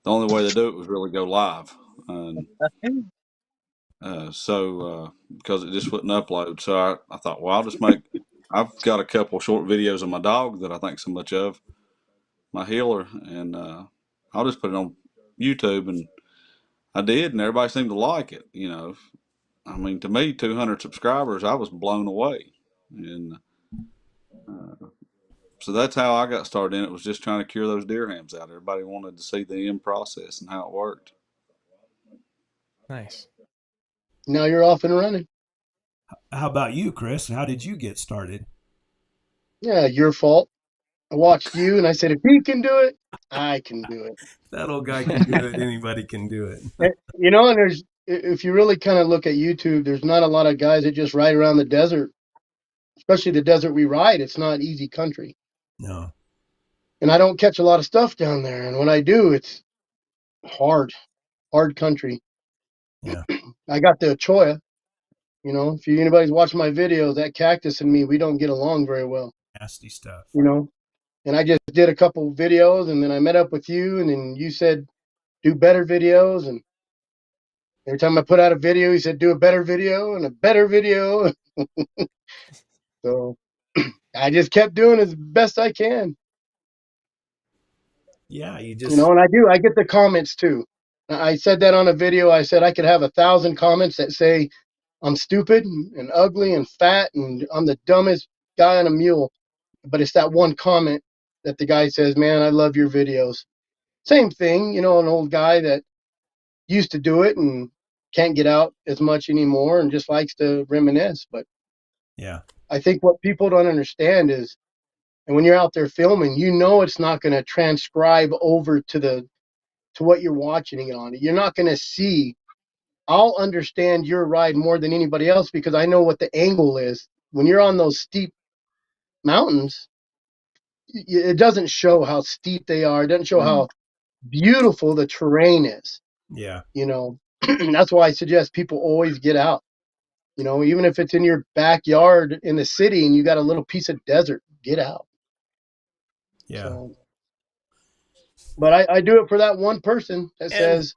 the only way to do it was really go live. And because it just wouldn't upload. So I thought, well, I've got a couple short videos of my dog that I think so much of, my healer, and I'll just put it on YouTube. And I did, and everybody seemed to like it. I mean, to me, 200 subscribers, I was blown away. And so that's how I got started in it, was just trying to cure those deer hams out. Everybody wanted to see the end process and how it worked. Nice. Now you're off and running. How about you, Chris? How did you get started? Yeah, your fault. I watched you and I said, if he can do it, I can do it. That old guy can do it. Anybody can do it. And if you really kind of look at YouTube, there's not a lot of guys that just ride around the desert, especially the desert we ride. It's not easy country. No. And I don't catch a lot of stuff down there. And when I do, it's hard country. Yeah. I got the choya. If anybody's watching my videos, that cactus and me, we don't get along very well. Nasty stuff. And I just did a couple videos, and then I met up with you, and then you said do better videos, and every time I put out a video, you said do a better video and a better video. So I just kept doing as best I can. Yeah, you just And I get the comments too. I said that on a video. I said I could have 1,000 comments that say I'm stupid and ugly and fat and I'm the dumbest guy on a mule. But it's that one comment that the guy says, man, I love your videos. Same thing, an old guy that used to do it and can't get out as much anymore and just likes to reminisce. But yeah. I think what people don't understand is, and when you're out there filming, it's not going to transcribe over to what you're watching it on. You're not going to see I'll understand your ride more than anybody else because I know what the angle is. When you're on those steep mountains, it doesn't show how steep they are. It doesn't show how beautiful the terrain is. Yeah. You know, that's why I suggest people always get out. You know, even if it's in your backyard in the city and you got a little piece of desert, get out. Yeah. So, but I do it for that one person that says,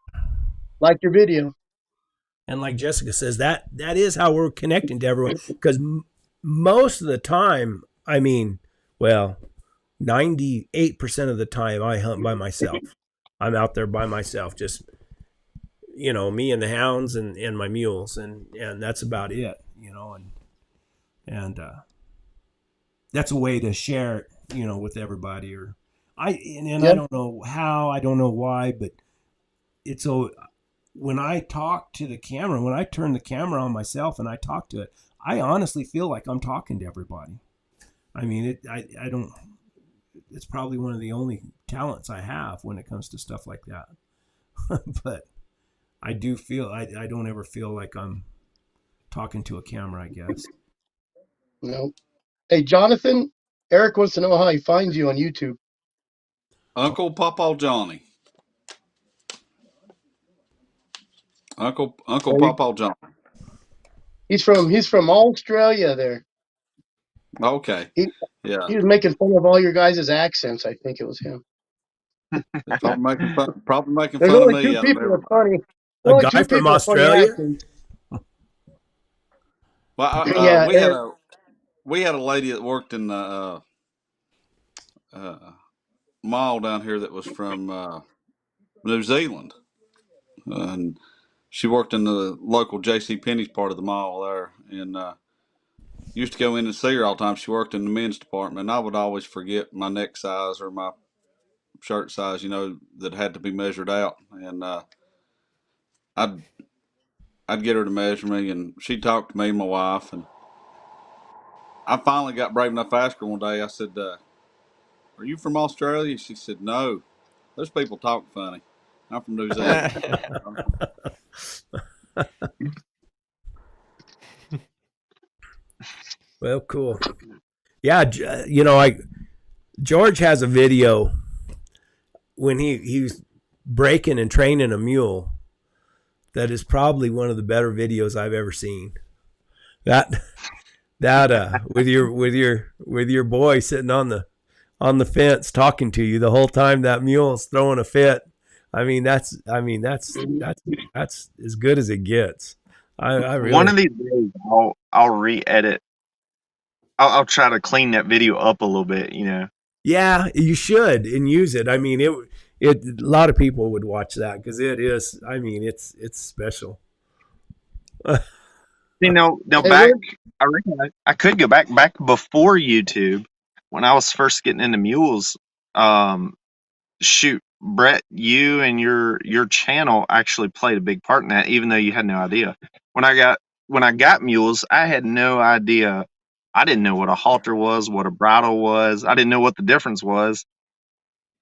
like your video. And like Jessica says, that is how we're connecting to everyone. Because most of the time, I mean, well, 98% of the time I hunt by myself. I'm out there by myself, just, you know, me and the hounds and my mules, and that's about it, you know, and that's a way to share it, you know, with everybody. Or I don't know how, I don't know why, but it's so when I talk to the camera, when I turn the camera on myself and I talk to it, I honestly feel like I'm talking to everybody. I mean, I don't, it's probably one of the only talents I have when it comes to stuff like that. But I do feel, I don't ever feel like I'm talking to a camera, I guess. No. Hey, Jonathan, Eric wants to know how he finds you on YouTube. Uncle Papa Johnny. Uncle Papa Johnny. He's from Australia there. Okay. He, Yeah. he was making fun of all your guys' accents. I think it was him. They're probably making There's fun of only me two out of people with everybody. funny. A Only guy two from people with funny Australia? accents. Well, Yeah, Eric. we had a lady that worked in the mall down here that was from New Zealand, and she worked in the local J.C. Penney's part of the mall there, and used to go in and see her all the time. She worked in the men's department, and I would always forget my neck size or my shirt size, you know, that had to be measured out, and I'd I'd get her to measure me, and she'd talk to me and my wife, and I finally got brave enough to ask her one day. I said, "Are you from Australia?" She said, "No, those people talk funny. I'm from New Zealand." Well, cool. Yeah, you know, George has a video when he was breaking and training a mule that is probably one of the better videos I've ever seen. That with your boy sitting on the fence talking to you the whole time that mule's throwing a fit. I mean that's as good as it gets. I really, One of these days, I'll re-edit. I'll try to clean that video up a little bit. You know. yeah, you should and use it. I mean it a lot of people would watch that because it is. I mean it's special. Now Hey, back. I reckon I could go back before YouTube when I was first getting into mules. Um, shoot, Brett, you and your channel actually played a big part in that, even though you had no idea. When I got mules, I had no idea. I didn't know what a halter was, what a bridle was. I didn't know what the difference was.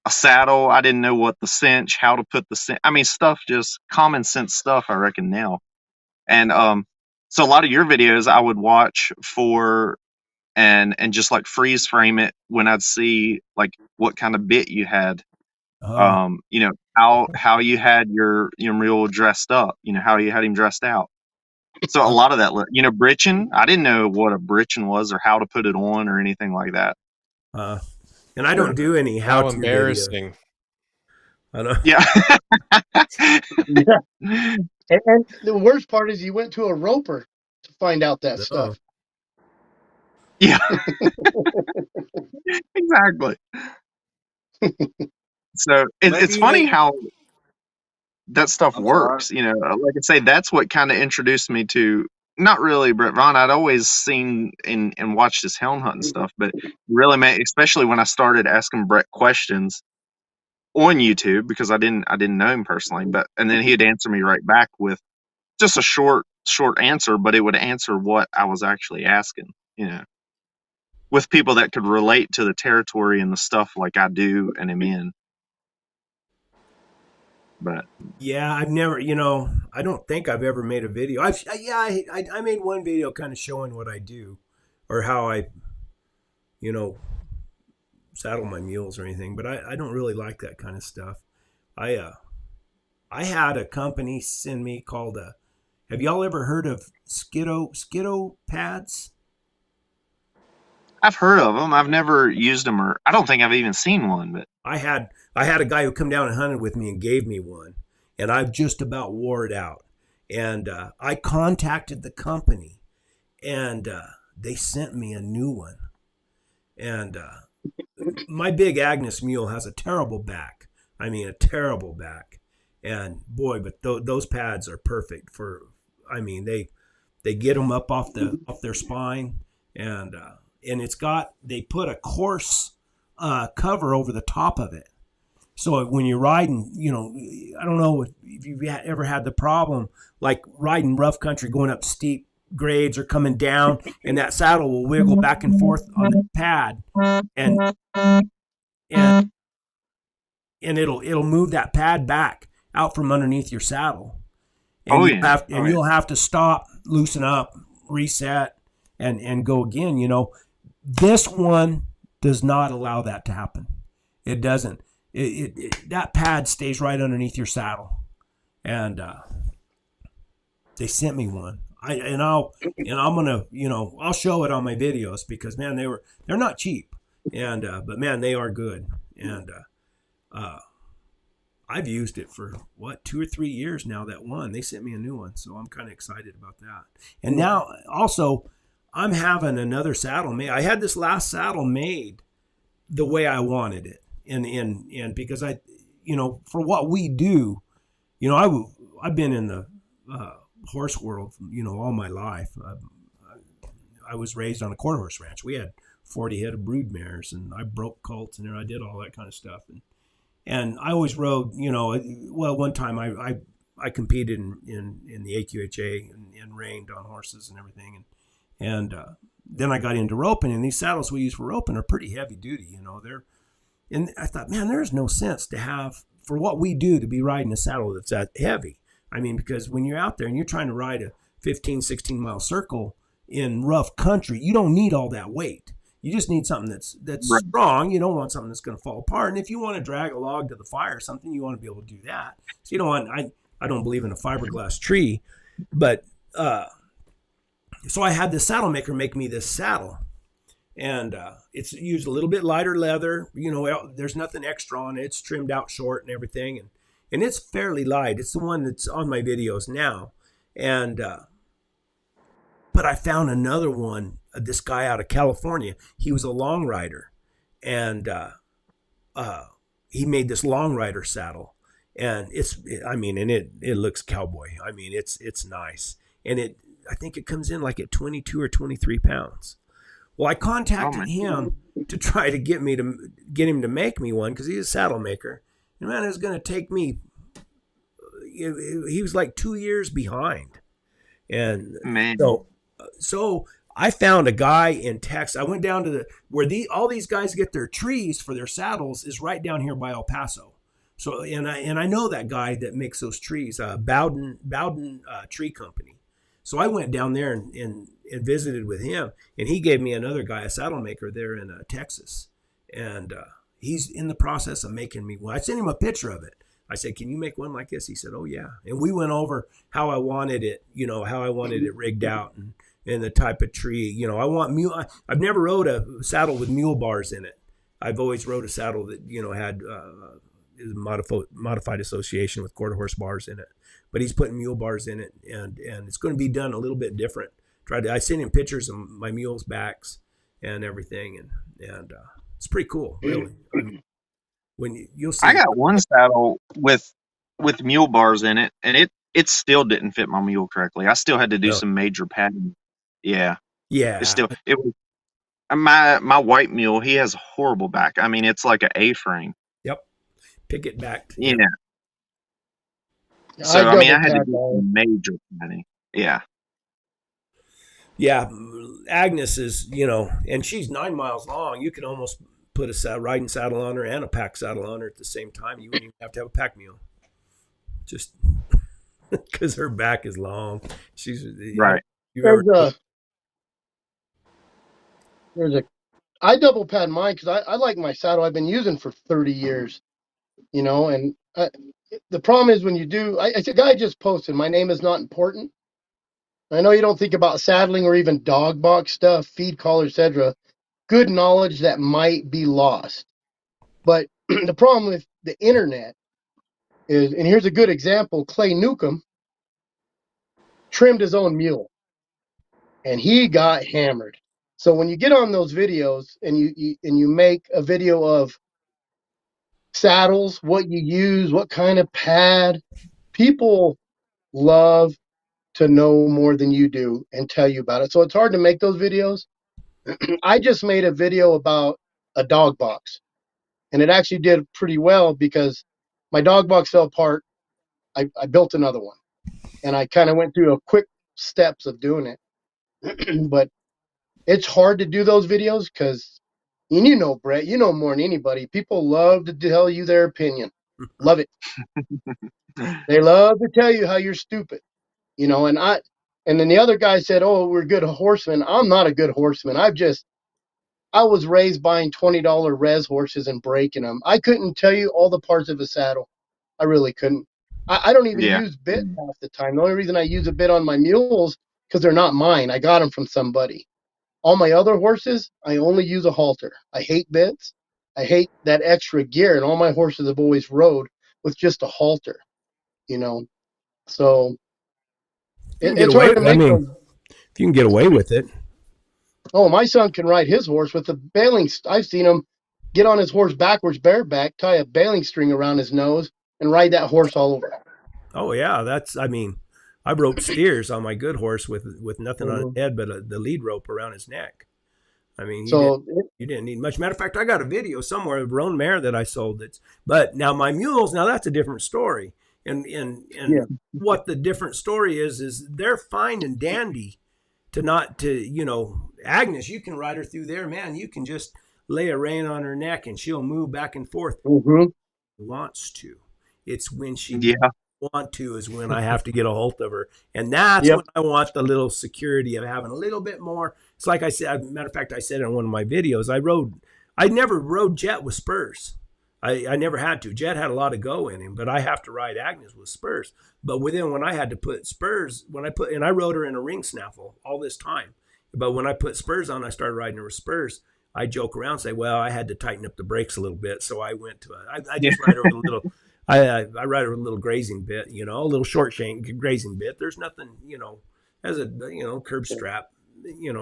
A saddle, I didn't know what the cinch, how to put the cinch. I mean, stuff, just common sense stuff. I reckon now, and so a lot of your videos I would watch for and just like freeze frame it when I'd see like what kind of bit you had, Oh, you know, how you had your mule dressed up, you know, how you had him dressed out. So a lot of that, you know, britching, I didn't know what a britching was or how to put it on or anything like that. and I don't do any How how-to videos. embarrassing. I don't. Yeah. yeah. And the worst part is you went to a roper to find out that No. stuff. Yeah, exactly. So it's Maybe you funny need. how that stuff I'm sorry. works. You know, like I say, that's what kind of introduced me to not really Brett Vaughn. I'd always seen and watched his hound hunting stuff, but really, especially when I started asking Brett questions on YouTube because I didn't know him personally, but and then he'd answer me right back with just a short answer, but it would answer what I was actually asking. You know, with people that could relate to the territory and the stuff like I do and am in. But Yeah, I've never, I don't think I've ever made a video. I made one video kind of showing what I do or how I, you know, saddle my mules or anything, but I don't really like that kind of stuff. I I had a company send me called have y'all ever heard of Skiddo pads? I've heard of them. I've never used them, or I don't think I've even seen one. But I had a guy who come down and hunted with me and gave me one, and I've just about wore it out. And I contacted the company, and they sent me a new one. And my big Agnes mule has a terrible back. I mean, a terrible back. And boy, but those pads are perfect for. I mean, they get them up off their spine, and they put a coarse cover over the top of it. So when you're riding, I don't know if you've ever had the problem like riding rough country, going up steep grades or coming down, and that saddle will wiggle back and forth on the pad, and and it'll move that pad back out from underneath your saddle, and you'll have to stop, loosen up, reset, and go again. This one does not allow that to happen. It doesn't. That pad stays right underneath your saddle, and they sent me one. I'm gonna I'll show it on my videos because man they're not cheap, and but man they are good, and I've used it for 2 or 3 years now. That one they sent me a new one, so I'm kind of excited about that. And now also I'm having another saddle made. I had this last saddle made the way I wanted it. And because I, for what we do, I've been in the horse world, all my life. I was raised on a quarter horse ranch. We had 40 head of brood mares, and I broke colts, and I did all that kind of stuff. And I always rode, one time I competed in the AQHA and reined on horses and everything, and then I got into roping, and these saddles we use for roping are pretty heavy duty. And I thought, man, there's no sense to have, for what we do, to be riding a saddle that's that heavy. I mean, because when you're out there and you're trying to ride a 15, 16-mile circle in rough country, you don't need all that weight. You just need something that's right. Strong. You don't want something that's going to fall apart. And if you want to drag a log to the fire or something, you want to be able to do that. So you don't want, I don't believe in a fiberglass tree, but so I had the saddle maker make me this saddle. And it's used a little bit lighter leather. There's nothing extra on it. It's trimmed out short and everything. And it's fairly light. It's the one that's on my videos now. And but I found another one, this guy out of California. He was a long rider. And he made this long rider saddle. And it looks cowboy. I mean, it's nice. And I think it comes in like at 22 or 23 pounds. Well, I contacted him to try to get him to make me one because he's a saddle maker. And man, it was going to take me. He was like 2 years behind, and so I found a guy in Texas. I went down to where all these guys get their trees for their saddles is right down here by El Paso. So and I know that guy that makes those trees, Bowden Tree Company. So I went down there and visited with him, and he gave me another guy, a saddle maker there in Texas, and he's in the process of making me one. I sent him a picture of it. I said, "Can you make one like this?" He said, "Oh yeah." And we went over how I wanted it, how I wanted it rigged out, and the type of tree. I want mule. I've never rode a saddle with mule bars in it. I've always rode a saddle that had modified association with quarter horse bars in it. But he's putting mule bars in it, and it's going to be done a little bit different. I sent him pictures of my mules' backs and everything, and it's pretty cool, really. When you'll see, I got one saddle with mule bars in it, and it still didn't fit my mule correctly. I still had to do some major padding. Yeah. It was my white mule. He has a horrible back. I mean, it's like an A-frame. Yep. Picket back. Yeah. So I had to do major padding. Yeah. Yeah, Agnes is, and she's 9 miles long. You can almost put a riding saddle on her and a pack saddle on her at the same time. You wouldn't even have to have a pack mule. just because her back is long. She's Right. You ever? There's a I double pad mine because I like my saddle I've been using for 30 years, you know, and the problem is when you do, a guy just posted, my name is not important. I know you don't think about saddling or even dog box stuff, feed collar, etc. Good knowledge that might be lost. But the problem with the internet is, and here's a good example, Clay Newcomb trimmed his own mule and he got hammered. So when you get on those videos and you make a video of saddles, what you use, what kind of pad, people love to know more than you do and tell you about it. So it's hard to make those videos. I just made a video about a dog box, and it actually did pretty well because my dog box fell apart. I built another one, and I kind of went through a quick steps of doing it. But it's hard to do those videos because, and you know, Brett, you know more than anybody. People love to tell you their opinion. Love it. They love to tell you how you're stupid, you know. And then the other guy said, "Oh, we're good horsemen." I'm not a good horseman. I was raised buying $20 res horses and breaking them. I couldn't tell you all the parts of a saddle. I really couldn't. I don't even Yeah. use bit half the time. The only reason I use a bit on my mules because they're not mine. I got them from somebody. All my other horses, I only use a halter. I hate bits. I hate that extra gear, and all my horses have always rode with just a halter, you know. So You can get it's away. hard to I make mean, them. if you can get away with it. Oh, my son can ride his horse with a baling. I've seen him get on his horse backwards, bareback, tie a baling string around his nose, and ride that horse all over. Oh yeah, that's. I mean, I roped steers on my good horse with nothing on his head but the lead rope around his neck. I mean, you didn't need much. Matter of fact, I got a video somewhere of a roan mare that I sold. But now my mules. Now that's a different story. And Yeah. what the different story is they're fine and dandy to Agnes. You can ride her through there, man. You can just lay a rein on her neck and she'll move back and forth. Wants to. It's when she want to is when I have to get a hold of her. And that's when I want the little security of having a little bit more. It's like I said, matter of fact, I said in one of my videos, I never rode Jet with spurs. I never had to. Jet had a lot of go in him, but I have to ride Agnes with spurs. But when I had to put spurs, and I rode her in a ring snaffle all this time. But when I put spurs on, I started riding her with spurs. I joke around and say, well, I had to tighten up the brakes a little bit. So I went to I just ride her with a little, I ride her with a little grazing bit, a little short chain grazing bit. There's nothing, as a, curb strap,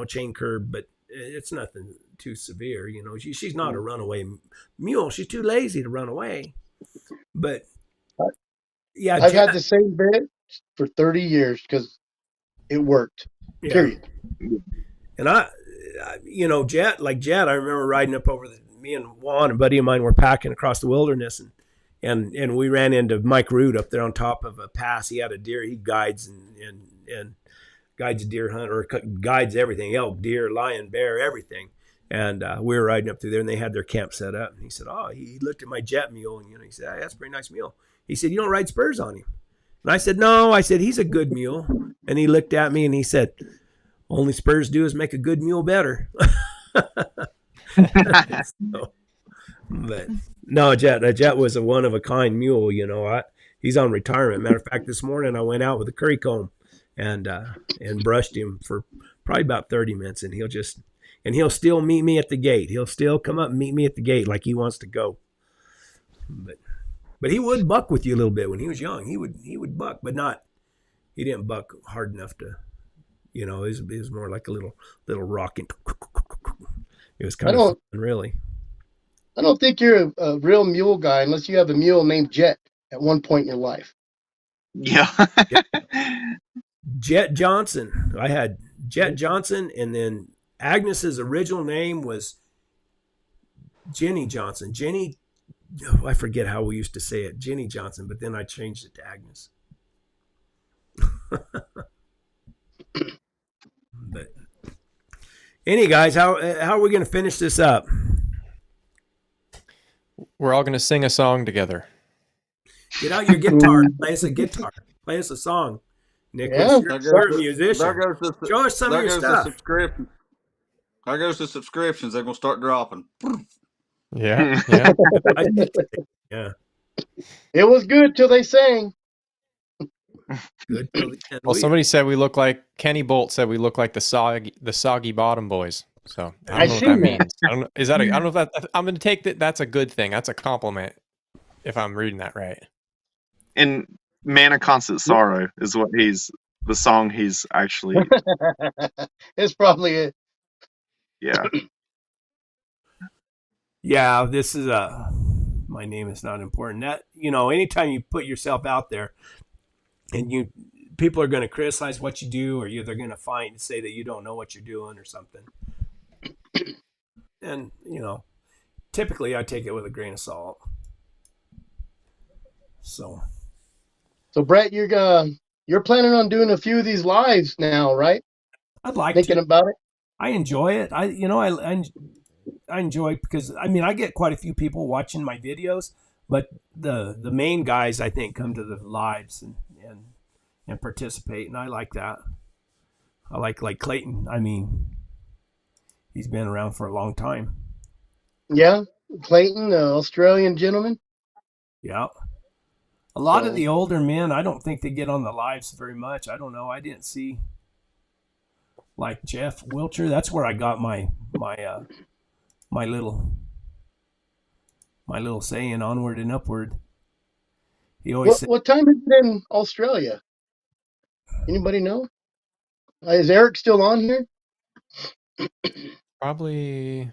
chain curb, but it's nothing too severe. She's not a runaway mule. She's too lazy to run away. But yeah, I've had the same bit for 30 years because it worked. Yeah. Period. And Jet, I remember riding up over me and Juan, a buddy of mine, were packing across the wilderness, and we ran into Mike Root up there on top of a pass. He had a deer. He guides and guides deer hunt, or guides everything: elk, deer, lion, bear, everything. And we were riding up through there, and they had their camp set up. And he said, "Oh," he looked at my Jet mule, and he said, "Hey, that's a pretty nice mule." He said, "You don't ride spurs on him?" And I said, "No." I said, "He's a good mule." And he looked at me and he said, "Only spurs do is make a good mule better." But no, Jet was a one of a kind mule. He's on retirement. Matter of fact, this morning I went out with a curry comb and brushed him for probably about 30 minutes, and he'll still meet me at the gate. He'll still come up and meet me at the gate like he wants to go. But he would buck with you a little bit when he was young. He would buck, but he didn't buck hard enough to. It was more like a little rocking. It was kind of fun, really. I don't think you're a real mule guy unless you have a mule named Jet at one point in your life. Yeah. Jet Johnson. I had Jet Johnson, and then Agnes's original name was Jenny Johnson. I forget how we used to say it, Jenny Johnson, but then I changed it to Agnes. But any guys, how are we going to finish this up? We're all going to sing a song together. Get out your guitar. Play us a guitar. Play us a song. Nicholas, Yeah. you're a musician. There goes Show us some of your the stuff. subscription. There goes the subscriptions. They're gonna start dropping. Yeah, yeah. Yeah. It was good till they sang. Good till the end. Well, somebody said we look like Kenny Bolt said we look like the soggy bottom boys. So I don't know what that seen that. means. I don't know. Is that? I don't know if that. I'm going to take that. That's a good thing. That's a compliment. If I'm reading that right. And Man of Constant Sorrow is what the song he's actually. It's probably it. Yeah. Yeah, this is my name is not important. That, anytime you put yourself out there and people are going to criticize what you do, or they're going to say that you don't know what you're doing or something. And, typically I take it with a grain of salt. So Brett, you're planning on doing a few of these lives now, right? I'd like Thinking to. about it. I enjoy it. I enjoy it because I get quite a few people watching my videos, but the main guys I think come to the lives and participate, and I like that. I like Clayton. I mean, he's been around for a long time. Yeah, Clayton, the Australian gentleman. Yeah. A lot of the older men, I don't think they get on the lives very much. I don't know. I didn't see like Jeff Wilcher. That's where I got my little saying, onward and upward. He always What time is it in Australia? Anybody know? Is Eric still on here? Probably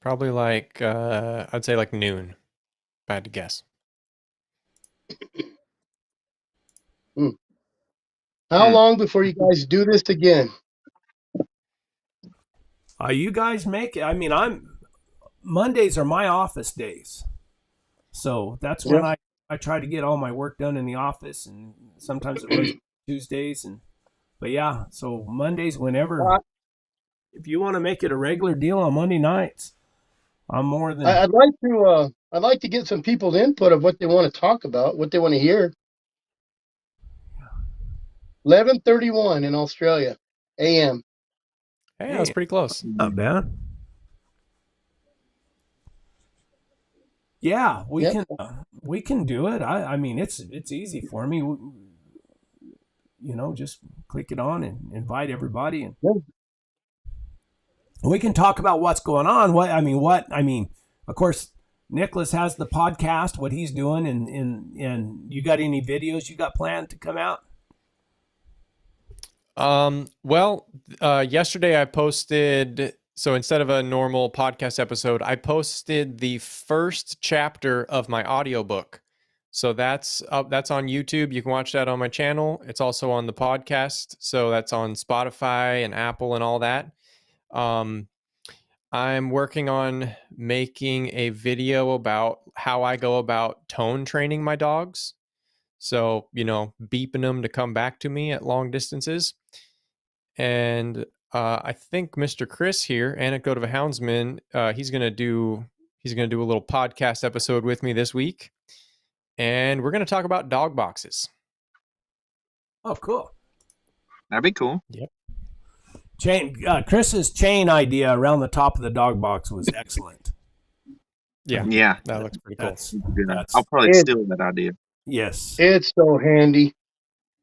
like I'd say like noon. If I had to guess. How long before you guys do this again? you guys make it. I mean, Mondays are my office days, so that's when I try to get all my work done in the office, and sometimes it runs Tuesdays, but yeah, so Mondays whenever. If you want to make it a regular deal on Monday nights, I'm more than. I'd like to get some people's input of what they want to talk about, what they want to hear. 11:31 in Australia, a.m. Hey, that's pretty close. Not bad. Yeah, we can do it. I mean, it's easy for me. Just click it on and invite everybody, and we can talk about what's going on. Of course, Nicholas has the podcast, what he's doing, and you got any videos you got planned to come out? Well, yesterday I posted, so instead of a normal podcast episode, I posted the first chapter of my audiobook. So that's on YouTube. You can watch that on my channel. It's also on the podcast. So that's on Spotify and Apple and all that. I'm working on making a video about how I go about tone training my dogs. So, beeping them to come back to me at long distances. And I think Mr. Chris here, Anecdote of a Houndsman, he's gonna do a little podcast episode with me this week, and we're gonna talk about dog boxes. Oh, cool! That'd be cool. Yep. Chris's chain idea around the top of the dog box was excellent. Yeah, that looks pretty cool. I'll probably steal that idea. Yes, it's so handy.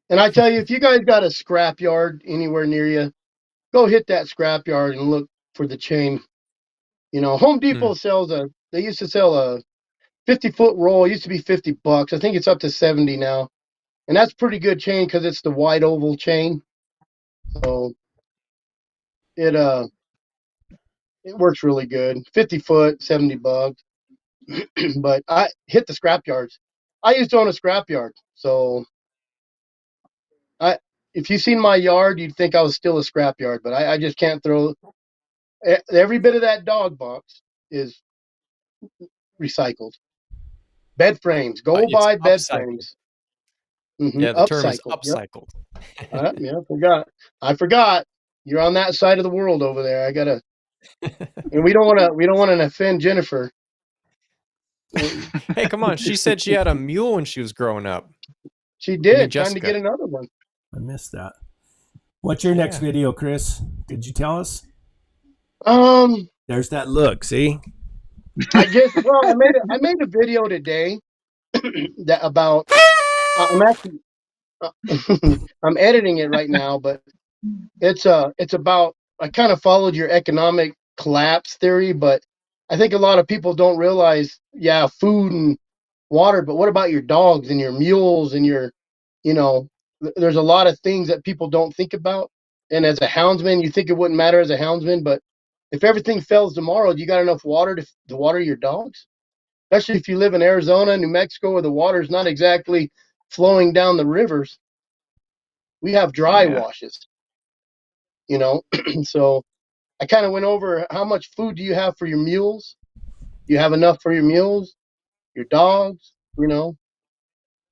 And I tell you, if you guys got a scrap yard anywhere near you, go hit that scrap yard and look for the chain. Home Depot they used to sell a 50-foot roll. It used to be $50. I think it's up to 70 now. And that's pretty good chain because it's the wide oval chain. So it works really good. 50 foot, $70. But I hit the scrap yards. I used to own a scrap yard. So if you seen my yard, you'd think I was still a scrap yard, but I just can't throw every bit of that dog box is recycled. Bed frames. Go buy bed frames. Mm-hmm. Yeah, the term is upcycled. Yep. I forgot. You're on that side of the world over there. I gotta, and we don't want to offend Jennifer. Hey, come on. She said she had a mule when she was growing up. She I mean, did. Time to Jessica. get another one. I missed that. What's your next video, Chris? Did you tell us? There's that look. See? I made a video today that about. I'm actually I'm editing it right now, but it's about. I kind of followed your economic collapse theory, but I think a lot of people don't realize. Yeah, food and water, but what about your dogs and your mules and your, you know, there's a lot of things that people don't think about. And as a houndsman, you think it wouldn't matter as a houndsman, but if everything fails tomorrow, you got enough water to water your dogs? Especially if you live in Arizona, New Mexico, where the water's not exactly flowing down the rivers. We have dry Yeah. washes, you know. So I kind of went over how much food do you have for your mules? You have enough for your mules, your dogs, you know.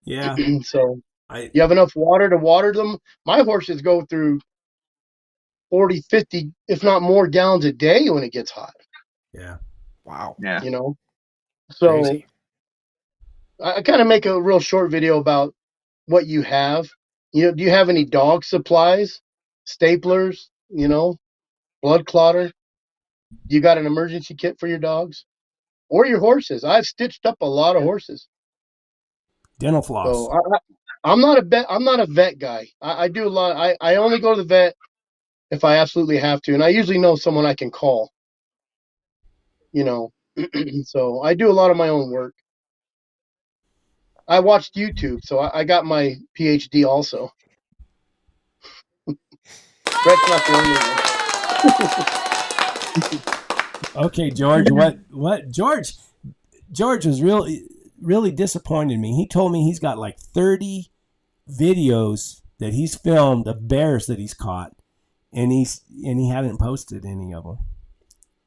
Yeah. So I you have enough water to water them. My horses go through 40, 50, if not more gallons a day when it gets hot, yeah. Wow. Yeah. you know. So Crazy. I kind of make a real short video about what you have. You know, do you have any dog supplies, staplers, you know, blood clotter? You got an emergency kit for your dogs or your horses? I've stitched up a lot of horses. Dental floss. So I'm not a vet. I'm not a vet guy. I do a lot. I only go to the vet if I absolutely have to, and I usually know someone I can call. You know, so I do a lot of my own work. I watched YouTube, so I got my PhD also. Brett's not the only one. Okay, George. What George was really disappointed me. He told me he's got like 30 videos that he's filmed of bears that he's caught, and he hadn't posted any of them.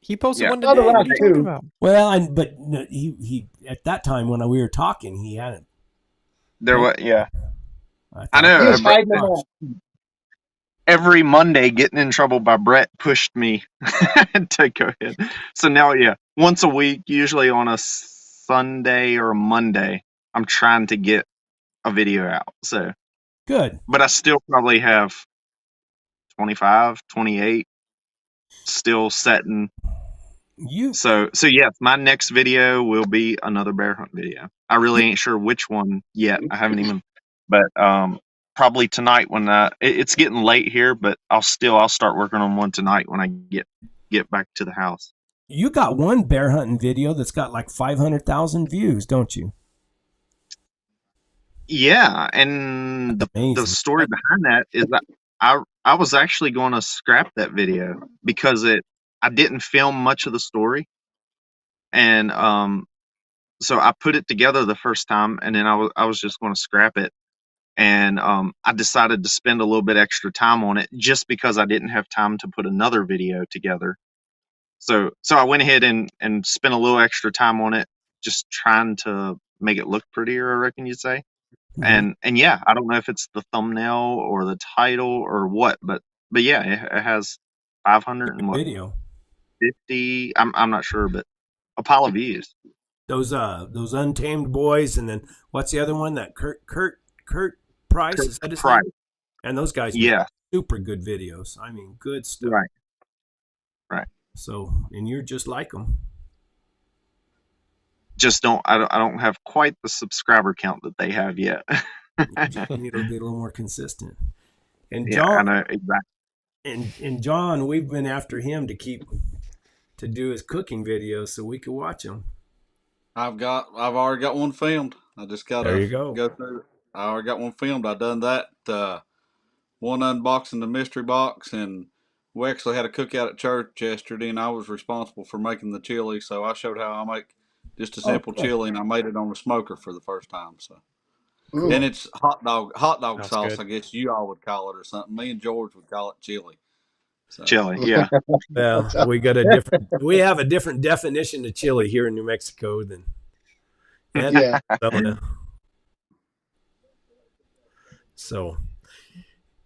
He posted Yeah. one Oh, the today. What last are you talking two. about? Well, but he at that time when we were talking, he hadn't. There was, yeah. I thought, know. He was Brett, hiding them all. every Monday, getting in trouble by Brett pushed me to go ahead. So now, yeah, once a week, usually on a Sunday or a Monday, I'm trying to get a video out. So, good. but I still probably have 25, 28 still setting. So yes, my next video will be another bear hunt video. I really ain't sure which one yet. I haven't even, but probably tonight when it's getting late here, but I'll start working on one tonight when I get back to the house. You got one bear hunting video that's got like 500,000 views, don't you? Yeah, and the story behind that is that I was actually going to scrap that video because I didn't film much of the story, and so I put it together the first time, and then I was just going to scrap it, and I decided to spend a little bit extra time on it just because I didn't have time to put another video together. So I went ahead and spent a little extra time on it, just trying to make it look prettier, I reckon you'd say. Mm-hmm. And yeah, I don't know if it's the thumbnail or the title or what, but yeah, it has 550. Video. I'm not sure, but a pile of views. Those Untamed Boys, and then what's the other one? That Kurt Price, is that his Price. name? And those guys Yeah. make super good videos. I mean, good stuff. Right. So, and you're just like them. Just I don't have quite the subscriber count that they have yet. You need to be a little more consistent. And Yeah, John, I know exactly. And John, we've been after him to do his cooking videos so we could watch them. I've already got one filmed. I just gotta There you go. through it. I already got one filmed. I done that. One unboxing the mystery box, and we actually had a cookout at church yesterday, and I was responsible for making the chili. So I showed how I make just a simple chili, and I made it on the smoker for the first time. So, and it's hot dog That's sauce. good. I guess you all would call it, or something. Me and George would call it chili. So. Chili, yeah. Well, we have a different definition of chili here in New Mexico than Arizona. So,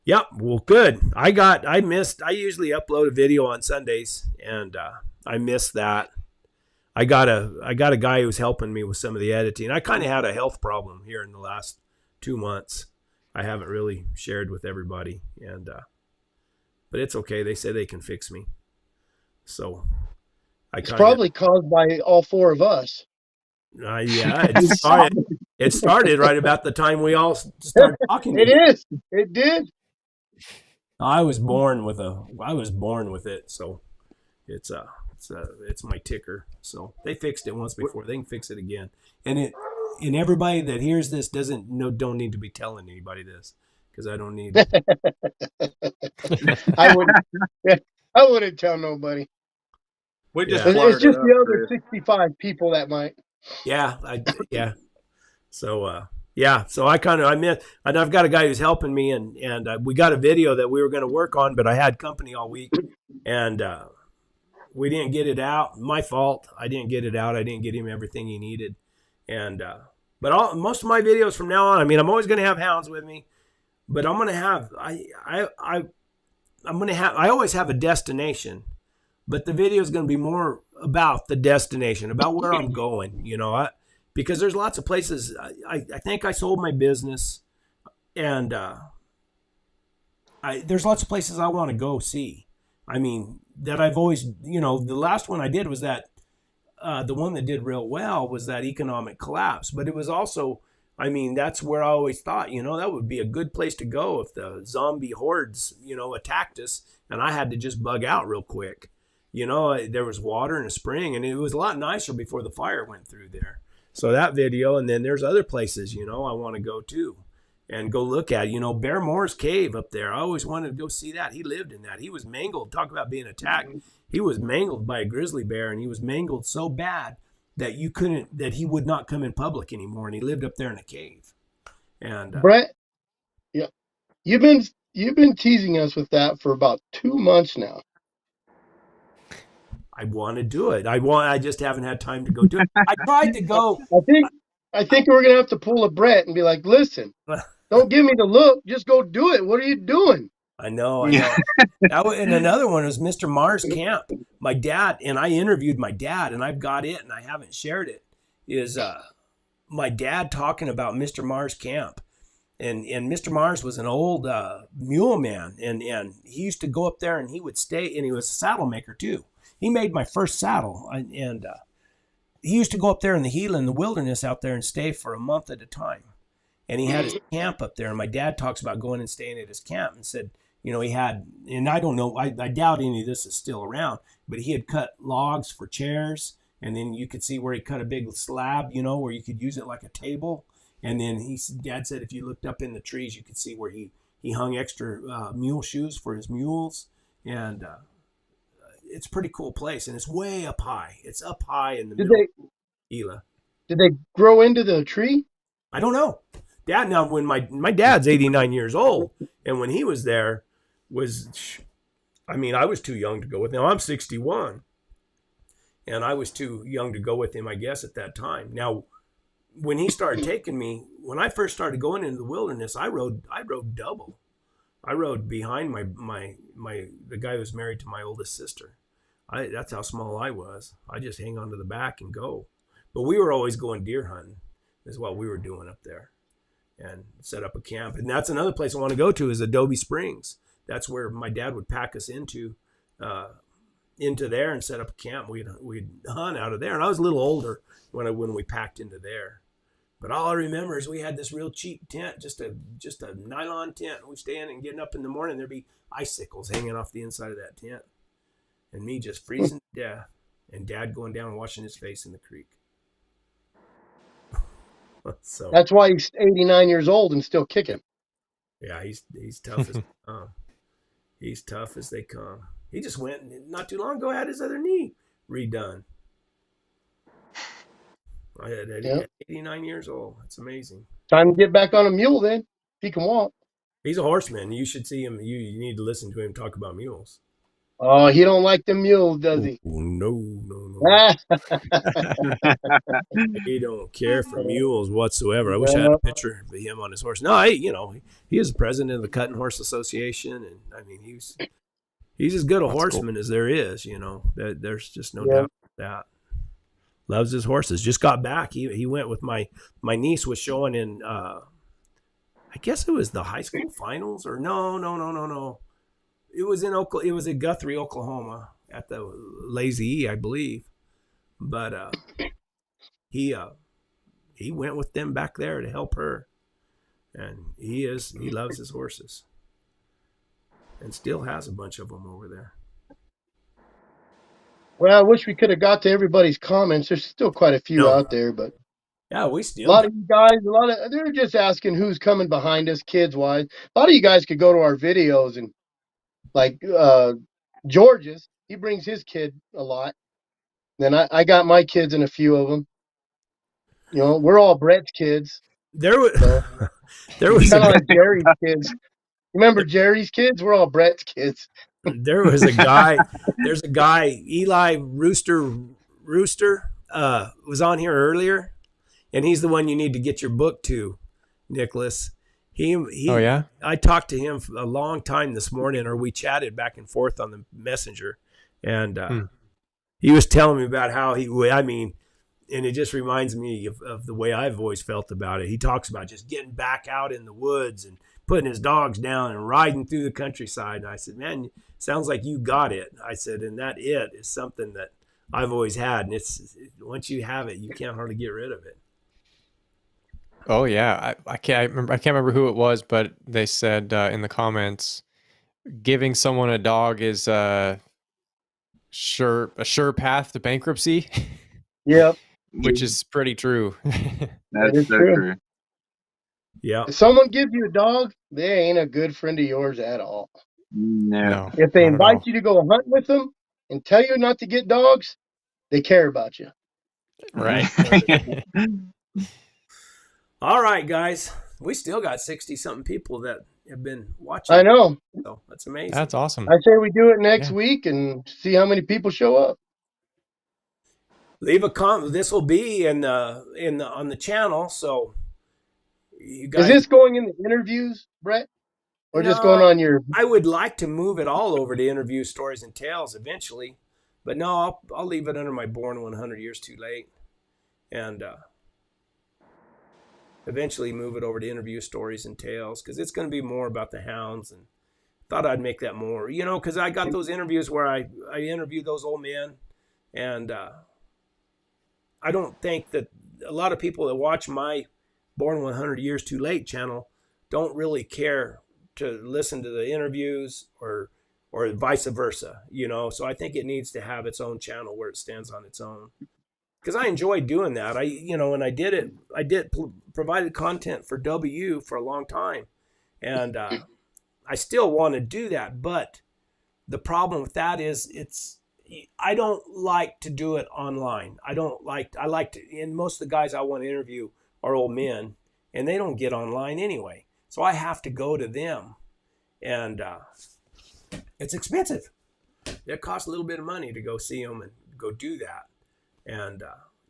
yep. Well, good. I usually upload a video on Sundays, and I missed that. I got a guy who's helping me with some of the editing. I kind of had a health problem here in the last 2 months. I haven't really shared with everybody, and but it's okay. They say they can fix me. So it's probably caused by all four of us. Yeah, it started right about the time we all started talking. It did. I was born with it, so it's my ticker. So they fixed it once before. They can fix it again. And everybody that hears this don't need to be telling anybody this, because I don't need. I wouldn't tell nobody. We just It's just the other Chris. 65 people that might. Yeah, So so I've got a guy who's helping me, and we got a video that we were going to work on, but I had company all week, and we didn't get it out. My fault. I didn't get it out. I didn't get him everything he needed, and but most of my videos from now on, I mean, I'm always going to have hounds with me, but I'm going to have I always have a destination, but the video is going to be more about the destination, about where I'm going, because there's lots of places. I think I sold my business, and there's lots of places I want to go see. I mean, that I've always, the last one I did was that, the one that did real well was that economic collapse. But it was also, I mean, that's where I always thought, that would be a good place to go if the zombie hordes, attacked us and I had to just bug out real quick. There was water and a spring, and it was a lot nicer before the fire went through there. So that video, and then there's other places, I want to go to and go look at, Bear Moore's cave up there. I always wanted to go see that. He lived in that. He was mangled. Talk about being attacked. He was mangled by a grizzly bear, and he was mangled so bad that he would not come in public anymore. And he lived up there in a cave. And Brett, yeah, you've been teasing us with that for about 2 months now. I want to do it. I just haven't had time to go do it. I tried to go. I think we're gonna have to pull a Brett and be like, listen, don't give me the look. Just go do it. What are you doing? I know. And another one was Mr. Mars Camp. My dad, and I interviewed my dad, and I've got it, and I haven't shared it, is my dad talking about Mr. Mars Camp. And Mr. Mars was an old mule man, and he used to go up there, and he would stay, and he was a saddle maker too. He made my first saddle, and he used to go up there in the Gila, in the wilderness out there, and stay for a month at a time. And he had his camp up there, and my dad talks about going and staying at his camp, and said, he had, and I don't know, I doubt any of this is still around, but he had cut logs for chairs, and then you could see where he cut a big slab, where you could use it like a table. And then Dad said if you looked up in the trees, you could see where he hung extra mule shoes for his mules, and it's a pretty cool place, and it's way up high. It's up high in the middle of Gila. Did they grow into the tree? I don't know. Dad, now when my dad's 89 years old, and when he was there I was too young to go with him. I'm 61, and I was too young to go with him, I guess, at that time. Now, when he started taking me, when I first started going into the wilderness, I rode double. I rode behind the guy who was married to my oldest sister. That's how small I was. I just hang onto the back and go. But we were always going deer hunting, is what we were doing up there, and set up a camp. And that's another place I want to go to, is Adobe Springs. That's where my dad would pack us into there and set up a camp. We'd hunt out of there. And I was a little older when we packed into there. But all I remember is we had this real cheap tent, just a nylon tent. We'd stay in and getting up in the morning, there'd be icicles hanging off the inside of that tent. And me just freezing to death, and Dad going down and washing his face in the creek. So that's why he's 89 years old and still kicking. Yeah, he's tough as they come. He's tough as they come. He just went not too long ago, had his other knee redone. I had 89 years old. It's amazing. Time to get back on a mule then. He can walk. He's a horseman. You should see him. You need to listen to him talk about mules. Oh, he don't like the mules, does he? Oh, no. He don't care for mules whatsoever. I wish I had a picture of him on his horse. No, he is the president of the Cutting Horse Association, and I mean he's as good a horseman as there is. There's just no doubt about that. Loves his horses. Just got back. He went with my niece was showing in I guess it was the high school finals, or no. It was in It was in Guthrie, Oklahoma, at the Lazy E, I believe. But he went with them back there to help her, and he loves his horses, and still has a bunch of them over there. Well, I wish we could have got to everybody's comments. There's still quite a few out there, but Yeah, we a still lot of you guys, they're just asking who's coming behind us, kids wise. A lot of you guys could go to our videos and like George's, he brings his kid a lot. Then I got my kids in a few of them. You know, we're all Brett's kids. there was So there was kind of like Jerry's kids. Remember Jerry's kids? We're all Brett's kids. there was a guy. There's a guy, Eli Rooster was on here earlier, and he's the one you need to get your book to, Nicholas. He Oh yeah. I talked to him for a long time this morning, or we chatted back and forth on the messenger, and he was telling me about how and it just reminds me of the way I've always felt about it. He talks about just getting back out in the woods and putting his dogs down and riding through the countryside. And I said, man, sounds like you got it. I said, and that it is something that I've always had. And once you have it, you can't hardly get rid of it. Oh yeah. I can't remember who it was, but they said in the comments, giving someone a dog is a sure path to bankruptcy. Yep. Which is pretty true. That's so true. Yeah. If someone gives you a dog, they ain't a good friend of yours at all. No. If they not at invite all. you to go hunt with them and tell you not to get dogs, they care about you. Right. All right, guys. We still got 60-something people that have been watching. I know. So that's amazing. That's awesome. I say we do it next week and see how many people show up. Leave a comment. This will be on the channel, so you guys. Is this going in the interviews, Brett, or just going on your? I would like to move it all over to interview stories and tales eventually, but no, I'll leave it under my Born 100 Years Too Late, and eventually move it over to interview stories and tales, because it's going to be more about the hounds, and thought I'd make that more, because I got those interviews where I interviewed those old men, and I don't think that a lot of people that watch my Born 100 Years Too Late channel don't really care to listen to the interviews or vice versa, So I think it needs to have its own channel where it stands on its own. Because I enjoyed doing that. When I did it, provided content for W for a long time. And I still want to do that. But the problem with that is I don't like to do it online. I like to, and most of the guys I want to interview are old men, and they don't get online anyway. So I have to go to them, and it's expensive. It costs a little bit of money to go see them and go do that. And,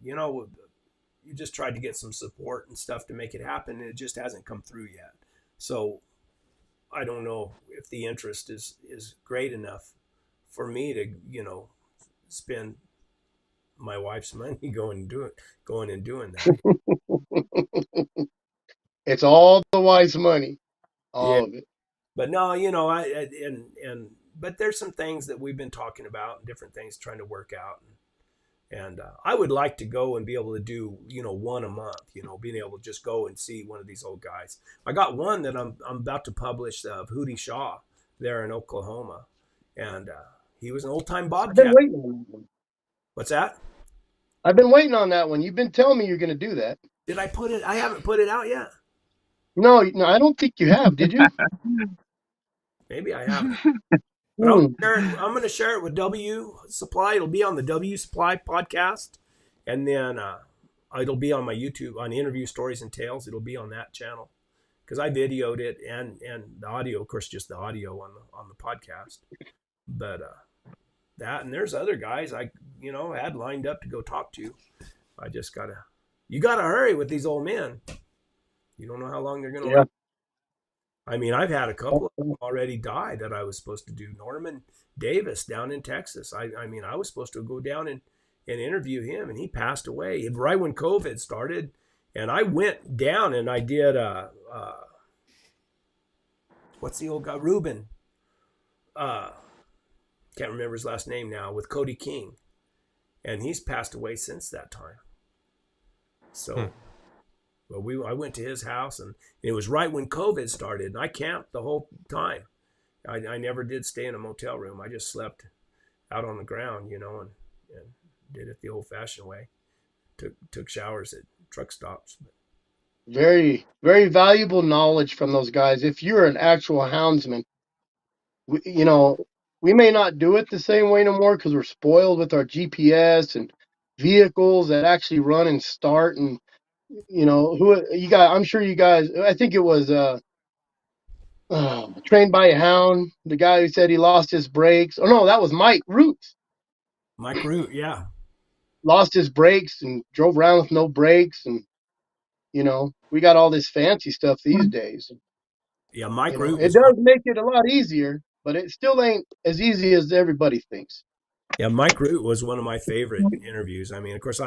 you just tried to get some support and stuff to make it happen, and it just hasn't come through yet. So I don't know if the interest is great enough for me to, spend my wife's money going and doing that. It's all the wise money, all of it. But no, but there's some things that we've been talking about and different things trying to work out. And I would like to go and be able to do, one a month, being able to just go and see one of these old guys. I got one that I'm about to publish of Hootie Shaw there in Oklahoma. And he was an old-time bobcat. I've been waiting on that one. What's that? I've been waiting on that one. You've been telling me you're going to do that. Did I put it? I haven't put it out yet. No, I don't think you have. Did you? Maybe I haven't. But I'm going to share it with W Supply. It'll be on the W Supply podcast. And then it'll be on my YouTube, on Interview Stories and Tales. It'll be on that channel. Because I videoed it and the audio, of course, just the audio on the podcast. But that, and there's other guys I, had lined up to go talk to. I just you got to hurry with these old men. You don't know how long they're going to live. I mean, I've had a couple of them already die that I was supposed to do. Norman Davis down in Texas. I was supposed to go down and interview him, and he passed away right when COVID started. And I went down and I did what's the old guy, Ruben? Can't remember his last name now, with Cody King, and he's passed away since that time. So, well, I went to his house, and it was right when COVID started, and I camped the whole time. I never did stay in a motel room. I just slept out on the ground, you know, and did it the old-fashioned way. Took showers at truck stops. Very, very valuable knowledge from those guys. If you're an actual houndsman, you know, we may not do it the same way no more because we're spoiled with our GPS and vehicles that actually run and start. And you know, who you guys? I'm sure you guys. I think it was Trained by a Hound. The guy who said he lost his brakes. Oh no, that was Mike Roots. Mike Root, yeah. Lost his brakes and drove around with no brakes, and you know, we got all this fancy stuff these days. Yeah, Mike You know, Root it was does make it a lot easier, but it still ain't as easy as everybody thinks. Yeah, Mike Root was one of my favorite interviews. I mean, of course,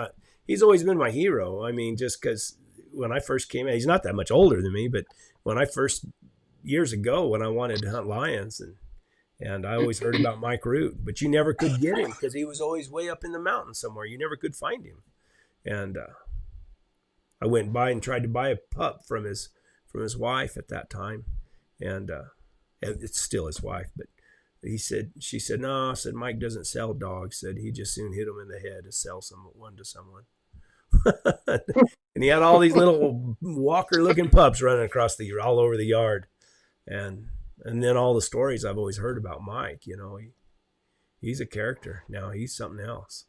he's always been my hero. I mean, just because when I first came in, he's not that much older than me, but when I first, years ago, when I wanted to hunt lions, and I always heard about Mike Root, but you never could get him because he was always way up in the mountains somewhere. You never could find him. And I went by and tried to buy a pup from his wife at that time, and it's still his wife, but she said, no, I said, Mike doesn't sell dogs. Said he just soon hit them in the head to sell one to someone. And he had all these little walker looking pups running across all over the yard. And then all the stories I've always heard about Mike, you know, he's a character. Now he's something else.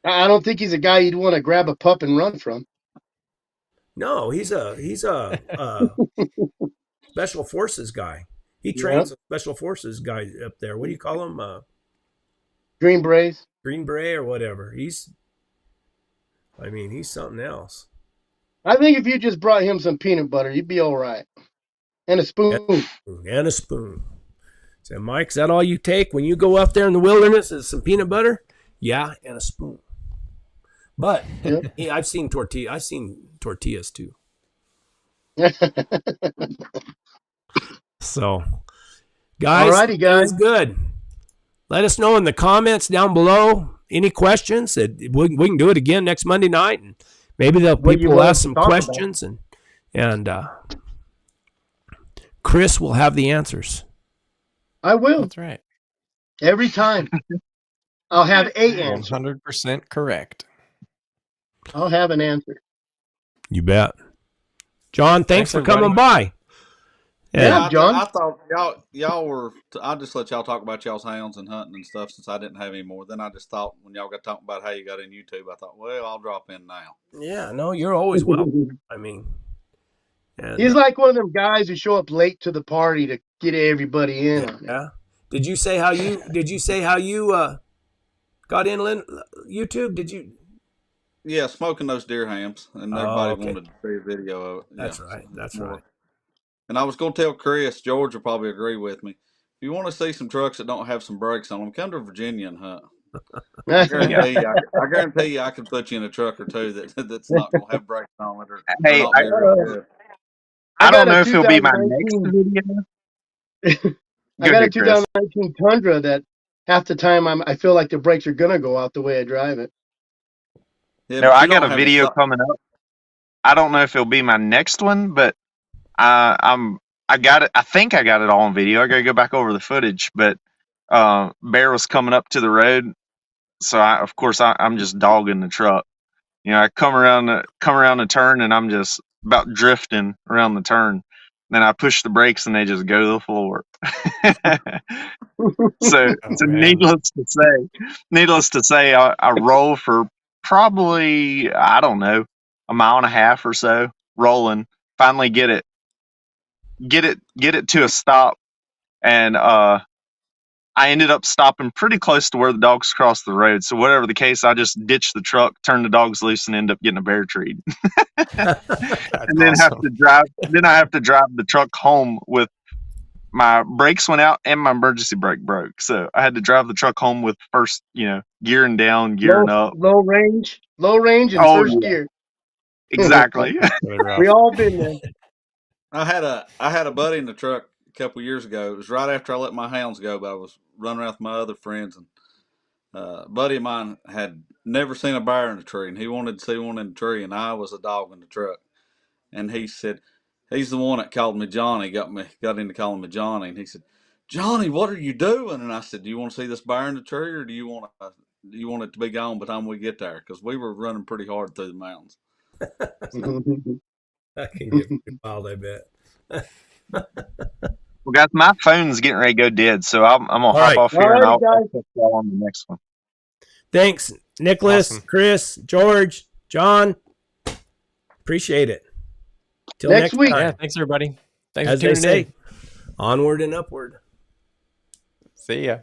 I don't think he's a guy you'd want to grab a pup and run from. No, he's a special forces guy. He trains a special forces guy up there. What do you call him? Green Berets. Green Beret or whatever. He's something else. I think if you just brought him some peanut butter, you'd be all right. And a spoon. And a spoon. So, Mike, is that all you take when you go up there in the wilderness? Is some peanut butter? Yeah, and a spoon. But I've seen tortillas too. So, guys, alrighty, guys. Good. Let us know in the comments down below any questions. We can do it again next Monday night, and maybe people will ask some questions, and Chris will have the answers. I will. That's right. Every time. I'll have a answer. 100% correct. I'll have an answer. You bet. John, thanks for coming by. Yeah, John. I thought y'all were. I'll just let y'all talk about y'all's hounds and hunting and stuff since I didn't have any more. Then I just thought when y'all got talking about how you got in YouTube, I thought, well, I'll drop in now. Yeah, no, you're always welcome. I mean, he's like one of them guys who show up late to the party to get everybody in on it. Yeah. Did you say how you got in YouTube? Did you? Yeah, smoking those deer hams, and everybody wanted to see a video of it. That's right. That's right. And I was going to tell Chris, George will probably agree with me. If you want to see some trucks that don't have some brakes on them, come to Virginia and hunt. I guarantee you, I can put you in a truck or two that's not going to have brakes on it. Hey, I don't know if it'll be my next video. I got a 2019 Tundra that half the time I feel like the brakes are gonna go out the way I drive it. Yeah, no, I got a video coming up. I don't know if it'll be my next one, but I got it. I think I got it all on video. I gotta go back over the footage, but bear was coming up to the road, so I'm just dogging the truck. You know, I come around the turn, and I'm just about drifting around the turn. Then I push the brakes, and they just go to the floor. So needless to say, I roll for probably, I don't know, a mile and a half or so, rolling. Finally get it to a stop, and I ended up stopping pretty close to where the dogs crossed the road. So whatever the case, I just ditched the truck, turned the dogs loose, and end up getting a bear treat. And then I have to drive the truck home with my brakes went out and my emergency brake broke. So I had to drive the truck home with first, gearing down, gearing up. Low range, and Oh first yeah, gear. exactly. Really rough. We all been there. I had a buddy in the truck a couple years ago. It was right after I let my hounds go, but I was running around with my other friends, and a buddy of mine had never seen a bear in a tree, and he wanted to see one in the tree, and I was a dog in the truck. And he said, he's the one that called me Johnny, got into calling me Johnny, and he said, Johnny, what are you doing? And I said, do you want to see this bear in the tree, or do you want it to be gone by the time we get there? Because we were running pretty hard through the mountains. That can get pretty wild, I bet. Well, guys, my phone's getting ready to go dead, so I'm gonna All hop right. off here, and Alrighty, I'll guys. catch y'all on the next one. Thanks, Nicholas, Awesome. Chris, George, John. Appreciate it. Till Next next week. time. Yeah, thanks everybody. Thanks As for they tuning say, in. onward and upward. See ya.